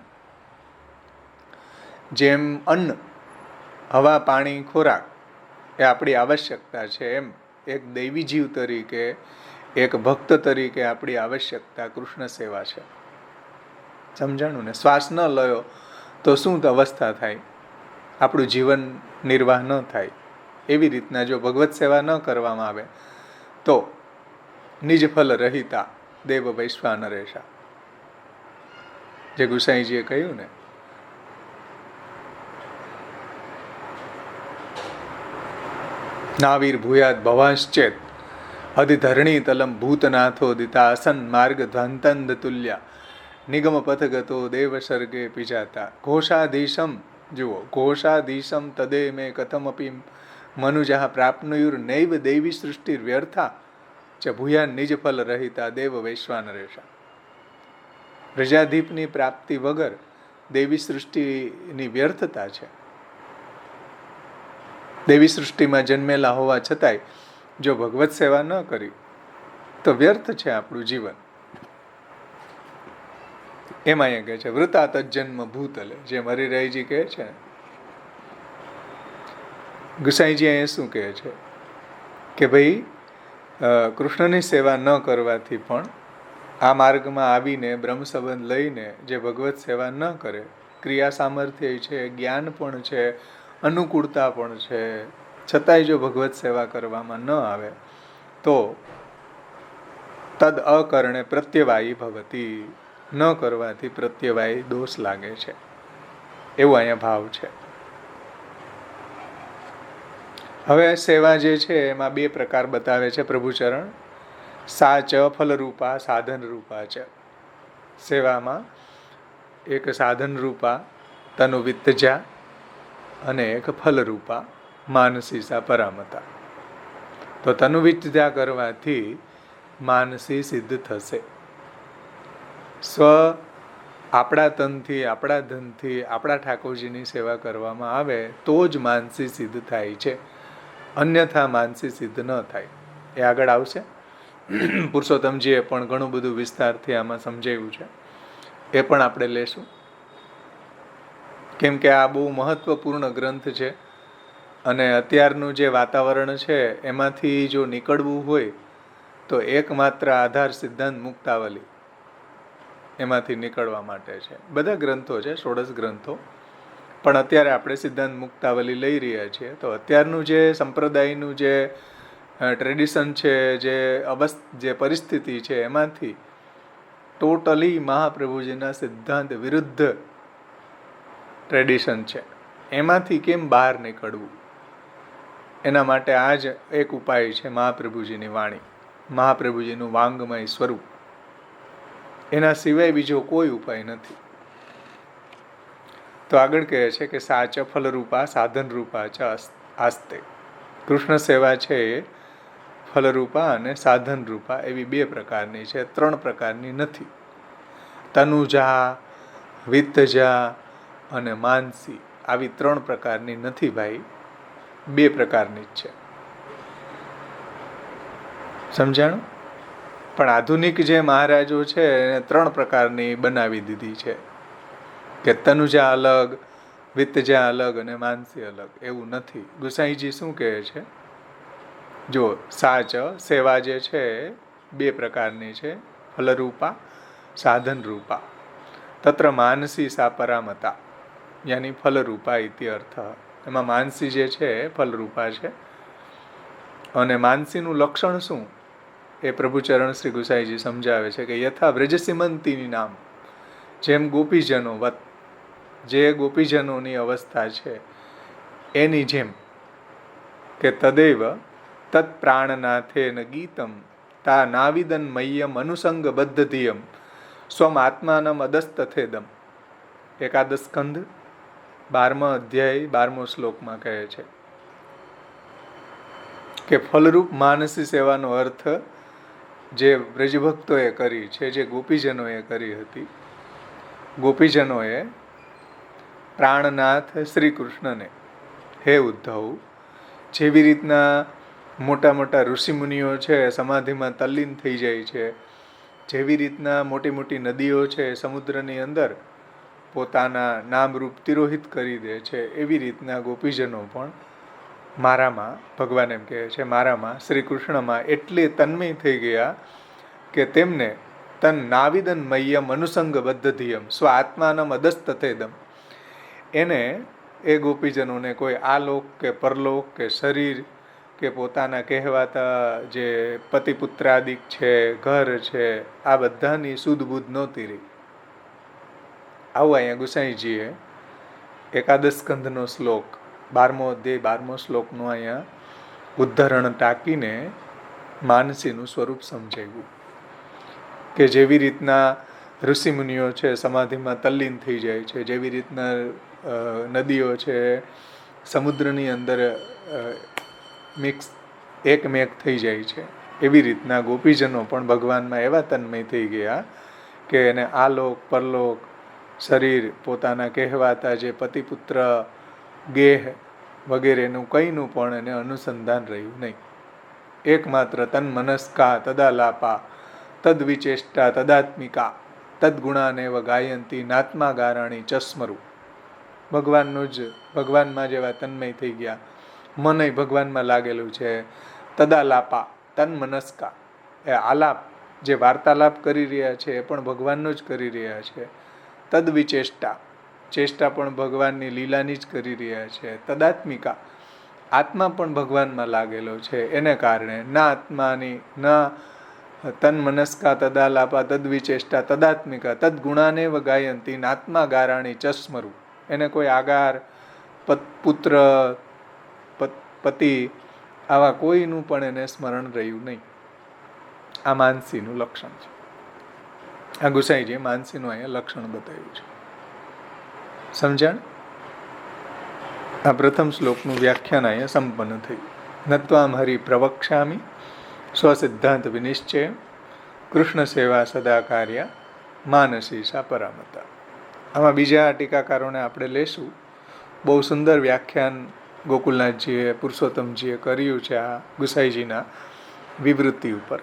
જેમ અન્ન, હવા, પાણી, ખોરાક એ આપણી આવશ્યકતા છે, એમ એક દૈવી જીવ તરીકે, એક ભક્ત તરીકે આપણી આવશ્યકતા કૃષ્ણ સેવા છે. સમજાણું ને? શ્વાસ ન લયો તો શું અવસ્થા થાય? આપણું જીવન નિર્વાહ ન થાય. એવી રીતના જો ભગવત સેવા ન કરવામાં આવે તો નિજ ફલ રહિતા દેવ વૈશ્વાનરેશા, જે ગુસાઈજીએ કહ્યું ને, નાવીર ભૂયાત ભવાંશ્ચેત અધિધરણી તલમ ભૂતનાથો દિતાસન માર્ગ ધ્વાંતંદ તુલ્યા નિગમ પથગતો દેવ સર્ગે પિજાતા ઘોષાધીશમ જુઓ ઘોષાધીશમ તદે મે કથમપી મનુજા પ્રાપ્નુયુર નૈવ દૈવી સૃષ્ટિ વ્યર્થા ચ ભૂયા નિજ ફલ રહિતા દેવ વૈશ્વાનરેશા. પ્રજાધીપની પ્રાપ્તિ વગર દેવી સૃષ્ટિની વ્યર્થતા છે. દેવી સૃષ્ટિમાં જન્મેલા હોવા છતાંય જો ભગવત સેવા ન કરી તો વ્યર્થ છે આપણું જીવન. એમાં અહીંયા કહે છે વૃતા તજન્મ ભૂતલે, જે હરિરાયજી કહે છે. ગુસાઈજી અહીંયા શું કહે છે કે ભાઈ કૃષ્ણની સેવા ન કરવાથી પણ આ માર્ગમાં આવીને બ્રહ્મ સંબંધ લઈને જે ભગવત સેવા ન કરે, ક્રિયા સામર્થ્ય છે, જ્ઞાન પણ છે, અનુકૂળતા પણ છે, છતાંય જો ભગવત સેવા કરવામાં ન આવે તો તદ અકરણે પ્રત્યવાયી ભવતી, ન કરવાથી પ્રત્યવાયી દોષ લાગે છે, એવો અહીંયા ભાવ છે. હવે સેવા જે છે એમાં બે પ્રકાર બતાવે છે પ્રભુચરણ. સા ચ ફલરૂપા સાધન રૂપા છે. સેવામાં એક સાધન રૂપા તનુ વિત્તજા અને એક ફલરૂપા માનસી સા પરામતા. તો તનુ વિત્તજા કરવાથી માનસી સિદ્ધ થશે. સ્વ આપણા તનથી, આપણા ધનથી, આપણા ઠાકોરજીની સેવા કરવામાં આવે તો જ માનસી સિદ્ધ થાય છે, અન્યથા માનસી સિદ્ધ ન થાય. એ આગળ આવશે. પુરુષોત્તમજીએ પણ ઘણું બધું વિસ્તારથી આમાં સમજાવ્યું છે, એ પણ આપણે લેશું. કેમ કે આ બહુ મહત્વપૂર્ણ ગ્રંથ છે અને અત્યારનું જે વાતાવરણ છે એમાંથી જો નીકળવું હોય તો એકમાત્ર આધાર સિદ્ધાંત મુક્તાવલી એમાંથી નીકળવા માટે છે. બધા ગ્રંથો છે, 16 ગ્રંથો, પણ અત્યારે આપણે સિદ્ધાંત મુક્તાવલી લઈ રહ્યા છીએ. તો અત્યારનું જે સંપ્રદાયનું જે ટ્રેડિશન છે, જે પરિસ્થિતિ છે, એમાંથી ટોટલી મહાપ્રભુજીના સિદ્ધાંત વિરુદ્ધ ટ્રેડિશન છે. એમાંથી કેમ બહાર નીકળવું, એના માટે આ જ એક ઉપાય છે મહાપ્રભુજીની વાણી, મહાપ્રભુજીનું વાંગમય સ્વરૂપ. એના સિવાય બીજો કોઈ ઉપાય નથી. તો આગળ કહે છે કે સાચ ફલરૂપા સાધન રૂપા ચ આસ્તે. કૃષ્ણ સેવા છે એ ફલરૂપા અને સાધન રૂપા એવી બે પ્રકારની છે, 3 પ્રકારની નથી. તનુજા, વિત્તજા અને માનસી આવી 3 પ્રકારની નથી ભાઈ, 2 પ્રકારની જ છે. સમજાણું? પણ આધુનિક જે મહારાજો છે એને 3 પ્રકારની બનાવી દીધી છે કે તનુજા અલગ, વિત્તજા અલગ અને માનસી અલગ. એવું નથી. ગુસાઈજી શું કહે છે? જો સાચ સેવા જે છે 2 પ્રકારની છે, ફલરૂપા સાધન રૂપા. તત્ર માનસી સા પરામતા યાની ફલરૂપા ઇતિ અર્થ. એમાં માનસી જે છે ફલરૂપા છે. અને માનસીનું લક્ષણ શું એ પ્રભુચરણ શ્રી ગુસાઈજી સમજાવે છે કે યથા વ્રજસીમંતીની નામ, જેમ ગોપીજનો વત, જે ગોપીજનોની અવસ્થા છે એની જેમ, કે તદેવ તત્ પ્રાણનાથેન ગીતમ તા નાવિદન મય્યમ અનુસંગ બદ્ધધિયમ સ્વમ આત્માનમ અદસ્તથેદમ. એકાદશ સ્કંધ 12મા અધ્યાય 12મો શ્લોકમાં કહે છે કે ફલરૂપ માનસી સેવાનો અર્થ જે વ્રજભક્તોએ કરી છે, જે ગોપીજનોએ કરી હતી. ગોપીજનોએ પ્રાણનાથ શ્રી કૃષ્ણને, હે ઉદ્ધવ, જેવી રીતના મોટા મોટા ઋષિમુનિઓ છે સમાધિમાં તલ્લીન થઈ જાય છે, જેવી રીતના મોટી મોટી નદીઓ છે સમુદ્રની અંદર પોતાના નામરૂપ તિરોહિત કરી દે છે, એવી રીતના ગોપીજનો પણ મારામાં, ભગવાન એમ કહે છે, મારામાં શ્રી કૃષ્ણમાં એટલી તન્મય થઈ ગયા કે તેમને તન નાવિદન મય્યમ અનુસંગ બદ્ધધિયમ સ્વ આત્માનમ અદસ્તથેદમ. એને એ ગોપીજનોને કોઈ આલોક કે પરલોક કે શરીર કે પોતાના કહેવાતા જે પતિપુત્રાદિક છે, ઘર છે, આ બધાની સુધ બુદ્ધ નહોતી રહી. આવું અહીંયા ગુસાઈજીએ એકાદશ સ્કંધનો શ્લોક 12મો અધ્યાય 12મો શ્લોકનું અહીંયા ઉદ્ધરણ ટાંકીને માનસીનું સ્વરૂપ સમજાવ્યું કે જેવી રીતના ઋષિમુનિઓ છે સમાધિમાં તલ્લીન થઈ જાય છે, જેવી રીતના નદીઓ છે સમુદ્રની અંદર એકમેક થઈ જાય છે, એવી રીતના ગોપીજનો પણ ભગવાનમાં એવા તન્મય થઈ ગયા કે એને આલોક પરલોક શરીર પોતાના કહેવાતા જે પતિપુત્ર ગેહ વગેરેનું કંઈનું પણ એને અનુસંધાન રહ્યું નહીં. એકમાત્ર તન્મનસ્કા તદાલાપા તદ્વિચેષ્ટા તદાત્મિકા તદ્ગુણાનેવ ગાયંતી નાત્મા ગારાણી ચસ્મરું. ભગવાનમાં જેવા તન્મય થઈ ગયા, મનય ભગવાનમાં લાગેલું છે. તદાલાપા તન્મનસ્કા, એ આલાપ જે વાર્તાલાપ કરી રહ્યા છે એ પણ ભગવાનનો જ કરી રહ્યા છે. તદ્વિચેષ્ટા, ચેષ્ટા પણ ભગવાનની લીલાની જ કરી રહ્યા છે. તદાત્મિકા, આત્મા પણ ભગવાનમાં લાગેલો છે. એને કારણે ના આત્માની ના તન્મનસ્કા તદાલાપા તદ્વિચેષ્ટા તદાત્મિકા તદ્ગુણાનેવ ગાયંતી નાત્મા ગારાણી ચસ્મરું. એને કોઈ આગાર પુત્ર પતિ આવા કોઈનું પણ એને સ્મરણ રહ્યું નહીં. આ માનસીનું લક્ષણ છે. આ ગુસાઈજીએ માનસીનું અહીંયા લક્ષણ બતાવ્યું છે. સમજણ? આ પ્રથમ શ્લોકનું વ્યાખ્યાન અહીંયા સંપન્ન થયું. નત્વામ હરિ પ્રવક્ષ્યામિ સ્વસિદ્ધાંત વિનિશ્ચય કૃષ્ણ સેવા સદા કાર્ય માનસી સા પરામતા. આમાં બીજા ટીકાકારોને આપણે લેશું. બહુ સુંદર વ્યાખ્યાન ગોકુલનાથજીએ પુરુષોત્તમજીએ કર્યું છે આ ગુસાઈજીના વિવૃત્તિ ઉપર.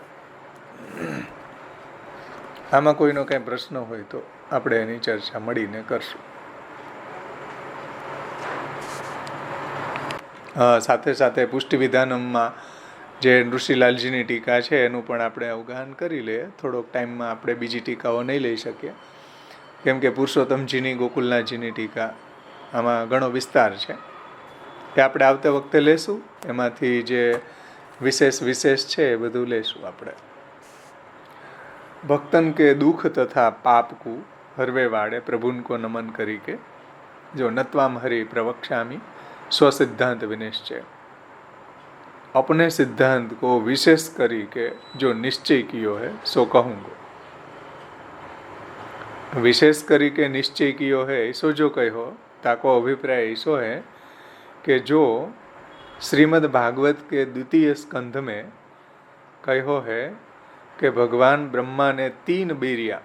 આમાં કોઈનો કંઈ પ્રશ્ન હોય તો આપણે એની ચર્ચા મળીને કરશું. સાથે સાથે પુષ્ટિ વિધાનમમાં જે ઋષિલાલજીની ટીકા છે એનું પણ આપણે અવગાહન કરી લઈએ. થોડોક ટાઈમમાં આપણે બીજી ટીકાઓ નહીં લઈ શકીએ, કેમ કે પુરુષોત્તમજીની ગોકુલનાથજીની ટીકા આમાં ઘણો વિસ્તાર છે. એ આપણે આવતે વખતે લેશું. એમાંથી જે વિશેષ છે એ બધું લેશું આપણે. ભક્તન કે દુઃખ તથા પાપ કો હરવે વાડે પ્રભુન કો નમન કરી કે જો નત્વામ હરિ પ્રવક્ષ્યામિ स्वसिद्धांत विनिश्चय, अपने सिद्धांत को विशेष करी के जो निश्चय कियो है सो कहूँगा. विशेष करी के निश्चय कियो है ऐसो जो कहो ताको अभिप्राय ऐसो है कि जो श्रीमद् भागवत के द्वितीय स्कंध में कहो है कि भगवान ब्रह्मा ने 3 बेरिया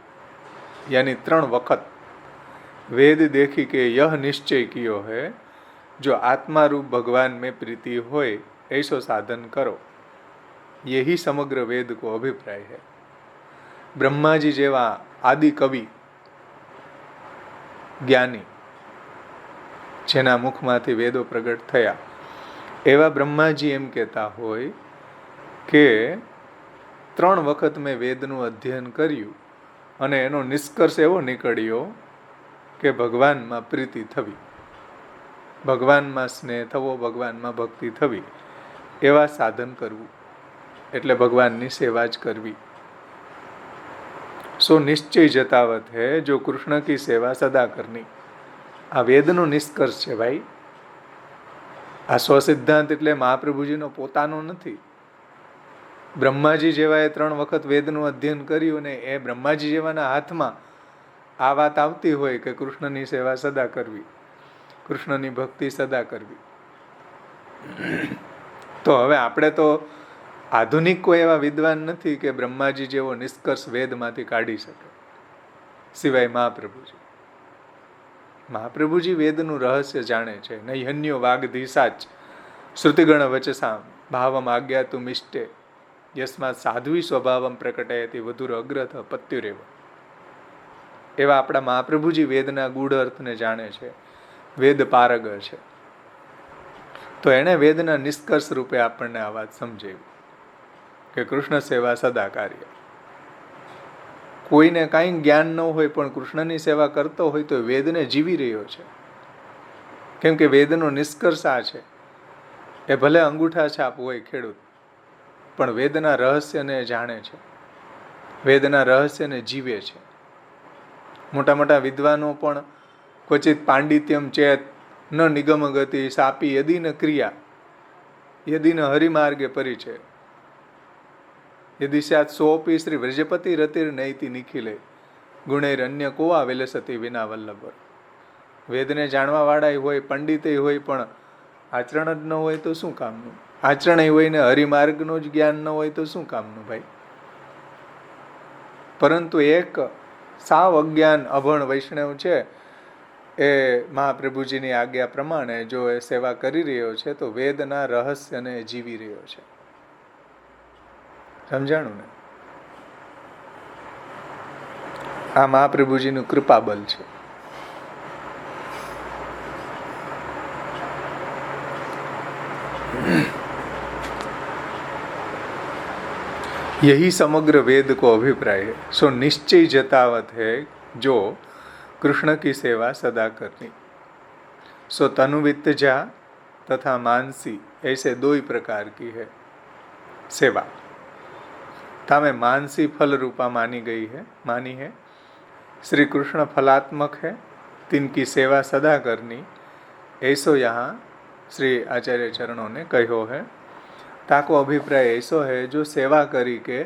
यानी 3 वक्त वेद देखी के यह निश्चय कियो है जो आत्मा रूप भगवान में प्रीति होए ऐसो साधन करो. यही समग्र वेद को अभिप्राय है. ब्रह्मा जी जेवा आदि कवि ज्ञानी જેના મુખમાંથી વેદો પ્રગટ થયા એવા બ્રહ્માજી એમ કહેતા હોય કે 3 વખત મેં વેદનું અધ્યયન કર્યું અને એનો નિષ્કર્ષ એવો નીકળ્યો કે ભગવાનમાં પ્રીતિ થવી, ભગવાનમાં સ્નેહ થવો, ભગવાનમાં ભક્તિ થવી, એવા સાધન કરવું એટલે ભગવાનની સેવા જ કરવી. સો નિશ્ચય જતાવત હૈ જો કૃષ્ણ કી સેવા સદા કરની. આ વેદનો નિષ્કર્ષ છે ભાઈ. આ સ્વસિદ્ધાંત એટલે મહાપ્રભુજીનો પોતાનો નથી. બ્રહ્માજી જેવાએ 3 વખત વેદનું અધ્યયન કર્યું ને એ બ્રહ્માજી જેવાના હાથમાં આ વાત આવતી હોય કે કૃષ્ણની સેવા સદા કરવી, કૃષ્ણની ભક્તિ સદા કરવી. તો હવે આપણે તો આધુનિક કોઈ એવા વિદ્વાન નથી કે બ્રહ્માજી જેવો નિષ્કર્ષ વેદમાંથી કાઢી શકે, સિવાય મહાપ્રભુજી. મહાપ્રભુજી વેદનું રહસ્ય જાણે છે. નૈહન્યો વાગધીસાચ શ્રુતિગણ વચસામ ભાવમ આજ્ઞાતું મિષ્ટે યસ્માત સાધ્વી સ્વભાવમ પ્રકટયતિ વધુર અગ્રથ પત્યુરેવ. એવા આપણા મહાપ્રભુજી વેદના ગૂઢ અર્થને જાણે છે, વેદ પારગ છે. તો એણે વેદના નિષ્કર્ષ રૂપે આપણને આ વાત સમજાવી કે કૃષ્ણ સેવા સદા કાર્ય. કોઈને કાંઈ જ્ઞાન ન હોય પણ કૃષ્ણની સેવા કરતો હોય તો વેદને જીવી રહ્યો છે. કેમ કે વેદનો નિષ્કર્ષ આ છે. એ ભલે અંગૂઠા છાપ હોય ખેડૂત, પણ વેદના રહસ્યને જાણે છે, વેદના રહસ્યને જીવે છે. મોટા મોટા વિદ્વાનો પણ ક્વચિત પાંડિત્યમ ચેત ન નિગમ ગતિ સાપી યદિ ન ક્રિયા યદિ ન હરિમાર્ગે પરિચય. યદિ સ્યાત સોપી શ્રી વ્રજપતિ રતિર નૈતિ નિખિલે ગુણેર અન્ય કોવા વિલસતી વિના વલ્લભ. વેદને જાણવાવાળા હોય, પંડિતે હોય, પણ આચરણ જ ન હોય તો શું કામનું? આચરણ હોય ને હરિમાર્ગનું જ જ્ઞાન ન હોય તો શું કામનું ભાઈ? પરંતુ એક સાવ અજ્ઞાન અભણ વૈષ્ણવ છે, એ મહાપ્રભુજીની આજ્ઞા પ્રમાણે જો એ સેવા કરી રહ્યો છે તો વેદના રહસ્યને જીવી રહ્યો છે. સમજાણું ને? આ મહાપ્રભુજીનું કૃપાબલ છે. यही समग्र वेद को अभिप्राय है. सो निश्चय जतावत है जो कृष्ण की सेवा सदा करनी. सो तनुवित्तजा तथा मानसी ऐसे दो ही प्रकार की है सेवा. तामे मानसी फल रूपा मानी है. श्री कृष्ण फलात्मक है, तिनकी सेवा सदा करनी, ऐसो यहाँ श्री आचार्य चरणों ने कहो है. ताको अभिप्राय ऐसो है जो सेवा करी के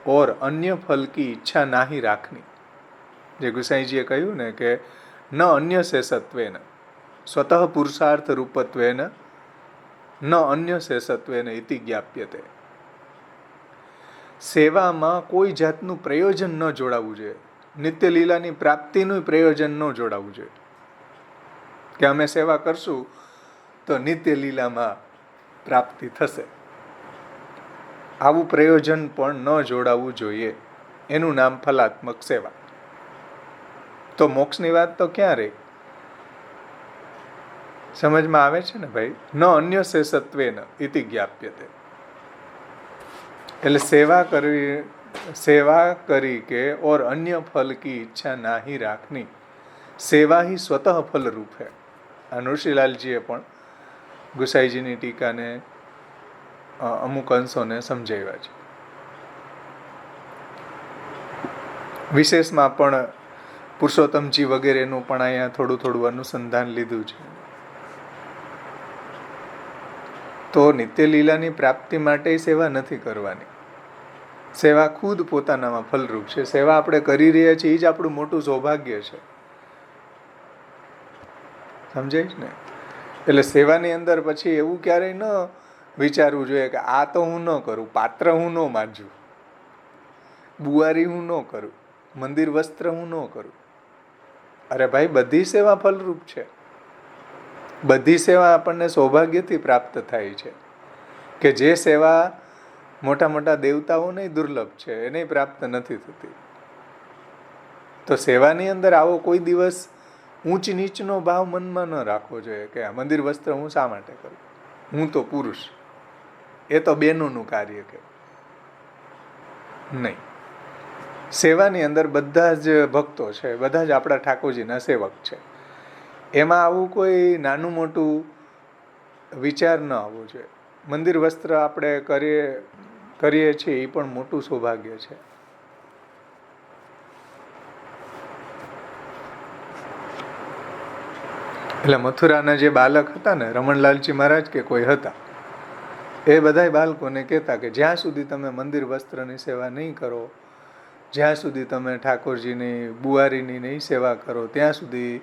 और अन्य फल की इच्छा ना ही राखनी. जे गुसाईजीए कह્યું ને કે ન અન્ય શેષત્વેન સ્વતઃ પુરુષાર્થ રૂપત્વેન ન અન્ય શેષત્વેન ઇતિ જ્ઞાપ્યતે. સેવામાં કોઈ જાતનું પ્રયોજન ન જોડાવવું જોઈએ. નિત્ય લીલાની પ્રાપ્તિનું પ્રયોજન ન જોડાવવું જોઈએ કે અમે સેવા કરશું તો નિત્ય લીલામાં પ્રાપ્તિ થશે. આવું પ્રયોજન પણ ન જોડાવવું જોઈએ. એનું નામ ફલાત્મક સેવા. તો મોક્ષની વાત તો ક્યાં રહી? સમજમાં આવે છે ને ભાઈ? ન અન્ય શેષત્વેન ઇતિ જ્ઞાપ્યતે. એટલે સેવા કરી કે और अन्य फल की इच्छा ना ही राखनी. सेवा ही स्वतः फल रूप है. આ નૃસિંહલાલજીએ પણ ગુસાઈજીની ટીકાને અમુક અંશોને સમજાવ્યા છે. વિશેષમાં પણ પુરુષોત્તમજી વગેરેનું પણ અહીંયા થોડું થોડું અનુસંધાન લીધું છે. તો નિત્ય લીલાની પ્રાપ્તિ માટે સેવા નથી કરવાની. સેવા ખુદ પોતાનામાં ફલરૂપ છે. સેવા આપણે કરી રહ્યા છીએ એ જ આપણું મોટું સૌભાગ્ય છે. સમજાય ને? એટલે સેવાની અંદર પછી એવું ક્યારેય ન વિચારવું જોઈએ કે આ તો હું ન કરું, પાત્ર હું ન માંજું, બુવારી હું ન કરું, મંદિર વસ્ત્ર હું ન કરું. અરે ભાઈ, બધી સેવા ફલરૂપ છે. બધી સેવા આપણને સૌભાગ્યથી પ્રાપ્ત થાય છે. કે જે સેવા મોટા મોટા દેવતાઓને દુર્લભ છે, એને પ્રાપ્ત નથી થતી. તો સેવાની અંદર આવો કોઈ દિવસ ઊંચ નીચનો ભાવ મનમાં ન રાખવો જોઈએ કે આ મંદિર વસ્ત્ર હું શા માટે કરું, હું તો પુરુષ, એ તો બહેનોનું કાર્ય કે નહીં. સેવાની અંદર બધા જ ભક્તો છે, બધા જ આપણા ઠાકોરજીના સેવક છે. એમાં આવું કોઈ નાનું મોટું વિચાર ન આવવો જોઈએ. મંદિર વસ્ત્ર આપણે કરીએ છીએ એ પણ મોટું સૌભાગ્ય છે. એટલે મથુરાના જે બાલક હતા ને, રમણલાલજી મહારાજ કે કોઈ હતા, એ બધાય બાળકોને કહેતા કે જ્યાં સુધી તમે મંદિર વસ્ત્રની સેવા નહીં કરો, જ્યાં સુધી તમે ઠાકોરજીની બુવારીની નહીં સેવા કરો, ત્યાં સુધી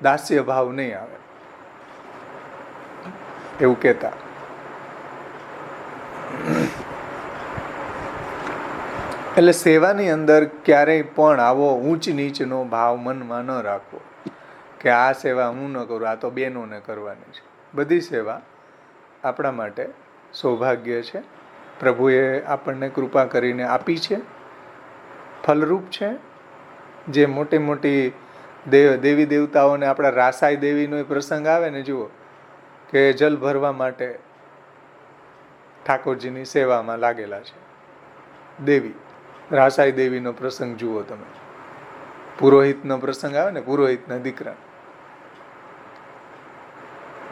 દાસ્ય ભાવ નહીં આવે, એવું કહેતા. એટલે સેવાની અંદર ક્યારેય પણ આવો ઊંચ નીચનો ભાવ મનમાં ન રાખવો કે આ સેવા હું ન કરું, આ તો બહેનોને કરવાની છે. બધી સેવા આપણા માટે સૌભાગ્ય છે. પ્રભુએ આપણને કૃપા કરીને આપી છે, ફલરૂપ છે. જે મોટી મોટી દેવી દેવતાઓને, આપણા રાસાઈ દેવીનો પ્રસંગ આવે ને, જુઓ કે જલ ભરવા માટે ઠાકોરજીની સેવામાં લાગેલા છે. દેવી રાસાઈ દેવીનો પ્રસંગ જુઓ તમે. પુરોહિતનો પ્રસંગ આવે ને, પુરોહિતના દીકરા.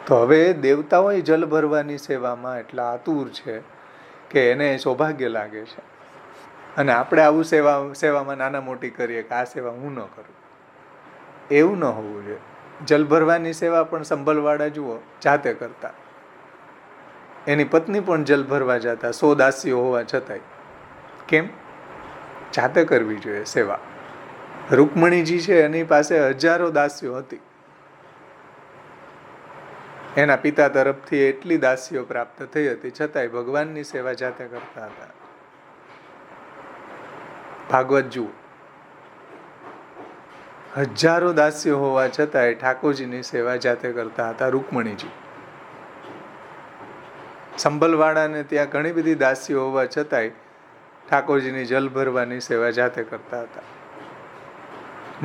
તો હવે દેવતાઓ જલ ભરવાની સેવામાં એટલા આતુર છે કે એને સૌભાગ્ય લાગે છે. અને આપણે આવું સેવામાં નાના મોટી કરીએ કે આ સેવા હું ન કરું, એવું ન હોવું જોઈએ. જલ ભરવાની સેવા પણ સંભલવાળા જુઓ જાતે કરતા, એની પત્ની પણ જલ ભરવા જતા, 100 દાસીઓ હોવા છતાંય. કેમ? જાતે કરવી જોઈએ સેવા. રૂકમણીજી છે એની પાસે હજારો દાસીઓ હતી. એના પિતા તરફથી એટલી દાસીઓ પ્રાપ્ત થઈ હતી, છતાંય ભગવાનની સેવા જાતે કરતા હતા. ભાગવત જુઓ, હજારો દાસીઓ હોવા છતાંય ઠાકોરજીની સેવા જાતે કરતા હતા રૂકમણીજી. સંભલવાડાને ત્યાં ઘણી બધી દાસીઓ હોવા છતાંય ઠાકોરજીની જલ ભરવાની સેવા જાતે કરતા હતા.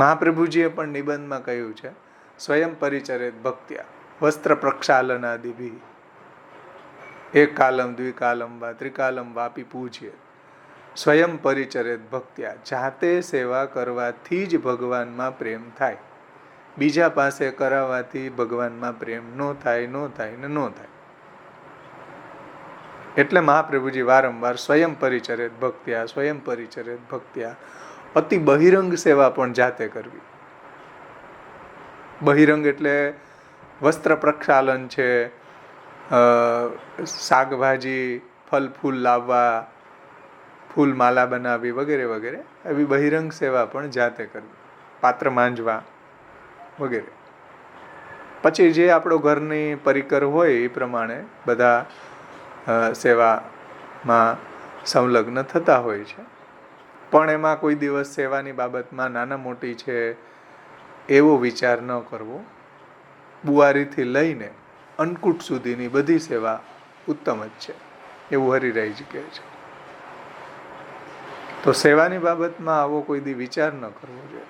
મહાપ્રભુજીએ પણ નિબંધમાં કહ્યું છે, સ્વયં પરિચરેત ભક્ત્યા વસ્ત્ર પ્રક્ષાલનાદિભિ એક કાલમ દ્વિકાલમ વા ત્રિકાલમ વાપી પૂજ્ય. સ્વયં પરિચરેત ભક્ત્યા, જાતે સેવા કરવાથી જ ભગવાનમાં પ્રેમ થાય. બીજા પાસે કરાવવાથી ભગવાનમાં પ્રેમ ન થાય, ન થાય ને ન થાય. એટલે મહાપ્રભુજી વારંવાર સ્વયં પરિચરેત ભક્ત્યા, સ્વયં પરિચરેત ભક્ત્યા. અતિ બહિરંગ સેવા પણ જાતે કરવી. બહિરંગ એટલે વસ્ત્ર પ્રક્ષાલન છે, શાકભાજી ફલ ફૂલ લાવવા, ફૂલ માલા બનાવવી વગેરે વગેરે એવી બહિરંગ સેવા પણ જાતે કરવી. પાત્ર માંજવા વગેરે. પછી જે આપણો ઘરની પરિકર હોય એ પ્રમાણે બધા સેવામાં સંલગ્ન થતા હોય છે. પણ એમાં કોઈ દિવસ સેવાની બાબતમાં નાના મોટી છે એવો વિચાર ન કરવો. બુવારીથી લઈને અન્નકૂટ સુધીની બધી સેવા ઉત્તમ જ છે એવું હરિરાયજી કહે છે. તો સેવાની બાબતમાં આવો કોઈ દી વિચાર ન કરવો જોઈએ.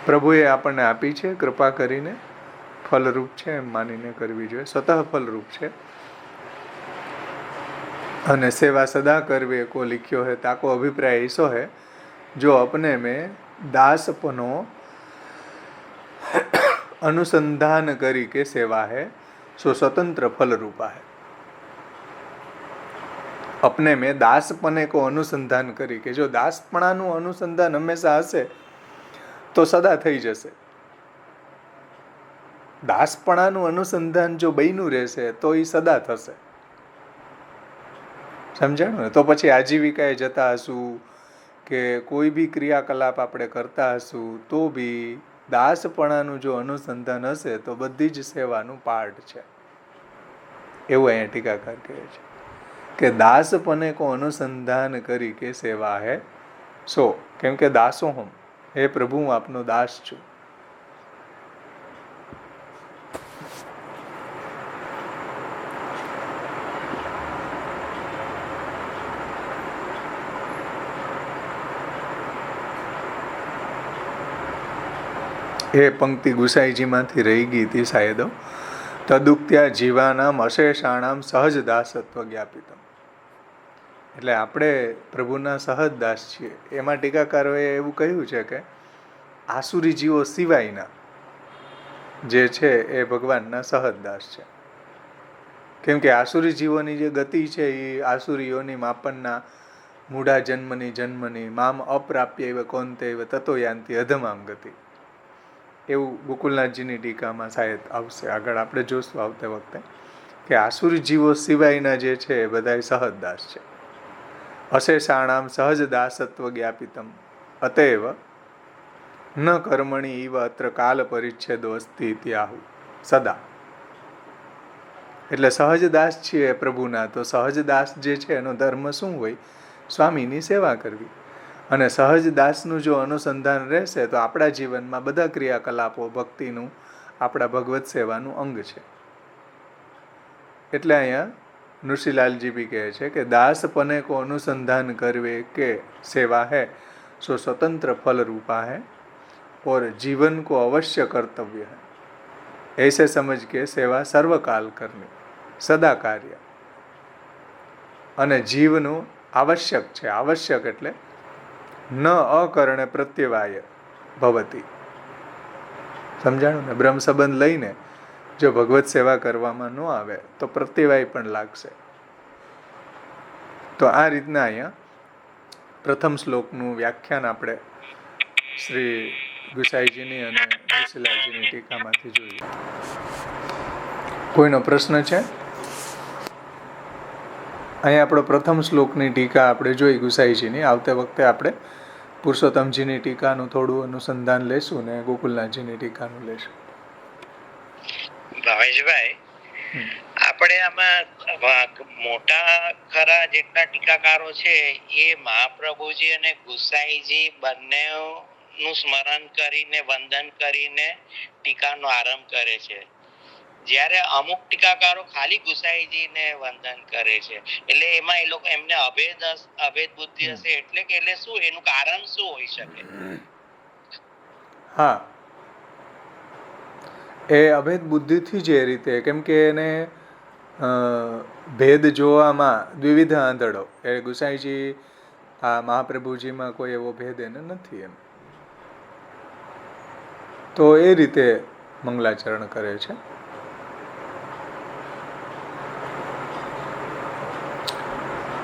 પ્રભુએ આપણને આપી છે કૃપા કરીને, ફલરૂપ છે એમ માનીને કરવી જોઈએ. સ્વતઃ ફલરૂપ છે. અને સેવા સદા કરવે કો लिखियो है ताको अभिप्राय ऐसो है जो अपने में दासपनो अनुसंधान करी के सेवा है सो स्वतंत्र फल रूपा है. अपने में दासपने को अनुसंधान કરી કે જો દાસપણાનું અનુસંધાન હંમેશા હશે તો સદા થઈ જશે. દાસપણાનું અનુસંધાન જો બન્યું રહેશે તો એ સદા થશે. સમજાણું ને? તો પછી આજીવિકાએ જતા હશું કે કોઈ બી ક્રિયાકલાપ આપણે કરતા હશું તો બી દાસપણાનું જો અનુસંધાન હશે તો બધી જ સેવાનું પાર્ટ છે એવું અહીંયા ટીકાકાર કહે છે કે દાસપને કો અનુસંધાન કરી કે સેવા હે સો. કેમ કે દાસો હમ, હે પ્રભુ હું આપનો દાસ છું. એ પંક્તિ ગુસાઈજીમાંથી રહી ગઈ હતી શાયદ. તદુક્ત્યા જીવાનામ અશેષાણામ સહજ દાસત્વ જ્ઞાપિતમ. એટલે આપણે પ્રભુના સહજ દાસ છીએ. એમાં ટીકાકારોએ એવું કહ્યું છે કે આસુરી જીવો સિવાયના જે છે એ ભગવાનના સહજ દાસ છે. કેમ કે આસુરી જીવોની જે ગતિ છે એ આસુરીઓની માપનના મૂઢા જન્મની મામ અપ્રાપ્ય એવ કોંતે એવ તતો યાંતિ અધમામ ગતિ. એવું ગોકુલનાથજીની ટીકામાં શાયદ આવશે. આગળ આપણે જોશું આવતે વખતે કે આસુરી જીવો સિવાયના જે છે એ બધા સહજ દાસ છે. અશેષાણામ સહજ દાસત્વ જ્ઞાપિતમ અતએવ ન કર્મણી ઇવ અત્ર કાલ પરિચ્છેદો અસ્તિ ઇત્યાહુ સદા. એટલે સહજ દાસ છીએ પ્રભુના, તો સહજ દાસ જે છે એનો ધર્મ શું હોય? સ્વામીની સેવા કરવી. અને સહજ દાસનું જો અનુસંધાન રહેશે તો આપણા જીવનમાં બધા ક્રિયાકલાપો ભક્તિનું, આપણા ભગવત સેવાનું અંગ છે. એટલે અહીંયા નૃસિંહલાલજી બી કહે છે કે દાસપને કો અનુસંધાન કરવે કે સેવા है सो स्वतंत्र फल रूपा है और जीवन को अवश्य कर्तव्य है. ऐसे समझ के सेवा सर्वकाल करनी, सदा कार्य. અને જીવનું આવશ્યક છે. આવશ્યક એટલે ન અકરણે પ્રત્યવાય ભવતી. સમજાણું ને? બ્રહ્મ સંબંધ લઈને જો ભગવત સેવા કરવામાં ન આવે તો પ્રત્યવાય પણ લાગશે. તો આ રીતના અહીંયા પ્રથમ શ્લોકનું વ્યાખ્યાન આપણે શ્રી ગુસાઈજીની અને નૃસિંહલાલજીની ટીકામાંથી જોઈએ. કોઈનો પ્રશ્ન છે? અહીં આપણો પ્રથમ શ્લોકની ટીકા આપણે જોઈ ગુસાઈજીની. આવતે વખતે આપણે પુરુષોત્તમજીની ટીકાનું થોડું અનુસંધાન લેશું ને ગોકુલનાથજીની ટીકાનું લેશું.
ભાવેશભાઈ, આપણે આમાં મોટા ખરા જેટલા ટીકાકારો છે એ મહાપ્રભુજી અને ગુસાઈજી બંને નું સ્મરણ કરીને વંદન કરીને ટીકાનો આરંભ કરે છે, જ્યારે અમુક ટીકાકારો ખાલી ગુસાઈજીને વંદન કરે છે. એટલે એમાં એ લોકો એમને અભેદ બુદ્ધિ હશે એટલે કે એટલે શું એનું કારણ શું હોઈ શકે?
હા, એ અભેદ બુદ્ધિથી જ એ રીતે, કેમ કે એને ભેદ જોવામાં દ્વિવિધ આંધળો. એ ગુસાઈજી આ મહાપ્રભુજીમાં કોઈ એવો ભેદ એને નથી એમ, તો એ રીતે મંગલાચરણ કરે છે.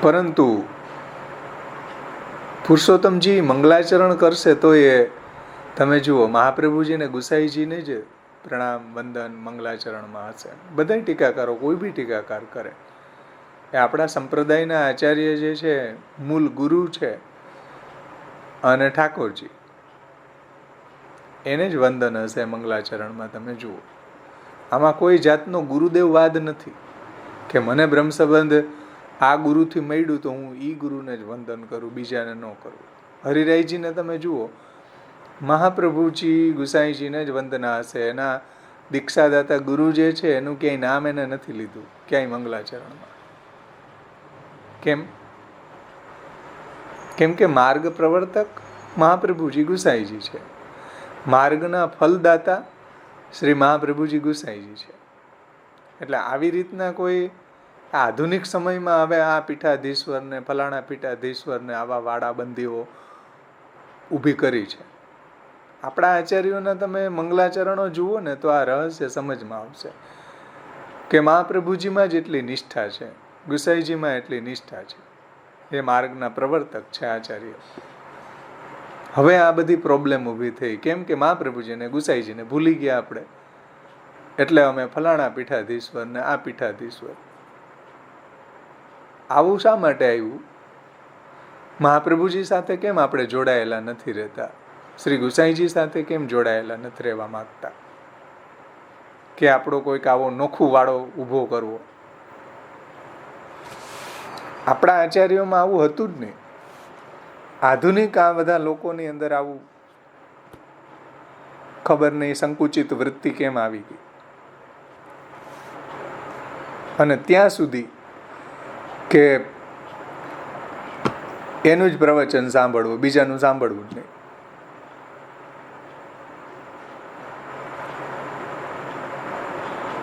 પરંતુ પુરુષોત્તમજી મંગલાચરણ કરશે તો એ તમે જુઓ મહાપ્રભુજી ને ગુસાઈજીને જ પ્રણામ વંદન મંગલાચરણમાં હશે. બધા ટીકાકારો કોઈ બી ટીકાકાર કરે એ આપણા સંપ્રદાયના આચાર્ય જે છે મૂળ ગુરુ છે અને ઠાકોરજી, એને જ વંદન હશે મંગલાચરણમાં. તમે જુઓ આમાં કોઈ જાતનો ગુરુદેવવાદ નથી કે મને બ્રહ્મ સંબંધ આ ગુરુથી મળ્યું તો હું ઈ ગુરુને જ વંદન કરું, બીજાને ન કરું. હરિરાયજીને તમે જુઓ મહાપ્રભુજી ગુસાઈજીને જ વંદના હશે. એના દીક્ષાદાતા ગુરુ જે છે એનું ક્યાંય નામ એને નથી લીધું ક્યાંય મંગલાચરણમાં. કેમ કે માર્ગ પ્રવર્તક મહાપ્રભુજી ગુસાઈજી છે, માર્ગના ફલદાતા શ્રી મહાપ્રભુજી ગુસાઈજી છે. એટલે આવી રીતના કોઈ આધુનિક સમયમાં હવે આ પીઠાધીશ્વરને ફલાણા પીઠાધીશ્વરને આવા વાડાબંધીઓ ઊભી કરી છે. આપણા આચાર્યોના તમે મંગલાચરણો જુઓ ને તો આ રહસ્ય સમજમાં આવશે કે મહાપ્રભુજીમાં જ એટલી નિષ્ઠા છે, ગુસાઈજીમાં એટલી નિષ્ઠા છે. એ માર્ગના પ્રવર્તક છે આચાર્ય. હવે આ બધી પ્રોબ્લેમ ઊભી થઈ કેમ કે મહાપ્રભુજીને ગુસાઈજીને ભૂલી ગયા આપણે, એટલે અમે ફલાણા પીઠાધીશ્વર ને આ પીઠાધીશ્વર. આવું શા માટે આવ્યું? મહાપ્રભુજી સાથે કેમ આપણે જોડાયેલા નથી રહેતા? શ્રી ગુસાઈજી સાથે કેમ જોડાયેલા નથી રહેવા માંગતા? કે આપણો કોઈક આવો નોખું વાળો ઊભો કરવો? આપણા આચાર્યોમાં આવું હતું જ નહીં. આધુનિક આ બધા લોકોની અંદર આવું ખબર નહીં સંકુચિત વૃત્તિ કેમ આવી ગઈ. અને ત્યાં સુધી કે એનું જ પ્રવચન સાંભળવું, બીજાનું સાંભળવું જ નહીં.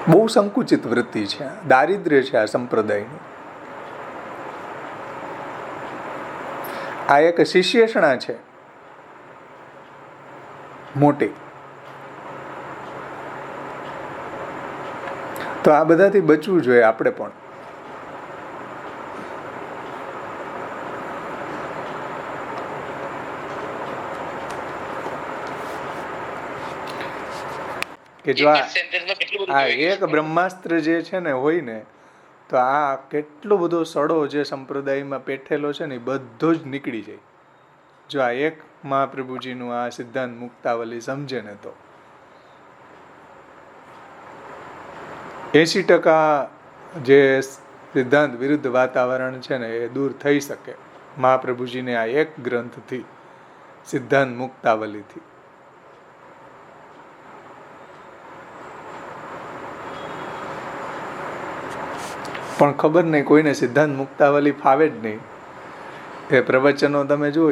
બહુ સંકુચિત વૃત્તિ છે, દારિદ્ર્ય છે આ સંપ્રદાયની. આ એક શિષ્યષણા છે મોટી. તો આ બધાથી બચવું જોઈએ આપણે પણ. કે જો આ એક બ્રહ્માસ્ત્ર જે છે ને હોય ને તો આ કેટલો બધો સડો જે સંપ્રદાયમાં પેઠેલો છે ને એ બધો જ નીકળી જાય. જો આ એક મહાપ્રભુજીનું આ સિદ્ધાંત મુક્તાવલી સમજે ને તો 80% જે સિદ્ધાંત વિરુદ્ધ વાતાવરણ છે ને એ દૂર થઈ શકે મહાપ્રભુજીને આ એક ગ્રંથથી, સિદ્ધાંત મુક્તાવલીથી. પણ ખબર નહીં, કોઈને સિદ્ધાંત મુક્તાવલી ફાવે જ નહીં. એ પ્રવચનો તમે જુઓ,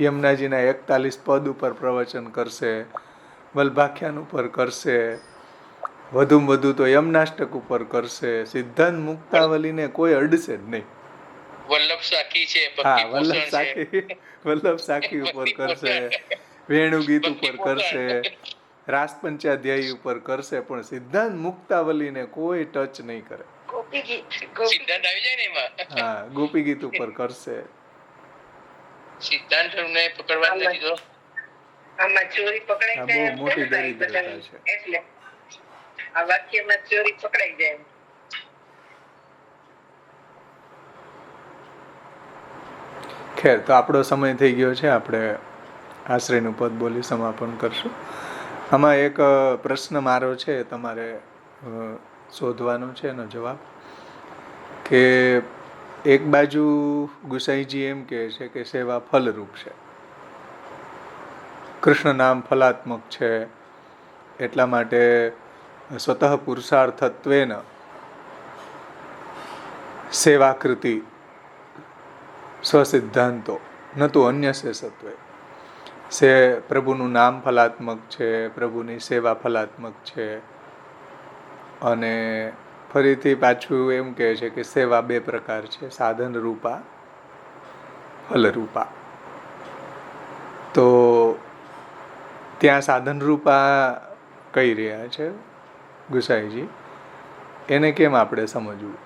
યમુનાજીના 41 પદ ઉપર પ્રવચન કરશે, વલ્ભાખ્યાન ઉપર કરશે, વધુમાં વધુ તો યમનાષ્ટક ઉપર કરશે. સિદ્ધાંત મુક્તાવલીને કોઈ અડશે જ નહીં.
વલ્લભ સાખી છે,
હા, વલ્લભ સાખી ઉપર કરશે, વેણુગીત ઉપર કરશે, રાસ પંચાધ્યાયી ઉપર કરશે, પણ સિદ્ધાંત મુક્તાવલીને કોઈ ટચ નહીં કરે.
સિદ્ધાંત આવી જાય ને એમાં.
હા, ગોપી ગીત ઉપર કરશે.
સિદ્ધાંત પકડવા નથી તો
આમાં ચોરી પકડાઈ
આ
જાય
બહુ મોટી દરિદ્રતા છે.
એટલે આ વાક્યમાં ચોરી પકડાઈ જાય.
ખેર, તો આપણો સમય થઈ ગયો છે, આપણે આશ્રયનું પદ બોલી સમાપન કરશું. આમાં એક પ્રશ્ન મારો છે, તમારે શોધવાનો છે એનો જવાબ, કે એક બાજુ ગુસાઈજી એમ કહે છે કે સેવા ફલરૂપ છે, કૃષ્ણ નામ ફલાત્મક છે, એટલા માટે સ્વતઃ પુરુષાર્થત્વેન સેવાકૃતિ સ્વસિદ્ધાંતો ન તો અન્યસે સત્વે. પ્રભુનું નામ ફલાત્મક છે, પ્રભુની સેવા ફલાત્મક છે, અને ફરીથી પાછું એમ કહે છે કે સેવા બે પ્રકાર છે, સાધન રૂપા, ફલરૂપા. તો ત્યાં સાધન રૂપા કહી રહ્યા છે ગુસાઈજી, એને કેમ આપણે સમજવું?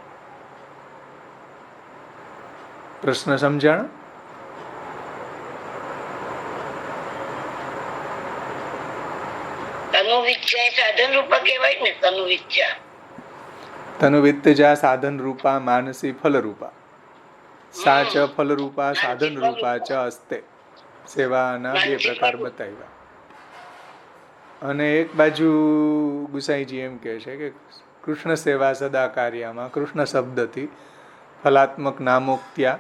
પ્રશ્ન સમજાણો?
તનુવિચ્છા સાધન રૂપા કહેવાય ને, તનુવિચ્છા.
તનુવિત્તજા સાધન રૂપા માનસી ફલરૂપા, સા ચ ફલરૂપા સાધન રૂપા ચ અસ્તે. સેવાના બે પ્રકાર બતાવ્યા. અને એક બાજુ ગુસાઈજી એમ કહે છે કે કૃષ્ણ સેવા સદા કાર્યમાં કૃષ્ણ શબ્દથી ફલાત્મક નામોક્ત્યા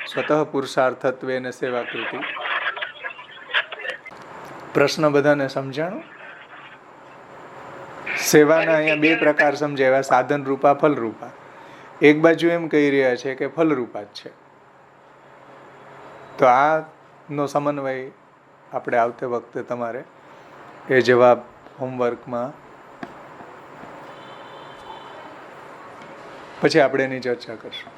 સ્વતઃ પુરુષાર્થત્વેન સેવાકૃતિ. પ્રશ્ન બધાને સમજાણો? સેવાના અહીંયા બે પ્રકાર સમજાવ્યા, સાધન રૂપા, ફલરૂપા. એક બાજુ એમ કહી રહ્યા છે કે ફલરૂપા જ છે. તો આનો સમન્વય આપણે આવતે વખતે તમારે એ જવાબ હોમવર્કમાં, પછી આપણે એની ચર્ચા કરશું.